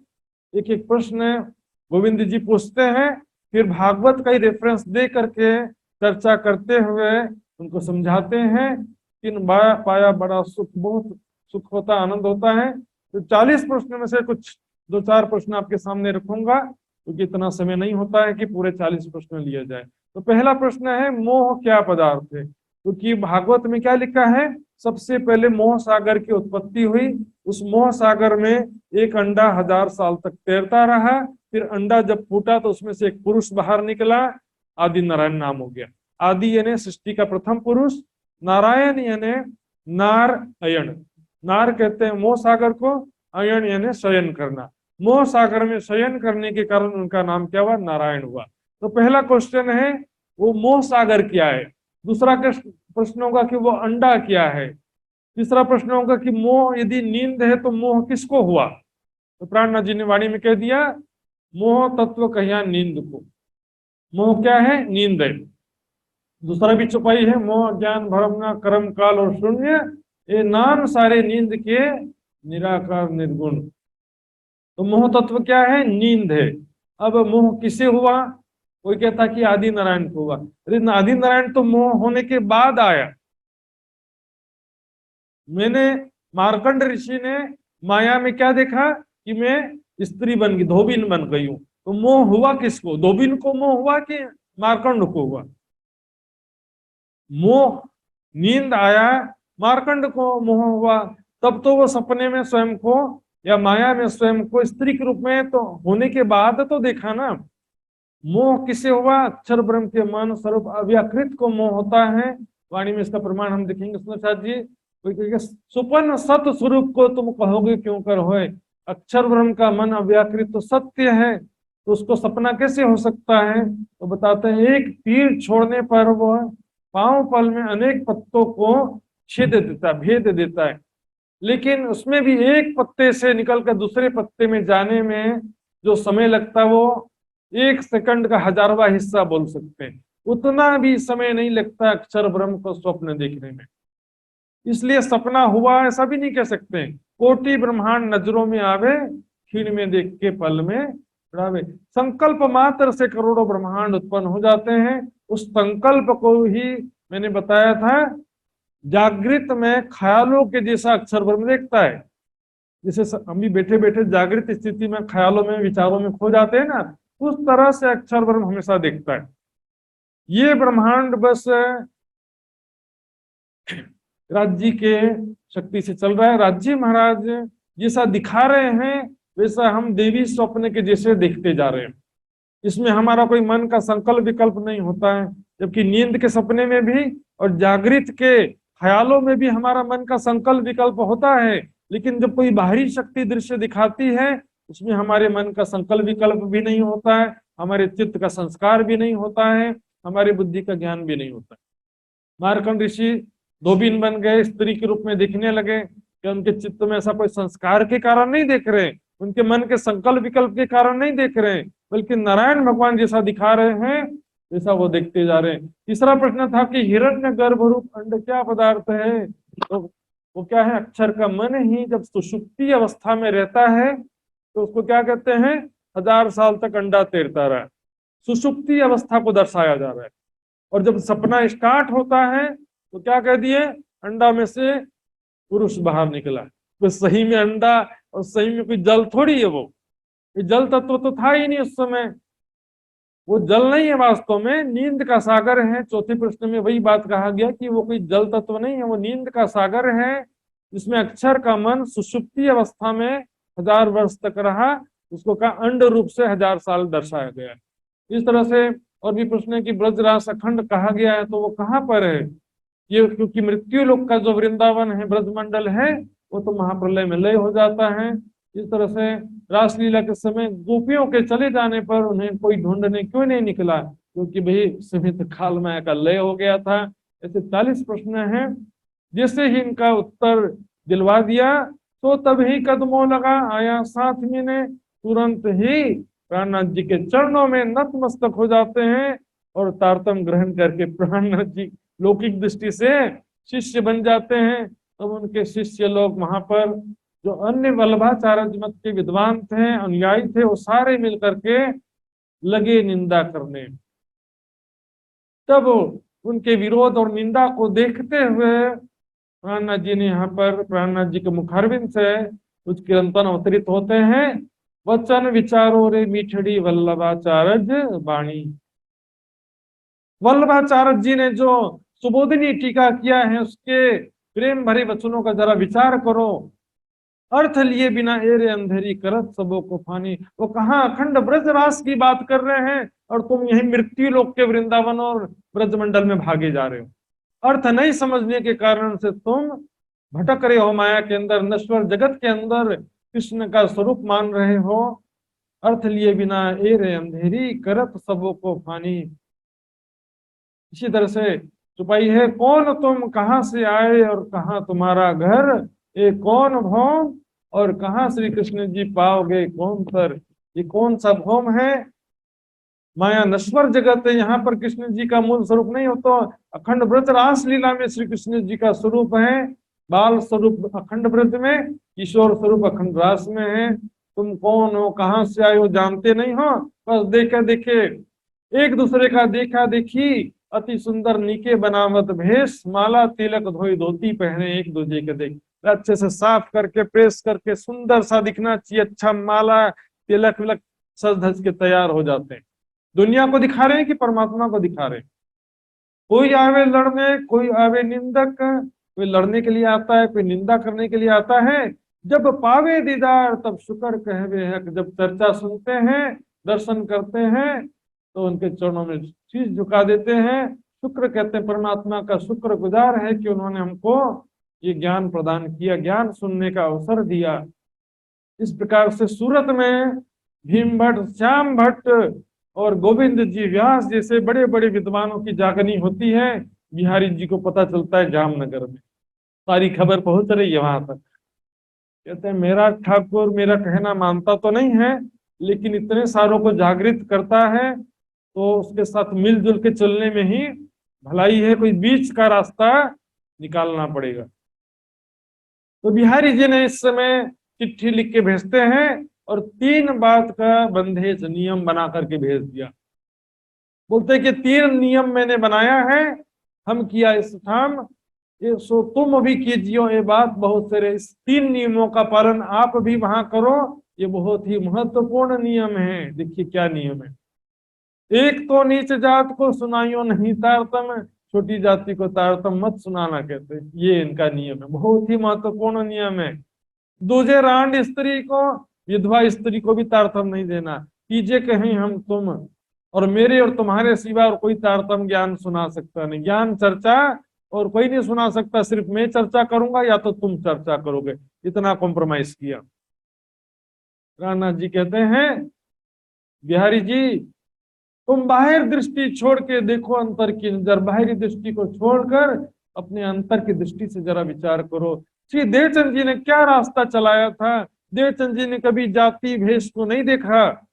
एक एक प्रश्न गोविंद जी पूछते हैं, फिर भागवत का ही रेफरेंस दे करके चर्चा करते हुए उनको समझाते हैं। इन पाया बड़ा सुख, बहुत सुख होता, आनंद होता है। तो 40 प्रश्न में से कुछ 2-4 प्रश्न आपके सामने रखूंगा, क्योंकि इतना समय नहीं होता है कि पूरे 40 प्रश्न लिए जाए। तो पहला प्रश्न है, मोह क्या पदार्थ है? क्योंकि भागवत में क्या लिखा है, सबसे पहले मोह सागर की उत्पत्ति हुई। उस मोह सागर में एक अंडा 1000 साल तक तैरता रहा, फिर अंडा जब फूटा तो उसमें से एक पुरुष बाहर निकला, आदि नारायण नाम हो गया। आदि यानी सृष्टि का प्रथम पुरुष, नारायण यानी नार अयन। नार कहते हैं मोह सागर को, अयन यानी शयन करना। मोह सागर में शयन करने के कारण उनका नाम क्या हुआ, नारायण हुआ। तो पहला क्वेश्चन है वो मोह सागर क्या है। दूसरा प्रश्न होगा कि वो अंडा क्या है। तीसरा प्रश्न होगा कि मोह यदि नींद है तो मोह किसको हुआ। तो प्राणनाथ जी ने वाणी में कह दिया, मोह तत्व कहिया नींद को। मोह क्या है, नींद है। दूसरा भी छुपाई है, मोह ज्ञान भ्रम कर्म काल और शून्य, ये नाम सारे नींद के निराकार निर्गुण। तो मोह तत्व क्या है, नींद है। अब मोह किसे हुआ, कोई कहता कि आदि नारायण को हुआ। लेकिन आदि नारायण तो मोह होने के बाद आया। मैंने मार्कंड ऋषि ने माया में क्या देखा कि मैं स्त्री बन गई, धोबिन बन गई हूं। तो मोह हुआ किसको, धोबिन को मोह हुआ कि मार्कंड को हुआ। मोह नींद आया, मार्कंड को मोह हुआ, तब तो वो सपने में स्वयं को या माया में स्वयं को स्त्री के रूप में तो होने के बाद तो देखा ना। मोह किसे हुआ? अक्षर ब्रह्म के मन स्वरूप अव्याकृत को मोह होता है। वाणी में इसका प्रमाण हम देखेंगे सुनसाद जी। कोई कहेगा सुपन्न सत स्वरूप को तुम कहोगे क्यों कर होए। अक्षर ब्रह्म का मन अव्याकृत तो सत्य है, तो उसको सपना कैसे हो सकता है? तो बताते हैं एक तीर छोड़ने पर वो पांव पल में अनेक पत्तों को छेद देता, भेद देता है। लेकिन उसमें भी एक पत्ते से निकलकर दूसरे पत्ते में जाने में जो समय लगता है वो 1 सेकंड का 1000वां हिस्सा बोल सकते हैं। उतना भी समय नहीं लगता अक्षर ब्रह्म को स्वप्न देखने में। इसलिए सपना हुआ ऐसा भी नहीं कह सकते। कोटि ब्रह्मांड नजरों में आवे, क्षीण में देख के पल में उड़ावे। संकल्प मात्र से करोड़ों ब्रह्मांड उत्पन्न हो जाते हैं। उस संकल्प को ही मैंने बताया था जागृत में ख्यालों के जैसा अक्षर ब्रह्म देखता है। जैसे हम भी बैठे बैठे जागृत स्थिति में ख्यालों में विचारों में खो जाते हैं ना, उस तरह से अक्षर ब्रह्म हमेशा देखता है। ये ब्रह्मांड बस राज्य के शक्ति से चल रहा है। राज्य महाराज जैसा दिखा रहे हैं वैसा हम देवी स्वप्न के जैसे देखते जा रहे हैं। इसमें हमारा कोई मन का संकल्प विकल्प नहीं होता है। जबकि नींद के सपने में भी और जागृत के ख्यालों में भी हमारा मन का संकल्प विकल्प होता है। लेकिन जब कोई बाहरी शक्ति दृश्य दिखाती है उसमें हमारे मन का संकल्प विकल्प भी नहीं होता है, हमारे चित्त का संस्कार भी नहीं होता है, हमारी बुद्धि का ज्ञान भी नहीं होता है। मार्कंड ऋषि धोबिन बन गए, स्त्री के रूप में दिखने लगे कि उनके चित्त में ऐसा कोई संस्कार के कारण नहीं देख रहे, उनके मन के संकल्प विकल्प के कारण नहीं देख रहे, बल्कि नारायण भगवान जैसा दिखा रहे हैं वैसा वो देखते जा रहे हैं। तीसरा प्रश्न था कि हिरण्य गर्भरूप अंड क्या पदार्थ है? तो वो क्या है? अक्षर का मन ही जब सुषुप्ति अवस्था में रहता है तो उसको क्या कहते हैं? 1000 साल तक अंडा तैरता रहा। सुषुप्ति अवस्था को दर्शाया जा रहा है। और जब सपना स्टार्ट होता है तो क्या कह दिए? अंडा में से पुरुष बाहर निकला। तो सही में अंडा और सही में कोई जल थोड़ी है, वो जल तत्व तो था ही नहीं उस समय। वो जल नहीं है, वास्तव में नींद का सागर है। चौथे प्रश्न में वही बात कहा गया कि वो कोई जल तत्व नहीं है, वो नींद का सागर है जिसमें अक्षर का मन सुषुप्ति अवस्था में 1000 वर्ष तक रहा। उसको कहा अंड रूप से 1000 साल दर्शाया गया है। इस तरह से और भी प्रश्न है कि ब्रजरास अखंड कहा गया है, तो वो कहाँ पर है? ये क्योंकि मृत्यु लोक का जो वृंदावन है, ब्रजमंडल है, वो तो महाप्रलय में लय हो जाता है। इस तरह से रासलीला के समय गोपियों के चले जाने पर उन्हें कोई ढूंढने क्यों नहीं निकला? क्योंकि भाई सीमित काल माया का लय हो गया था। ऐसे 40 प्रश्न हैं। जैसे ही इनका उत्तर दिलवा दिया तो तभी कदमों लगा आया साथ में ने, तुरंत ही प्राणनाथ जी के चरणों में नतमस्तक हो जाते हैं और तारतम ग्रहण करके प्राणनाथ जी लौकिक दृष्टि से शिष्य बन जाते हैं। तब उनके शिष्य लोग वहां पर जो अन्य वल्लभाचार्य मत के विद्वान थे, अनुयायी थे, वो सारे मिलकर के लगे निंदा करने। तब उनके विरोध और निंदा को देखते हुए प्राणनाथ जी ने यहाँ पर प्राणनाथ जी के मुखारविंद से कुछ कीर्तन अवतरित होते हैं। वचन विचारो रे मीठड़ी वल्लभाचार्य वाणी। वल्लभाचार्य जी ने जो सुबोधिनी टीका किया है उसके प्रेम भरे वचनों का जरा विचार करो। अर्थ लिए बिना एरे अंधेरी करत सबों को फानी। वो कहाँ अखंड ब्रजरास की बात कर रहे हैं और तुम यही मृत्यु लोक के वृंदावन और ब्रजमंडल में भागे जा रहे हो। अर्थ नहीं समझने के कारण से तुम भटक रहे हो माया के अंदर, नश्वर जगत के अंदर कृष्ण का स्वरूप मान रहे हो। अर्थ लिए बिना एरे अंधेरी करत सबों को फानी। इसी तरह से चुपाई है, कौन तुम, कहाँ से आए और कहाँ तुम्हारा घर, ये कौन भौम और कहाँ श्री कृष्ण जी पाओगे कौन तर। ये कौन सा भौम है? माया नश्वर जगत है, यहाँ पर कृष्ण जी का मूल स्वरूप नहीं हो। तो अखंड ब्रज रास लीला में श्री कृष्ण जी का स्वरूप है। बाल स्वरूप अखंड ब्रज में, किशोर स्वरूप अखंड रास में है। तुम कौन हो, कहाँ से आए हो, जानते नहीं हो। बस देखा देखे एक दूसरे का देखा देखी, अति सुंदर नीके बनावत भेष, माला तिलक धोई धोती पहने एक दूसरे के देख। अच्छे से साफ करके प्रेस करके सुंदर सा दिखना चाहिए, अच्छा माला तिलक विलक सज धज के तैयार हो जाते हैं। दुनिया को दिखा रहे हैं कि परमात्मा को दिखा रहे हैं? कोई आवे लड़ने, कोई आवे निंदक। कोई लड़ने के लिए आता है, कोई निंदा करने के लिए आता है। जब पावे दीदार तब शुक्र कहवे हक। जब चर्चा सुनते हैं, दर्शन करते हैं, तो उनके चरणों में शीश झुका देते हैं, शुक्र कहते हैं, परमात्मा का शुक्रगुजार है कि उन्होंने हमको ये ज्ञान प्रदान किया, ज्ञान सुनने का अवसर दिया। इस प्रकार से सूरत में भीम भट्ट, श्याम भट्ट और गोविंद जी व्यास जैसे बड़े बड़े विद्वानों की जागनी होती है। बिहारी जी को पता चलता है जामनगर में, सारी खबर पहुंच रही है वहां तक। कहते हैं मेरा ठाकुर मेरा कहना मानता तो नहीं है, लेकिन इतने सारों को जागृत करता है, तो उसके साथ मिलजुल के चलने में ही भलाई है, कोई बीच का रास्ता निकालना पड़ेगा। तो बिहारी जी ने इस समय चिट्ठी लिख के भेजते हैं और 3 बात का बंधेज नियम बना करके भेज दिया। बोलते कि 3 नियम मैंने बनाया है, हम किया इस ठाम, ये सो तुम भी कीजियो ये बात बहुत सारे। इस 3 नियमों का पालन आप भी वहां करो, ये बहुत ही महत्वपूर्ण नियम है। देखिए क्या नियम है। एक तो नीच जात को सुनाइयो नहीं तारतम, छोटी जाति को तारतम मत सुनाना कहते हैं, ये इनका नियम है, बहुत ही महत्वपूर्ण नियम है। दूजे रांड स्त्री को, विधवा स्त्री को भी तारतम नहीं देना। कीजिए कहीं हम तुम, और मेरे और तुम्हारे सिवा और कोई तारतम ज्ञान सुना सकता नहीं। ज्ञान चर्चा और कोई नहीं सुना सकता, सिर्फ मैं चर्चा करूंगा या तो तुम चर्चा करोगे, इतना कॉम्प्रोमाइज किया। राणा जी कहते हैं बिहारी जी, तुम बाहर दृष्टि छोड़ के देखो अंतर की नजर। बाहरी दृष्टि को छोड़कर अपने अंतर की दृष्टि से जरा विचार करो। श्री देवचंद जी ने क्या रास्ता चलाया था। देवचंद जी ने कभी जाति भेष को नहीं देखा,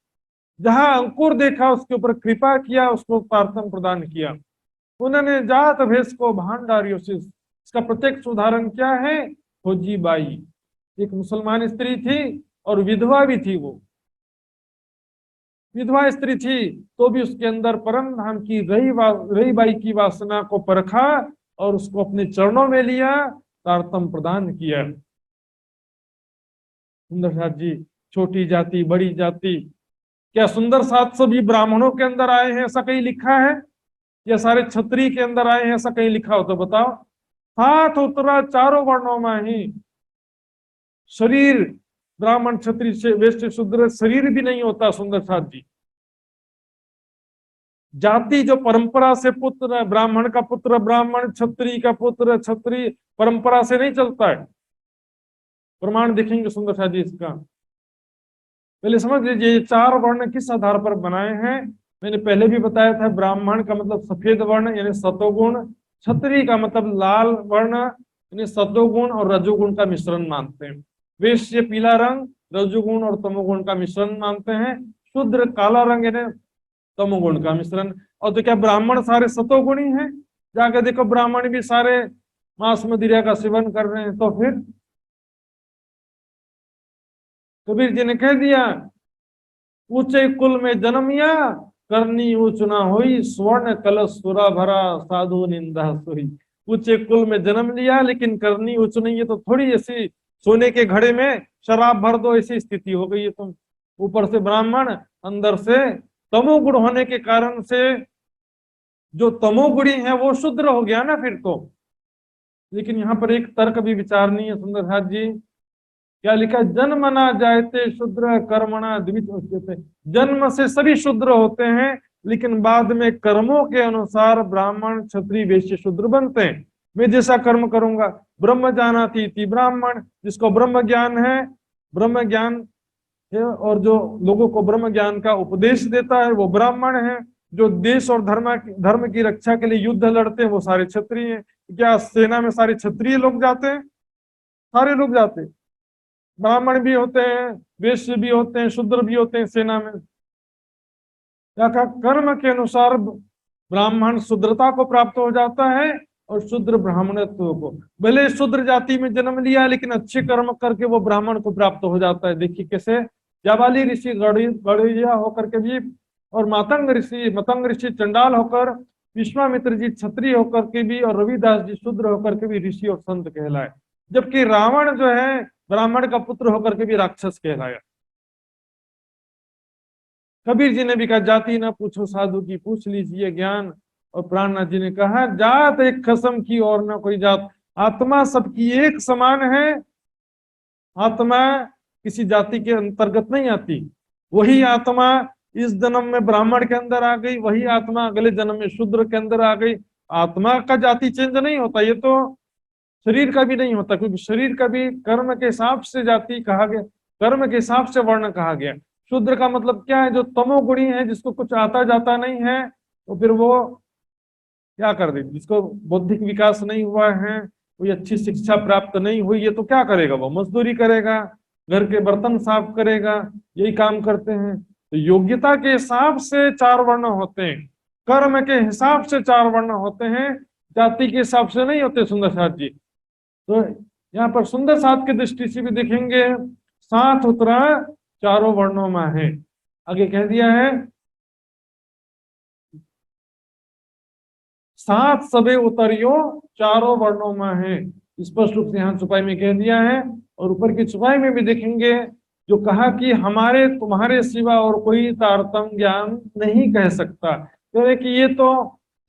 जहां अंकुर देखा उसके ऊपर कृपा किया, उसको तारतम प्रदान किया। उन्होंने जात भेष को भांडारियों से, इसका प्रत्यक्ष उदाहरण क्या है, खोजी बाई, एक मुसलमान स्त्री थी और विधवा भी थी। वो विधवा स्त्री थी तो भी उसके अंदर परम धाम की रही बाई की वासना को परखा और उसको अपने चरणों में लिया, तारतम प्रदान किया। सुंदर साथ जी, छोटी जाति बड़ी जाति, क्या सुंदर साथ सभी ब्राह्मणों के अंदर आए हैं ऐसा कहीं लिखा है, या सारे क्षत्रिय के अंदर आए हैं ऐसा कहीं लिखा हो तो बताओ। साथ उतरा चारों वर्णों में ही। शरीर ब्राह्मण क्षत्रिय वैश्य शूद्र शरीर भी नहीं होता सुंदर साथ जी। जाति जो परंपरा से पुत्र, ब्राह्मण का पुत्र ब्राह्मण, क्षत्रिय का पुत्र क्षत्रिय, परंपरा से नहीं चलता है। प्रमाण देखेंगे सुंदर साथ जी इसका। पहले समझ लीजिए ये 4 वर्ण किस आधार पर बनाए हैं। मैंने पहले भी बताया था, ब्राह्मण का मतलब सफेद वर्ण यानी सतोगुण, क्षत्रिय का मतलब लाल वर्ण यानी सतोगुण और रजोगुण का मिश्रण मानते हैं। वैश्य पीला रंग, रजोगुण और तमोगुण का मिश्रण मानते हैं। शूद्र काला रंग यानी तमोगुण का मिश्रण। और तो क्या ब्राह्मण सारे सतोगुणी हैं? जाकर देखो ब्राह्मण भी सारे मांस मदिरा का सेवन कर रहे हैं। तो फिर कबीर जी ने कह दिया, ऊंचे कुल में जन्मिया करनी ऊंच ना हुई, स्वर्ण कलश सुरा भरा साधु निंदा सोई। ऊंचे कुल में जन्म लिया लेकिन करनी ऊंच नहीं है, तो थोड़ी ऐसी सोने के घड़े में शराब भर दो ऐसी स्थिति हो गई है तुम। ऊपर से ब्राह्मण, अंदर से तमोगुण होने के कारण से जो तमोगुणी है वो शुद्र हो गया ना फिर तो। लेकिन यहाँ पर एक तर्क भी विचारनीय है सुंदर साथ जी। क्या लिखा, जन्म ना जायते शूद्र कर्मणा द्विज उच्यते। जन्म से सभी शूद्र होते हैं, लेकिन बाद में कर्मों के अनुसार ब्राह्मण क्षत्रिय वैश्य शूद्र बनते हैं। मैं जैसा कर्म करूंगा, ब्रह्म जानाति इति ब्राह्मण, जिसको ब्रह्म ज्ञान है, ब्रह्म ज्ञान है, और जो लोगों को ब्रह्म ज्ञान का उपदेश देता है वो ब्राह्मण है। जो देश और धर्म की रक्षा के लिए युद्ध लड़ते हैं वो सारे क्षत्रिय हैं। क्या सेना में सारे क्षत्रिय लोग जाते हैं? सारे लोग जाते हैं। ब्राह्मण भी होते हैं, वैश्य भी होते हैं, शूद्र भी होते हैं सेना में। क्या कहा, कर्म के अनुसार ब्राह्मण शूद्रता को प्राप्त हो जाता है और शूद्र ब्राह्मणत्व को। भले शूद्र जाति में जन्म लिया लेकिन अच्छे कर्म करके वो ब्राह्मण को प्राप्त हो जाता है। देखिए कैसे, जाबाली ऋषि गढ़िया होकर के भी, और मतंग ऋषि चंडाल होकर, विश्वामित्र जी क्षत्रिय होकर के भी, और रविदास जी शूद्र होकर के भी ऋषि और संत कहलाए। जबकि रावण जो है ब्राह्मण का पुत्र होकर के भी राक्षस कहलाया। कबीर जी ने भी कहा, जाति ना पूछो साधु की, पूछ लीजिए ज्ञान। और प्राणनाथ जी ने कहा, जात एक खसम की और ना कोई जात, आत्मा सबकी एक समान है। आत्मा किसी जाति के अंतर्गत नहीं आती। वही आत्मा इस जन्म में ब्राह्मण के अंदर आ गई, वही आत्मा अगले जन्म में शूद्र के अंदर आ गई। आत्मा का जाति चेंज नहीं होता, ये तो शरीर का भी नहीं होता, क्योंकि शरीर का भी कर्म के हिसाब से जाति कहा गया, कर्म के हिसाब से वर्ण कहा गया। शूद्र का मतलब क्या है? जो तमोगुणी है, जिसको कुछ आता जाता नहीं है, तो फिर वो क्या कर दे? जिसको बौद्धिक विकास नहीं हुआ है, कोई अच्छी शिक्षा प्राप्त नहीं हुई है, तो क्या करेगा? वो मजदूरी करेगा, घर के बर्तन साफ करेगा, यही काम करते हैं। तो योग्यता के हिसाब से चार वर्ण होते हैं, कर्म के हिसाब से चार वर्ण होते हैं, जाति के हिसाब से नहीं होते। सुंदर साथ जी, तो यहाँ पर सुंदर साथ की दृष्टि से भी देखेंगे, सात उतरा चारों वर्णों में है। आगे कह दिया है, सात सबे उतरियो चारों वर्णों में है। स्पष्ट रूप से यहाँ चुपाई में कह दिया है। और ऊपर की चुपाई में भी देखेंगे, जो कहा कि हमारे तुम्हारे सिवा और कोई तारतम्य ज्ञान नहीं कह सकता। तो कि ये तो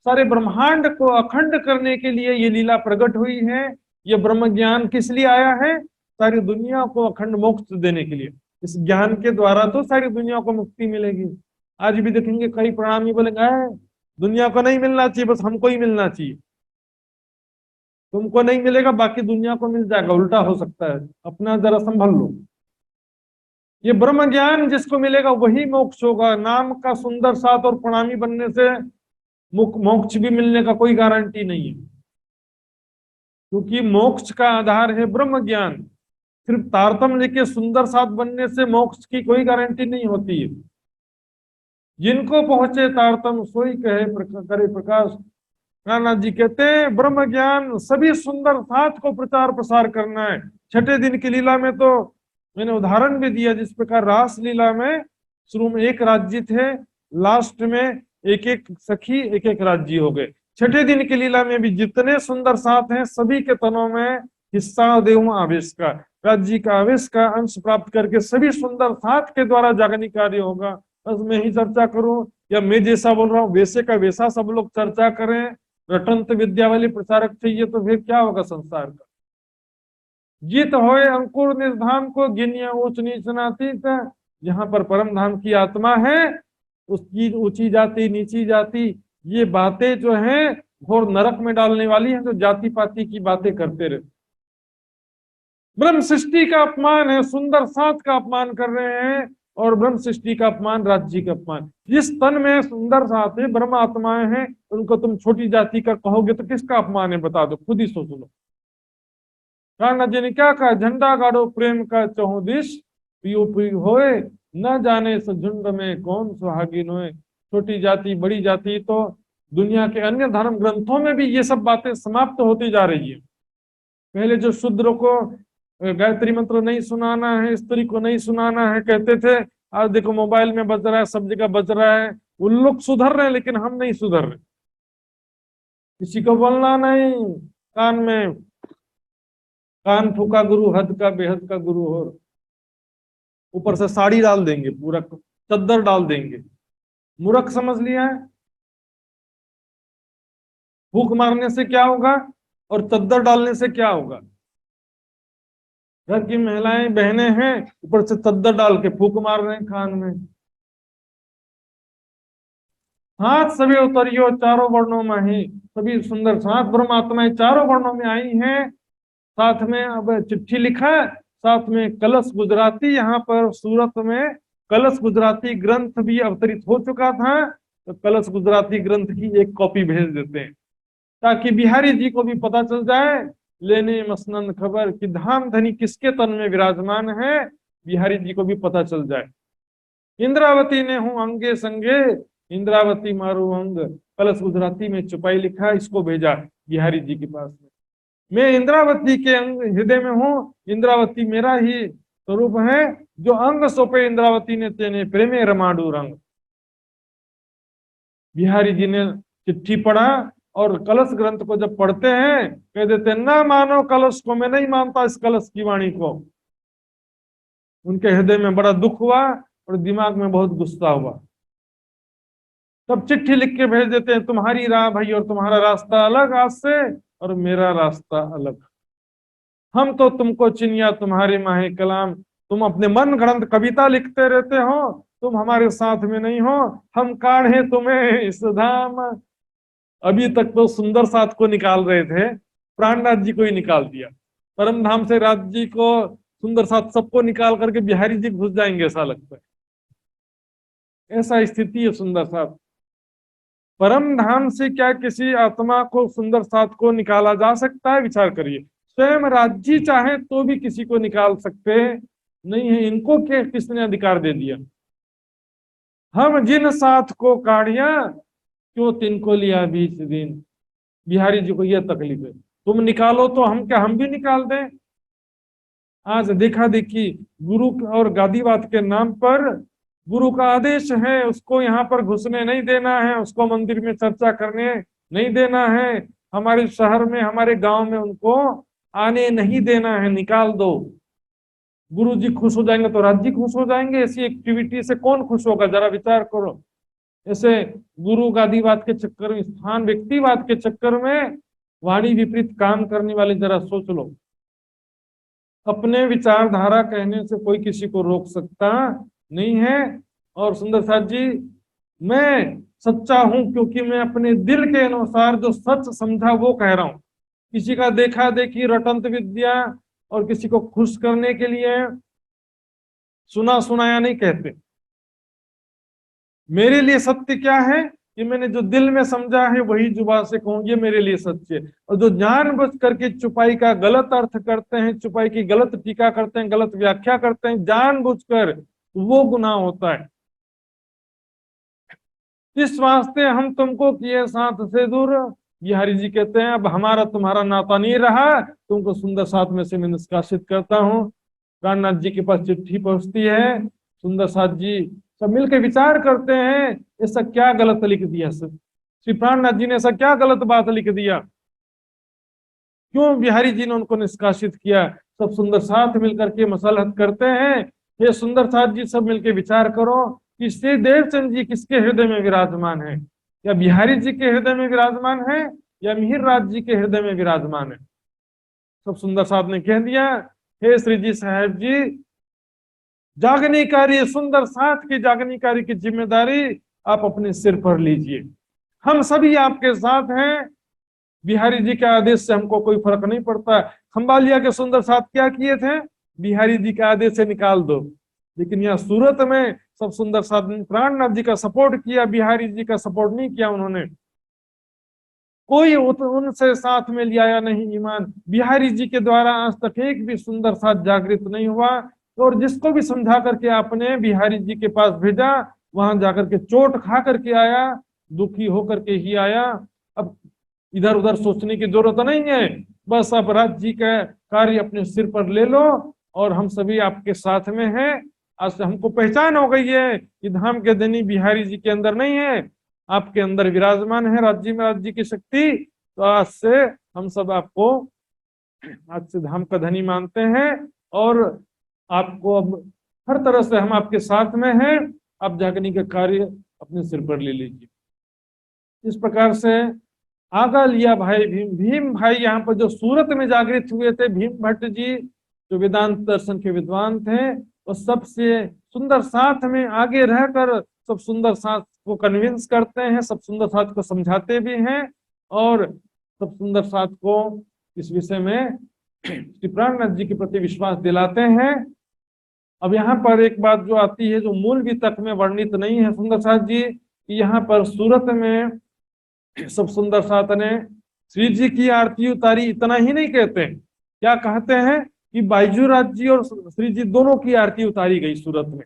सारे ब्रह्मांड को अखंड करने के लिए ये लीला प्रकट हुई है। ये ब्रह्म ज्ञान किस लिए आया है? सारी दुनिया को अखंड मोक्ष देने के लिए। इस ज्ञान के द्वारा तो सारी दुनिया को मुक्ति मिलेगी। आज भी देखेंगे कई प्रणामी बोलेंगे, दुनिया को नहीं मिलना चाहिए, बस हमको ही मिलना चाहिए। तुमको नहीं मिलेगा, बाकी दुनिया को मिल जाएगा, उल्टा हो सकता है, अपना जरा संभल लो। ये ब्रह्म ज्ञान जिसको मिलेगा वही मोक्ष होगा। नाम का सुंदर साथ और प्रणामी बनने से मोक्ष भी मिलने का कोई गारंटी नहीं है, क्योंकि मोक्ष का आधार है ब्रह्म ज्ञान। सिर्फ तारतम्य लेके सुंदर साथ बनने से मोक्ष की कोई गारंटी नहीं होती है। जिनको पहुंचे तारतम्य सोई कहे करे प्रकाश। राणा जी कहते हैं ब्रह्म ज्ञान सभी सुंदर साथ को प्रचार प्रसार करना है। छठे दिन की लीला में तो मैंने उदाहरण भी दिया, जिस प्रकार रास लीला में शुरू में एक राज्य थे, लास्ट में एक एक सखी एक एक राज्य हो गए। छठे दिन की लीला में भी जितने सुंदर साथ हैं सभी के तनों में हिस्सा देव आवेश का, राज्य का आवेश का अंश प्राप्त करके सभी सुंदर साथ के द्वारा जागनी कार्य होगा। बस मैं ही चर्चा करूं या मैं जैसा बोल रहा हूँ वैसे का वैसा सब लोग चर्चा करें, रटंत विद्या वाले प्रचारक चाहिए, तो फिर क्या होगा संसार का? जीत होए अंकुर निर्धाम को गिनिया उच्च नीच नातीत। जहां पर परम धाम की आत्मा है, उसकी ऊंची जाति नीची जाति ये बातें जो हैं घोर नरक में डालने वाली हैं, जो जाति पाति की बातें करते रहे। ब्रह्म सृष्टि का अपमान है, सुंदर साथ का अपमान कर रहे हैं, और ब्रह्म सृष्टि का अपमान, राज्य का अपमान। जिस तन में सुंदर साथ है, ब्रह्म आत्माएं हैं, उनको तुम छोटी जाति का कहोगे तो किसका अपमान है? बता दो, खुद ही सोच लो। राणा जी ने क्या कहा? झंडा गाड़ो प्रेम का चहुदिश, पियो पियो होए न जाने झुंड में कौन सुहागिन होए। छोटी जाति बड़ी जाति, तो दुनिया के अन्य धर्म ग्रंथों में भी ये सब बातें समाप्त होती जा रही है। पहले जो शूद्र को गायत्री मंत्र नहीं सुनाना है, स्त्री को नहीं सुनाना है कहते थे, आज देखो मोबाइल में बज रहा है, सब जगह बज रहा है। उन लोग सुधर रहे हैं, लेकिन हम नहीं सुधर रहे। किसी को बोलना नहीं, कान में कान फूका गुरु हद का बेहद का गुरु हो, ऊपर से साड़ी डाल देंगे, पूरा चद्दर डाल देंगे। मूर्ख समझ लिया है। फूक मारने से क्या होगा और चद्दर डालने से क्या होगा? घर की महिलाएं बहनें हैं, ऊपर से चद्दर डाल के फूक मार रहे हैं कान में। हाथ सभी उतरियो चारों वर्णों में ही, सभी सुंदर सात ब्रह्मात्माएं चारों वर्णों में आई हैं। साथ में अब चिट्ठी लिखा, साथ में कलश गुजराती, यहाँ पर सूरत में कलश गुजराती ग्रंथ भी अवतरित हो चुका था, तो कलश गुजराती ग्रंथ की एक कॉपी भेज देते हैं, ताकि बिहारी जी को भी पता चल जाए, लेने मसनन खबर कि धाम धनी किसके तन में विराजमान है, बिहारी जी को भी पता चल जाए। इंद्रावती ने हूं अंगे संगे, इंद्रावती मारू अंग। कलश गुजराती में चुपाई लिखा, इसको भेजा बिहारी जी के पास में। मैं इंद्रावती के अंग हृदय में हूँ, इंद्रावती मेरा ही स्वरूप है, जो अंग सौंपे इंद्रावती ने तेने प्रेमे रमाडू रंग। बिहारी जी ने चिट्ठी पढ़ा, और कलश ग्रंथ को जब पढ़ते हैं कह देते हैं, ना मानो कलश को, मैं नहीं मानता इस कलश की वाणी को। उनके हृदय में बड़ा दुख हुआ और दिमाग में बहुत गुस्सा हुआ। तब चिट्ठी लिख के भेज देते हैं, तुम्हारी राह भाई और तुम्हारा रास्ता अलग आज से, और मेरा रास्ता अलग। हम तो तुमको चिनिया तुम्हारे माहे कलाम, तुम अपने मन गढ़ंत कविता लिखते रहते हो, तुम हमारे साथ में नहीं हो, हम काढ़े तुम्हें इस धाम। अभी तक तो सुंदर साथ को निकाल रहे थे, प्राणनाथ जी को ही निकाल दिया। परम धाम से राज जी को, सुंदर साथ सबको निकाल करके बिहारी जी घुस जाएंगे ऐसा लगता है। ऐसा स्थिति है सुंदर साथ। परम धाम से क्या किसी आत्मा को, सुंदर साथ को निकाला जा सकता है? विचार करिए। स्वयं राज्य चाहे तो भी किसी को निकाल सकते नहीं है, इनको क्या किसने अधिकार दे दिया? हम जिन साथ को काढ़िया, क्यों तिनको लिया बीच दिन। बिहारी जी को यह तकलीफ है, तुम निकालो तो हम क्या, हम भी निकाल दें? आज देखा देखी गुरु और गादीवाद के नाम पर, गुरु का आदेश है उसको यहाँ पर घुसने नहीं देना है, उसको मंदिर में चर्चा करने नहीं देना है, हमारे शहर में हमारे गांव में उनको आने नहीं देना है, निकाल दो। गुरु जी खुश हो जाएंगे तो राज्य खुश हो जाएंगे। ऐसी एक्टिविटी से कौन खुश होगा? जरा विचार करो। ऐसे गुरु गादीवाद के चक्कर में, स्थान व्यक्तिवाद के चक्कर में वाणी विपरीत काम करने वाले, जरा सोच लो। अपने विचारधारा कहने से कोई किसी को रोक सकता नहीं है। और सुंदर साथ जी, मैं सच्चा हूं क्योंकि मैं अपने दिल के अनुसार जो सच समझा वो कह रहा हूं। किसी का देखा देखी रटंत विद्या और किसी को खुश करने के लिए सुना सुनाया नहीं कहते। मेरे लिए सत्य क्या है कि मैंने जो दिल में समझा है वही जुबान से कहूं, ये मेरे लिए सत्य है। और जो जानबूझ करके चुपाई का गलत अर्थ करते हैं, चुपाई की गलत टीका करते हैं, गलत व्याख्या करते हैं जानबूझकर, वो गुनाह होता है। इस वास्ते हम तुमको किए साथ से दूर। बिहारी जी कहते हैं अब हमारा तुम्हारा नाता नहीं रहा, तुमको सुंदर साथ में से मैं निष्कासित करता हूँ। प्राणनाथ जी के पास चिट्ठी पहुंचती है। सुंदर साथ जी सब मिलकर विचार करते हैं, ऐसा क्या गलत लिख दिया सर, श्री प्राणनाथ जी ने ऐसा क्या गलत बात लिख दिया, क्यों बिहारी जी ने उनको निष्कासित किया? सब सुंदर साथ मिलकर के मसलहत करते हैं। ये सुंदर साथ जी सब मिलकर विचार करो कि श्री देवचंद जी किसके हृदय में विराजमान है, या बिहारी जी के हृदय में विराजमान है या मिहिर राज जी के हृदय में विराजमान है। सब सुंदर साथ ने कह दिया, हे श्री जी साहब जी, जागनी कार्य, सुंदर साथ की जागनी कार्य की जिम्मेदारी आप अपने सिर पर लीजिए। हम सभी आपके साथ हैं। बिहारी जी के आदेश से हमको कोई फर्क नहीं पड़ता। खंबालिया के सुंदर साथ क्या किए थे? बिहारी जी के आदेश से निकाल दो। लेकिन यहाँ सूरत में सब सुंदर साथ ने प्राणनाथ जी का सपोर्ट किया, बिहारी जी का सपोर्ट नहीं किया उन्होंने। कोई उनसे साथ में लिया नहीं ईमान। बिहारी जी के द्वारा आज तक एक भी सुंदर साथ जागृत नहीं हुआ। और जिसको भी समझा करके आपने बिहारी जी के पास भेजा, वहां जाकर के चोट खा करके आया, दुखी होकर के ही आया। अब इधर उधर सोचने की जरूरत नहीं है, बस आप राज जी का कार्य अपने सिर पर ले लो और हम सभी आपके साथ में हैं। आज से हमको पहचान हो गई है कि धाम के धनी बिहारी जी के अंदर नहीं है, आपके अंदर विराजमान है राज्य में राज्य की शक्ति। तो आज से हम सब आपको आज से धाम का धनी मानते हैं और आपको अब हर तरह से हम आपके साथ में हैं। आप जागनी का कार्य अपने सिर पर ले लीजिए। इस प्रकार से आगा लिया भाई भीम भाई यहाँ पर जो सूरत में जागृत हुए थे, भीम भट्ट जी जो वेदांत दर्शन के विद्वान थे, और सबसे सुंदर साथ में आगे रहकर सब सुंदर साथ को कन्विंस करते हैं, सब सुंदर साथ को समझाते भी हैं और सब सुंदर साथ को इस विषय में श्री प्राणनाथ जी के प्रति विश्वास दिलाते हैं। अब यहाँ पर एक बात जो आती है, जो मूल वितक में वर्णित नहीं है सुंदर साथ जी, कि यहाँ पर सूरत में सब सुंदर साथ ने श्री जी की आरती उतारी, इतना ही नहीं कहते, क्या कहते हैं कि बाईजूराज जी और श्री जी दोनों की आरती उतारी गई सूरत में।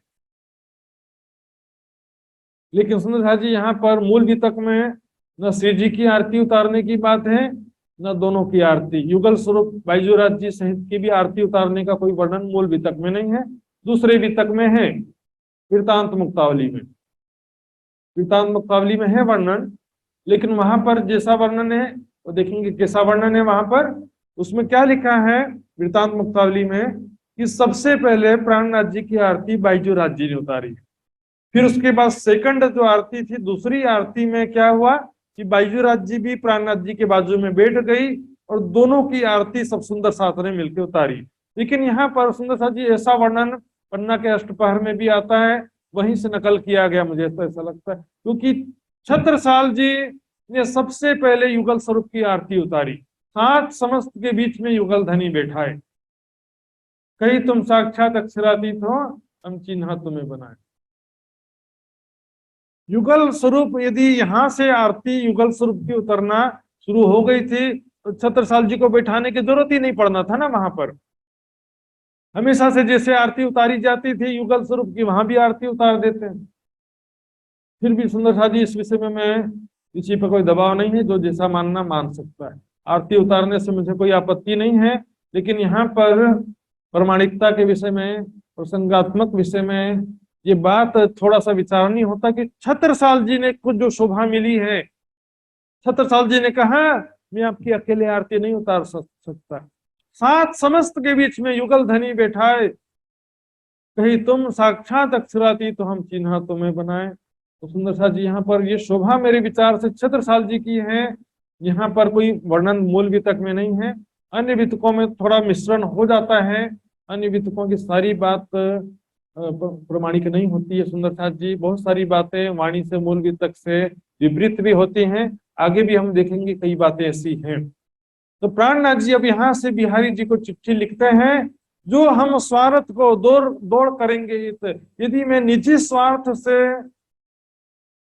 लेकिन सुंदर साथ जी यहाँ पर मूल वितक में न श्री जी की आरती उतारने की बात है न दोनों की आरती, युगल स्वरूप बाईजूराज जी सहित की भी आरती उतारने का कोई वर्णन मूल वितक में नहीं है। दूसरे वितक में है, वृत्तांत मुक्तावली में, वृत्तांत मुक्तावली में है वर्णन, लेकिन वहां पर जैसा वर्णन है वो देखेंगे कैसा वर्णन है वहां पर। उसमें क्या लिखा है वृत्तांत मुक्तावली में कि सबसे पहले प्राणनाथ जी की आरती बाईजूराज जी ने उतारी, फिर उसके बाद सेकंड जो आरती थी, दूसरी आरती में क्या हुआ कि बाईजूराज जी भी प्राणनाथ जी के बाजू में बैठ गई और दोनों की आरती सब सुंदर साथ ने मिलकर उतारी। लेकिन यहाँ पर सुंदर साथ जी ऐसा वर्णन पन्ना के अष्टपहर में भी आता है, वहीं से नकल किया गया, मुझे तो ऐसा लगता है, क्योंकि छत्रसाल जी ने सबसे पहले युगल स्वरूप की आरती उतारी। सात समस्त के बीच में युगल धनी बैठाए, कहीं तुम साक्षात अक्षरातीत हो, हम चिन्ह तुम्हें बनाए। युगल स्वरूप, यदि यहाँ से आरती युगल स्वरूप की उतरना शुरू हो गई थी तो छत्रसाल जी को बैठाने की जरूरत ही नहीं पड़ना था ना। वहां पर हमेशा से जैसे आरती उतारी जाती थी युगल स्वरूप की, वहां भी आरती उतार देते हैं। फिर भी सुंदर साथ जी इस विषय में मैं, किसी पर कोई दबाव नहीं है, जो जैसा मानना मान सकता है। आरती उतारने से मुझे कोई आपत्ति नहीं है, लेकिन यहाँ पर प्रामाणिकता के विषय में, प्रसंगात्मक विषय में ये बात थोड़ा सा विचारणीय होता कि छत्रसाल जी ने कुछ जो शोभा मिली है, छत्रसाल जी ने कहा मैं आपकी अकेले आरती नहीं उतार सकता, सात समस्त के बीच में युगल धनी बैठाए, कहीं तुम साक्षात अक्षराती तो हम चिन्ह तुम्हें बनाए। तो सुंदर साथ जी यहाँ पर ये शोभा मेरे विचार से छत्रसाल जी की है, यहाँ पर कोई वर्णन मूल वितक में नहीं है। अन्य वितकों में थोड़ा मिश्रण हो जाता है, अन्य वितकों की सारी बात प्रमाणिक नहीं होती है। सुंदर साथ जी बहुत सारी बातें वाणी से मूल वितक से विपरीत भी होती हैं, आगे भी हम देखेंगे कई बातें ऐसी हैं। तो प्राणनाथ जी अब यहाँ से बिहारी जी को चिट्ठी लिखते हैं, जो हम स्वार्थ को दौड़ करेंगे, यदि मैं निजी स्वार्थ से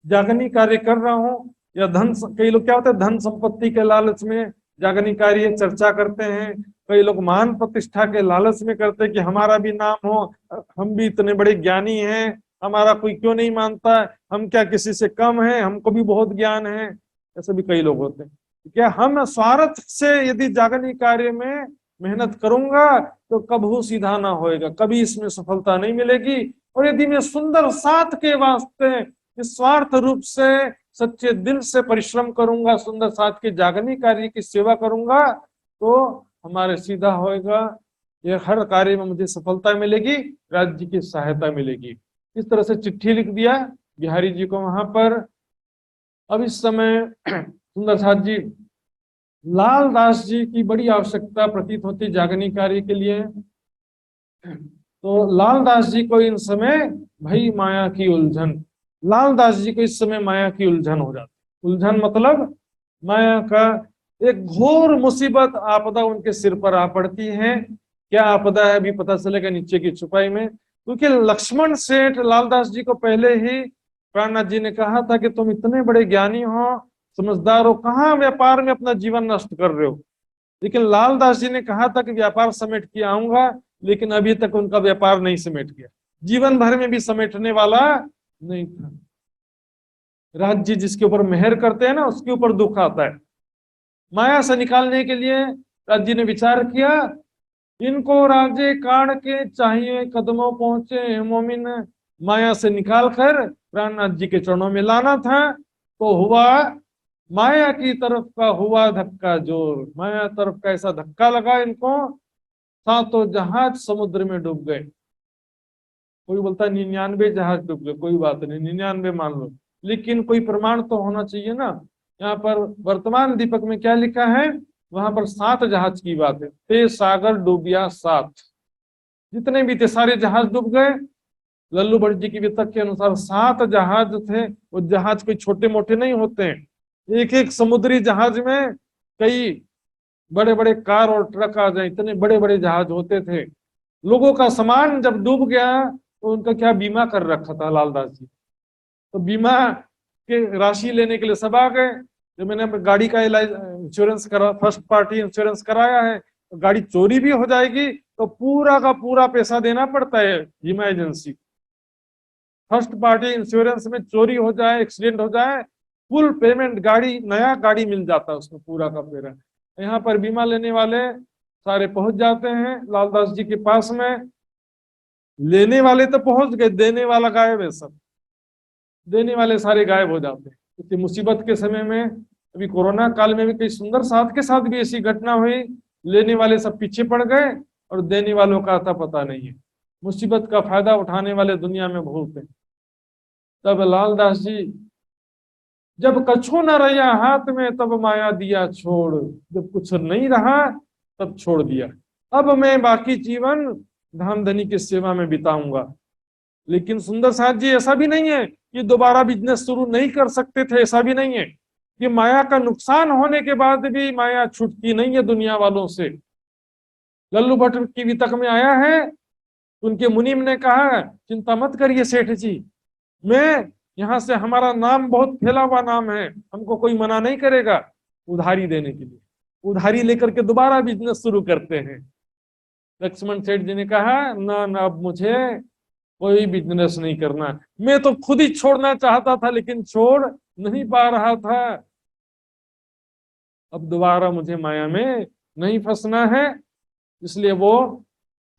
जागनी कार्य कर रहा हूँ, या धन, कई लोग क्या होता है धन संपत्ति के लालच में जागनी कार्य चर्चा करते हैं, कई लोग मान प्रतिष्ठा के लालच में करते हैं कि हमारा भी नाम हो, हम भी इतने बड़े ज्ञानी हैं, हमारा कोई क्यों नहीं मानता, हम क्या किसी से कम है, हमको भी बहुत ज्ञान है, ऐसे भी कई लोग होते हैं। क्या हम स्वार्थ से यदि जागनी कार्य में मेहनत करूंगा तो कभी सीधा ना होएगा, कभी इसमें सफलता नहीं मिलेगी। और यदि मैं सुंदर साथ के वास्ते निस्वार्थ रूप से सच्चे दिल से परिश्रम करूंगा, सुंदर साथ के जागनी कार्य की सेवा करूंगा, तो हमारे सीधा होएगा, ये हर कार्य में मुझे सफलता मिलेगी, राज्य की सहायता मिलेगी। इस तरह से चिट्ठी लिख दिया बिहारी जी को वहां पर। अब इस समय सुंदर साथ जी, लाल दास जी की बड़ी आवश्यकता प्रतीत होती जागनी कार्य के लिए। तो लाल दास जी को इन समय भई माया की उलझन, लाल दास जी को इस समय माया की उलझन हो जाती। उलझन मतलब माया का एक घोर मुसीबत आपदा उनके सिर पर आ पड़ती है। क्या आपदा है अभी पता चलेगा नीचे की छुपाई में, क्योंकि लक्ष्मण सेठ लालदास जी को पहले ही प्राणनाथ जी ने कहा था कि तुम इतने बड़े ज्ञानी हो, समझदार हो, कहाँ व्यापार में अपना जीवन नष्ट कर रहे हो। लेकिन लालदास जी ने कहा था कि व्यापार समेट के आऊंगा, लेकिन अभी तक उनका व्यापार नहीं समेट गया, जीवन भर में भी समेटने वाला नहीं था। राज्य जिसके ऊपर मेहर करते हैं ना, उसके ऊपर दुख आता है। माया से निकालने के लिए राज्य ने विचार किया, इनको राजे काढ़ के चाहिए कदमों पहुंचे मोमिन, माया से निकाल कर प्राणनाथ जी के चरणों में लाना था। तो हुआ माया की तरफ का हुआ धक्का जोर, माया तरफ का ऐसा धक्का लगा इनको, सातों जहाज समुद्र में डूब गए। कोई बोलता है 99 जहाज डूब गए, कोई बात नहीं 99 मान लो, लेकिन कोई प्रमाण तो होना चाहिए ना। यहाँ पर वर्तमान दीपक में क्या लिखा है, वहां पर 7 जहाज की बात है, ते सागर डूबिया 7, जितने भी थे सारे जहाज डूब गए। लल्लू भट्ट जी की वितक के अनुसार 7 जहाज थे। वो जहाज कोई छोटे मोटे नहीं होते हैं, एक एक समुद्री जहाज में कई बड़े बड़े कार और ट्रक आ जाए, इतने बड़े बड़े जहाज होते थे। लोगों का सामान जब डूब गया तो उनका क्या बीमा कर रखा था लालदास जी, तो बीमा के राशि लेने के लिए सब आ गए। जब मैंने गाड़ी का इंश्योरेंस करा, फर्स्ट पार्टी इंश्योरेंस कराया है, तो गाड़ी चोरी भी हो जाएगी तो पूरा का पूरा पैसा देना पड़ता है बीमा एजेंसी। फर्स्ट पार्टी इंश्योरेंस में चोरी हो जाए, एक्सीडेंट हो जाए, फुल पेमेंट, गाड़ी नया गाड़ी मिल जाता है उसमें पूरा का पूरा। यहाँ पर बीमा लेने वाले सारे पहुंच जाते हैं लालदास जी के पास में। लेने वाले तो पहुंच गए, देने वाला गायब है, सब देने वाले सारे गायब हो जाते हैं। इतनी मुसीबत के समय में, अभी कोरोना काल में भी कई सुंदर साथ के साथ भी ऐसी घटना हुई, लेने वाले सब पीछे पड़ गए और देने वालों का आता पता नहीं है। मुसीबत का फायदा उठाने वाले दुनिया में बहुत है। तब लालदास जी जब कछु न रहा हाथ में तब माया दिया छोड़, जब कुछ नहीं रहा तब छोड़ दिया। अब मैं बाकी जीवन धाम धनी की सेवा में बिताऊंगा। लेकिन सुंदर साथ जी ऐसा भी नहीं है कि दोबारा बिजनेस शुरू नहीं कर सकते थे, ऐसा भी नहीं है। कि माया का नुकसान होने के बाद भी माया छूटती नहीं है दुनिया वालों से। लल्लू भट्ट की वितक में आया है, उनके मुनीम ने कहा चिंता मत करिए सेठ जी, मैं यहाँ से, हमारा नाम बहुत फैला हुआ नाम है, हमको कोई मना नहीं करेगा उधारी देने के लिए। उधारी लेकर के दोबारा बिजनेस शुरू करते हैं। लक्ष्मण सेठ जी ने कहा ना ना, अब मुझे कोई बिजनेस नहीं करना, मैं तो खुद ही छोड़ना चाहता था लेकिन छोड़ नहीं पा रहा था। अब दोबारा मुझे माया में नहीं फंसना है। इसलिए वो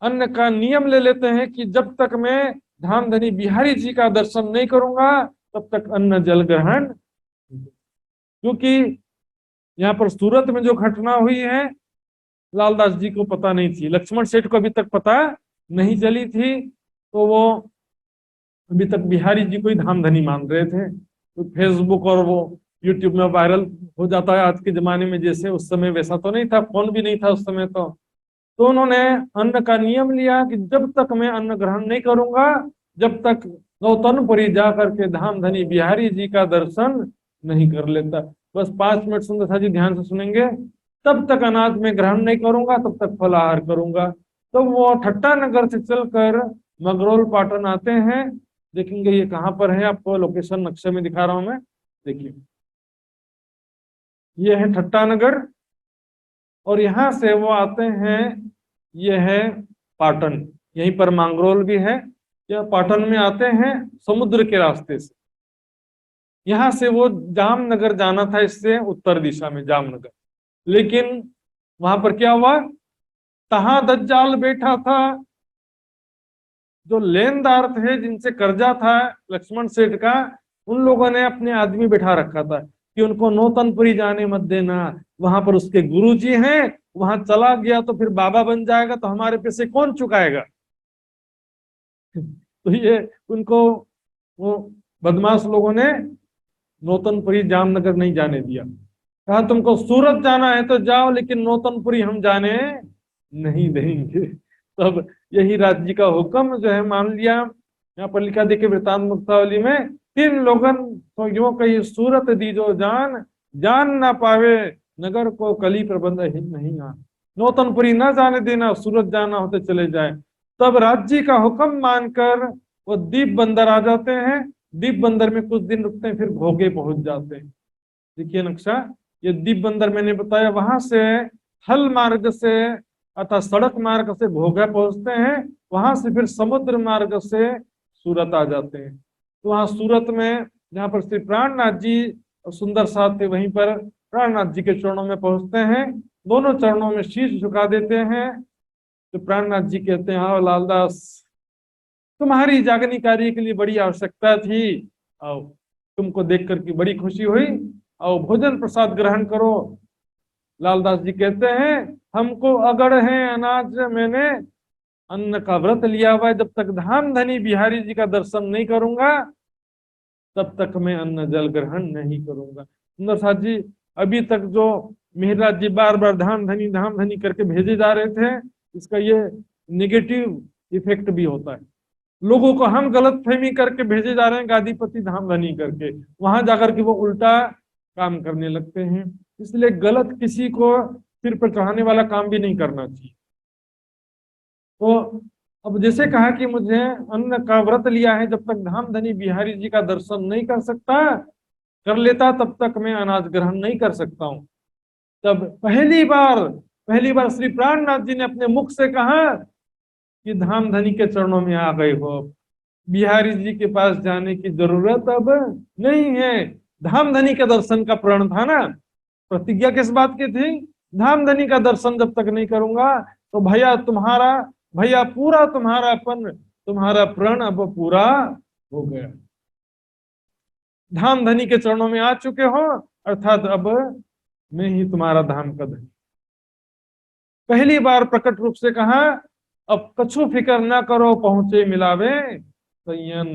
अन्न का नियम ले लेते हैं कि जब तक मैं धाम धनी बिहारी जी का दर्शन नहीं करूंगा तब तक अन्न जल ग्रहण। क्योंकि यहाँ पर सूरत में जो घटना हुई है लालदास जी को पता नहीं थी, लक्ष्मण सेठ को अभी तक पता नहीं चली थी, तो वो अभी तक बिहारी जी को ही धाम धनी मान रहे थे। तो फेसबुक और वो यूट्यूब में वायरल हो जाता है आज के जमाने में, जैसे उस समय वैसा तो नहीं था, फोन भी नहीं था उस समय। तो उन्होंने अन्न का नियम लिया कि जब तक मैं अन्न ग्रहण नहीं करूंगा, जब तक नौतनपुरी जा करके धाम धनी बिहारी जी का दर्शन नहीं कर लेता। बस 5 मिनट सुंदर सा जी ध्यान से सुनेंगे। तब तक अनाज में ग्रहण नहीं करूंगा, तब तक फलाहार करूंगा। तो वो ठट्टा नगर से चलकर मगरौल पाटन आते हैं। देखेंगे ये कहाँ पर है, आपको लोकेशन नक्शे में दिखा रहा हूं मैं, देखिए ये है ठट्टा नगर, और यहां से वो आते हैं, ये है पाटन, यहीं पर मांगरोल भी है। यह पाटन में आते हैं समुद्र के रास्ते से। यहां से वो जामनगर जाना था, इससे उत्तर दिशा में जामनगर। लेकिन वहां पर क्या हुआ, तहां दज्जाल बैठा था। जो लेनदार थे जिनसे कर्जा था लक्ष्मण सेठ का, उन लोगों ने अपने आदमी बैठा रखा था कि उनको नौतनपुरी जाने मत देना, वहां पर उसके गुरुजी हैं, वहां चला गया तो फिर बाबा बन जाएगा, तो हमारे पैसे कौन चुकाएगा। तो ये उनको वो बदमाश लोगों ने नौतनपुरी जामनगर नहीं जाने दिया। कहा तुमको सूरत जाना है तो जाओ, लेकिन नौतनपुरी हम जाने नहीं देंगे। तब यही राज जी का हुक्म जो है मान लिया। यहाँ पर लिखा देखिए वृतांत मुक्तावली में, 3 लोगन तो यो कही सूरत दीजो जान, जान ना पावे नगर को कली प्रबंध ही नहीं आ। नौतनपुरी ना जाने देना, सूरत जाना होते चले जाए। तब राज जी का हुक्म मानकर वो दीप बंदर आ जाते हैं। दीप बंदर में कुछ दिन रुकते हैं, फिर घोगे पहुंच जाते हैं। देखिए नक्शा, ये दीप बंदर मैंने बताया, वहां से हल मार्ग से अर्थात सड़क मार्ग से घोगा पहुंचते हैं, वहां से फिर समुद्र मार्ग से सूरत आ जाते हैं। तो वहां सूरत में जहाँ पर श्री प्राणनाथ जी और सुंदर साथ थे, वहीं पर प्राणनाथ जी के चरणों में पहुंचते हैं। दोनों चरणों में शीश झुका देते हैं। तो प्राणनाथ जी कहते हैं, हाँ लालदास, तुम्हारी जागनी कार्य के लिए बड़ी आवश्यकता थी, आओ, तुमको देख करके बड़ी खुशी हुई, आओ भोजन प्रसाद ग्रहण करो। लालदास जी कहते हैं, हमको अगड़ है अनाज, मैंने अन्न का व्रत लिया हुआ है, जब तक धाम धनी बिहारी जी का दर्शन नहीं करूंगा तब तक मैं अन्न जल ग्रहण नहीं करूंगा। सुंदर साथ जी, अभी तक जो मेहराज जी बार बार धाम धनी करके भेजे जा रहे थे, इसका ये नेगेटिव इफेक्ट भी होता है। लोगों को हम गलत फहमी करके भेजे जा रहे हैं गादीपति धाम धनी करके, वहां जाकर के वो उल्टा काम करने लगते हैं। इसलिए गलत किसी को सिर पर चढ़ाने वाला काम भी नहीं करना चाहिए। तो अब जैसे कहा कि मुझे अन्न का व्रत लिया है, जब तक धाम धनी बिहारी जी का दर्शन नहीं कर सकता, कर लेता, तब तक मैं अनाज ग्रहण नहीं कर सकता हूँ। तब पहली बार श्री प्राणनाथ जी ने अपने मुख से कहा कि धाम धनी के चरणों में आ गए हो, बिहारी जी के पास जाने की जरूरत अब नहीं है। धाम धनी के दर्शन का प्रण था ना, प्रतिज्ञा किस बात की थी, धाम धनी का दर्शन जब तक नहीं करूंगा तो भैया पूरा तुम्हारापन, तुम्हारा प्रण अब पूरा हो गया। धाम धनी के चरणों में आ चुके हो, अर्थात अब मैं ही तुम्हारा धाम का धनी। पहली बार प्रकट रूप से कहा, अब कछु फिक्र ना करो, पहुंचे मिलावे सयन।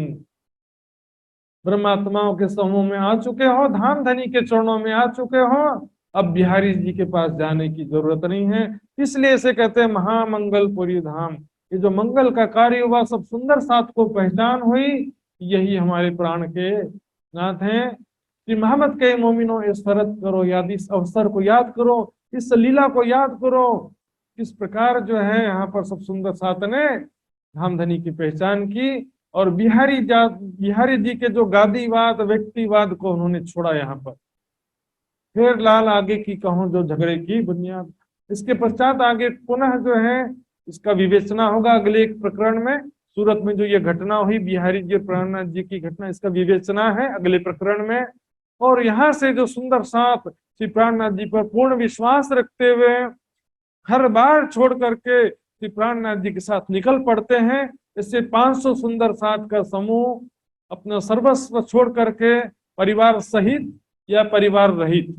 ब्रह्मात्माओं के समूह में आ चुके हो, धाम धनी के चरणों में आ चुके हो, अब बिहारी जी के पास जाने की जरूरत नहीं है। इसलिए इसे कहते हैं महामंगलपुरी धाम। ये जो मंगल का कार्य हुआ, सब सुंदर साथ को पहचान हुई, यही हमारे प्राण के नाथ हैं। कि मोहम्मद के मोमिनो इस शरत करो याद, इस अवसर को याद करो, इस लीला को याद करो, किस प्रकार जो है यहाँ पर सब सुंदर साथ ने धामधनी की पहचान की, और बिहारी जी के जो गादीवाद व्यक्तिवाद को उन्होंने छोड़ा यहाँ पर। फिर लाल आगे की कहूं जो झगड़े की बुनियाद, इसके पश्चात आगे पुनः जो है इसका विवेचना होगा अगले एक प्रकरण में। सूरत में जो ये घटना हुई बिहारी जी प्राणनाथ जी की घटना, इसका विवेचना है अगले प्रकरण में। और यहाँ से जो सुंदर साथ श्री प्राणनाथ जी पर पूर्ण विश्वास रखते हुए हर बार छोड़ करके श्री प्राणनाथ जी के साथ निकल पड़ते हैं। इससे 500 सुंदर साथ का समूह अपना सर्वस्व छोड़ करके परिवार सहित या परिवार रहित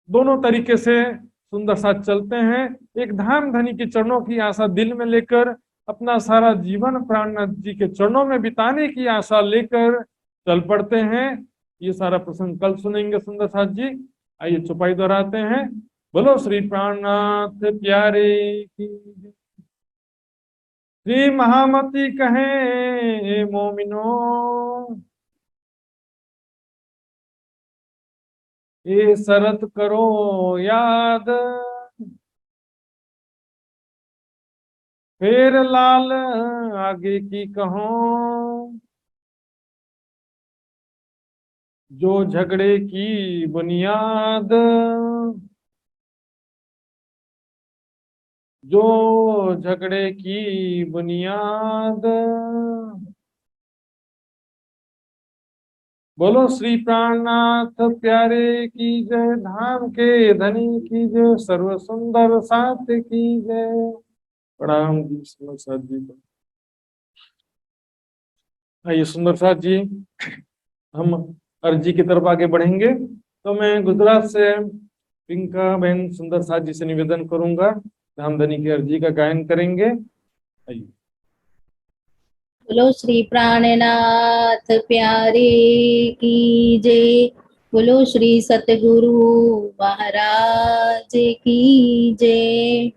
दोनों तरीके से सुंदर साथ चलते हैं। एक धाम धनी के चरणों की आशा दिल में लेकर अपना सारा जीवन प्राणनाथ जी के चरणों में बिताने की आशा लेकर चल पड़ते हैं। ये सारा प्रसंग कल सुनेंगे सुंदर साथ जी। आइए चौपाई दोहराते हैं। बोलो श्री प्राणनाथ प्यारे की। श्री महामती कहे मोमिनो, ये शरत करो याद, फिर लाल आगे की कहो, जो झगड़े की बुनियाद, जो झगड़े की बुनियाद। बोलो श्री प्राणनाथ प्यारे की जय, धाम के धनी की जय, सर्व सुंदर साथ की जय। प्रणाम जी सुंदर साथ जी को। आइए सुंदर साथ जी, हम अर्जी की तरफ आगे बढ़ेंगे। तो मैं गुजरात से पिंका बहन सुंदर साथ जी से निवेदन करूंगा, धामधनी की अर्जी का गायन करेंगे। आइए। बोलो श्री प्राणनाथ प्यारे की जय, बोलो श्री सतगुरु महाराज की जय।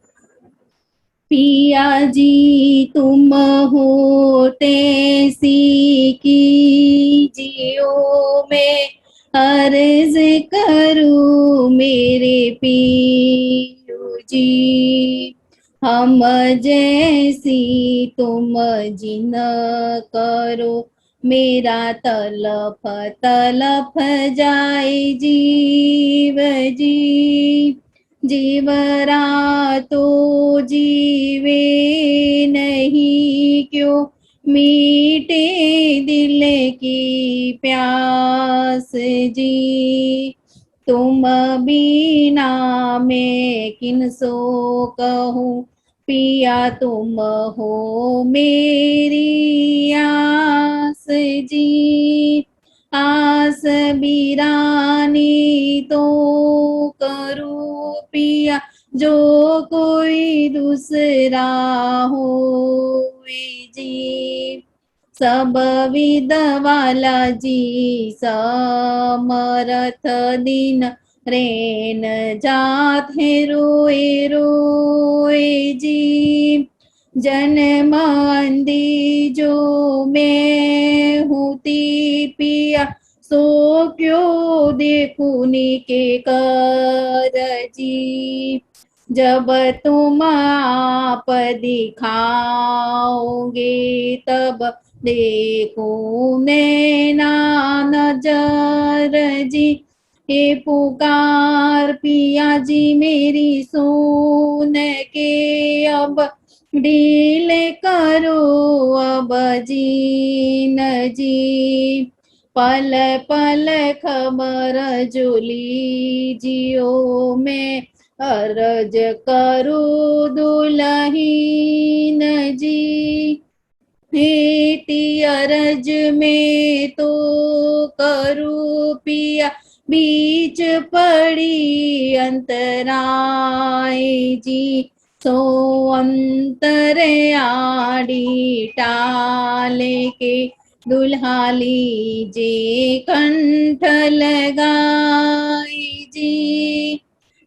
पिया जी तुम होते सी की जियो में अर्ज करूं मेरे पियो जी, हम जैसी तुम जिन करो मेरा तलफ तलफ जाए जीव जी। जीवरा तो जीवे नहीं क्यों मीटे दिल की प्यास जी, तुम बिना मैं किनसो कहूँ पिया तुम हो मेरी आस जी। आस बिरानी तो करूँ पिया जो कोई दूसरा हो जी। सब विद वाला जी समरथ दिन रेन जात है रोए रोए जी। जन्म अंधी जो मैं होती पिया सो क्यों देखूनी के कर जी। जब तुम आप दिखाओगे तब देखूं नैना नजर जी। ये पुकार पिया जी मेरी सुन के अब डील करो अब जीन जी। पल पल खबर जो लीजियो मैं अर्ज करो दुल्हीन जी। हेती अरज में तो करूँ पिया बीच पड़ी अंतराय जी। सो अंतर आड़ी टाले के दुल्हा लीजे कंठ लगाई जी,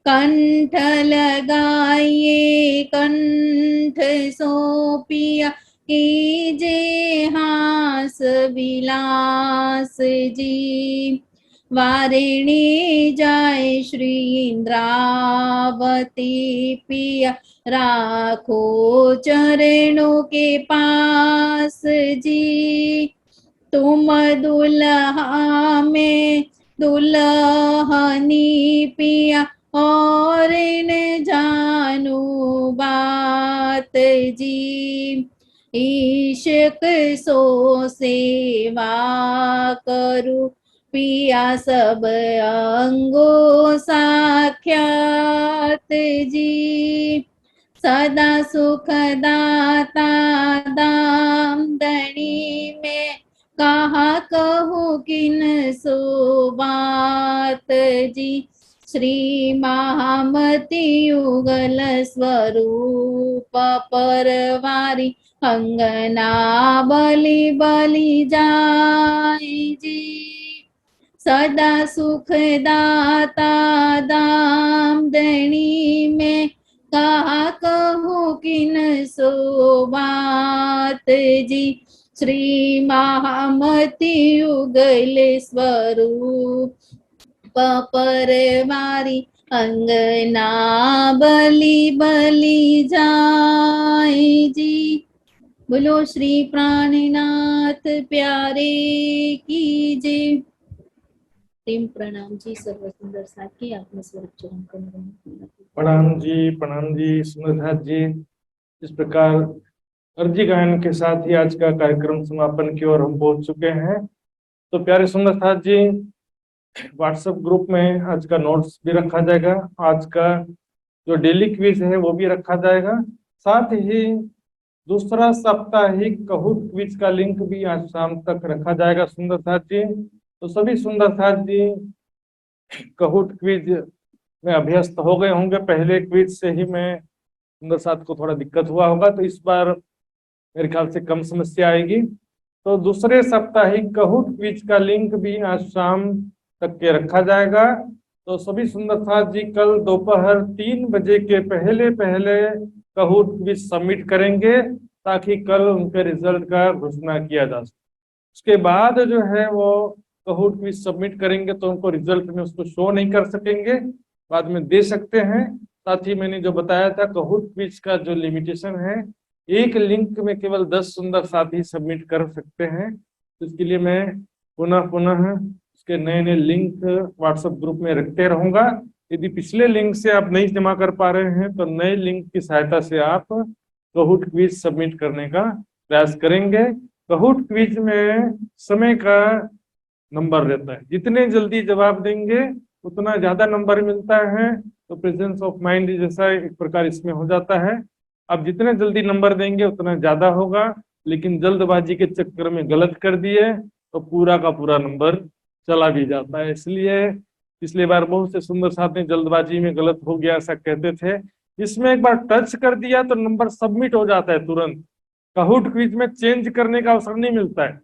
कंठ लगाइए कंठ सौंपिया कीजे हास विलास जी। वारिणी जाय श्री इंद्रावती पिया राखो चरणों के पास जी। तुम दुल्हा में दुल्हनी पिया और न जानू बात जी। इश्क सो सेवा करूं पिया सब अंगों साख्यात जी। सदा सुख दाता दाम दणी में कहा कहूँ किन सो बात जी। श्री महामती युगल स्वरूप परवारी अंगना बलि बलि जाय जी। सदा सुख दाता दाम दणी में कहा कहूँ किन सो बात जी। श्री महामती युगल स्वरूप परवारी अंगना बलि बलि जाय जी। बोलो श्री प्राणनाथ प्यारे की जय। प्रेम प्रणाम जी। सर्व सुंदर साथी आत्मस्वरूप चरण कमल। प्रणाम जी सुंदरनाथ जी। इस प्रकार अर्जी गायन के साथ ही आज का कार्यक्रम समापन की ओर हम पहुंच चुके हैं। तो प्यारे सुंदरनाथ जी, व्हाट्सएप ग्रुप में आज का नोट्स भी रखा जाएगा, आज का जो डेली क्विज है वो भी रखा जाएगा, साथ ही दूसरा साप्ताहिक कहूट क्विज का लिंक भी आज शाम तक रखा जाएगा सुंदरनाथ जी। तो सभी सुंदरनाथ जी कहूट क्विज में अभ्यस्त हो गए होंगे। पहले क्विज से ही मैं सुंदरनाथ को थोड़ा दिक्कत हुआ होगा, तो इस बार मेरे ख्याल से कम समस्या आएगी। तो दूसरे साप्ताहिक कहूट क्विज का लिंक भी आज शाम तक के रखा जाएगा। तो सभी सुंदरनाथ जी कल दोपहर 3 बजे के पहले कहूट क्विज सबमिट करेंगे, ताकि कल उनके रिजल्ट का घोषणा किया जा सके। उसके बाद जो है वो कहूट क्विज सबमिट करेंगे तो उनको रिजल्ट में उसको शो नहीं कर सकेंगे, बाद में दे सकते हैं। साथ ही मैंने जो बताया था कहूट क्विज का जो लिमिटेशन है, एक लिंक में केवल 10 सुंदर साथी सबमिट कर सकते हैं। तो इसके लिए मैं पुनः उसके नए लिंक व्हाट्सएप ग्रुप में रखते रहूंगा। यदि पिछले लिंक से आप नहीं जमा कर पा रहे हैं तो नए लिंक की सहायता से आप कहूट क्विज सबमिट करने का प्रयास करेंगे। कहूट क्विज में समय का नंबर रहता है, जितने जल्दी जवाब देंगे उतना ज्यादा नंबर मिलता है। तो प्रेजेंस ऑफ माइंड जैसा एक प्रकार इसमें हो जाता है। अब जितने जल्दी नंबर देंगे उतना ज्यादा होगा, लेकिन जल्दबाजी के चक्कर में गलत कर दिए तो पूरा का पूरा नंबर चला भी जाता है। इसलिए पिछली बार बहुत से सुंदर साथी जल्दबाजी में गलत हो गया ऐसा कहते थे। इसमें एक बार टच कर दिया तो नंबर सबमिट हो जाता है तुरंत। कहूट क्विज में चेंज करने का अवसर नहीं मिलता है।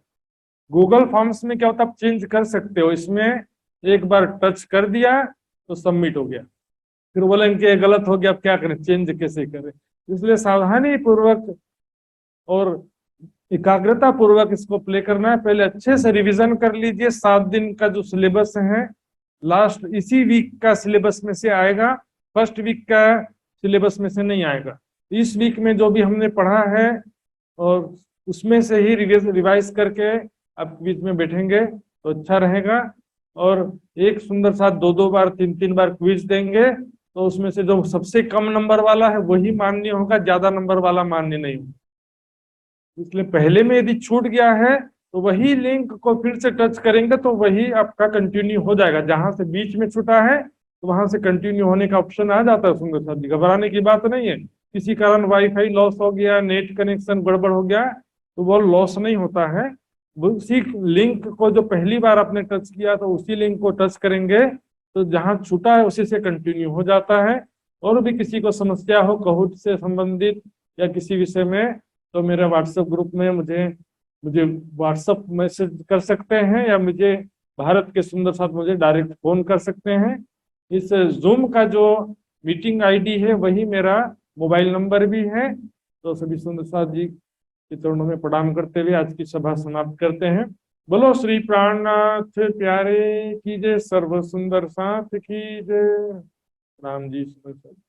गूगल फॉर्म्स में क्या होता है, आप चेंज कर सकते हो, इसमें एक बार टच कर दिया तो सबमिट हो गया, फिर बोले कि गलत हो गया अब क्या करें, चेंज कैसे करें। इसलिए सावधानी पूर्वक और एकाग्रता पूर्वक इसको प्ले करना है। पहले अच्छे से रिवीजन कर लीजिए। 7 दिन का जो सिलेबस है लास्ट इसी वीक का सिलेबस में से आएगा, फर्स्ट वीक का सिलेबस में से नहीं आएगा। इस वीक में जो भी हमने पढ़ा है और उसमें से ही रिवाइज करके आप क्विज में बैठेंगे तो अच्छा रहेगा। और एक सुंदर साथ 2-2 बार 3-3 बार क्विज देंगे तो उसमें से जो सबसे कम नंबर वाला है वही मान्य होगा, ज्यादा नंबर वाला मान्य नहीं होगा। इसलिए पहले में यदि छूट गया है तो वही लिंक को फिर से टच करेंगे तो वही आपका कंटिन्यू हो जाएगा। जहां से बीच में छूटा है तो वहां से कंटिन्यू होने का ऑप्शन आ जाता है। सुंदर साथी, घबराने की बात नहीं है। किसी कारण वाईफाई लॉस हो गया, नेट कनेक्शन गड़बड़ हो गया तो वो लॉस नहीं होता है। उसी लिंक को जो पहली बार आपने टच किया तो उसी लिंक को टच करेंगे तो जहां छूटा है उसी से कंटिन्यू हो जाता है। और भी किसी को समस्या हो कहूट से संबंधित या किसी विषय में तो मेरे व्हाट्सएप ग्रुप में मुझे मुझे व्हाट्सएप मैसेज कर सकते हैं या मुझे भारत के सुंदर साथ मुझे डायरेक्ट फोन कर सकते हैं। इस जूम का जो मीटिंग आईडी है वही मेरा मोबाइल नंबर भी है। तो सभी सुंदर साथ जी के चरणों में प्रणाम करते हुए आज की सभा समाप्त करते हैं। बोलो श्री प्राणनाथ प्यारे की जय, सर्व सुंदर साथ की जय। राम जी सुंदर साथ।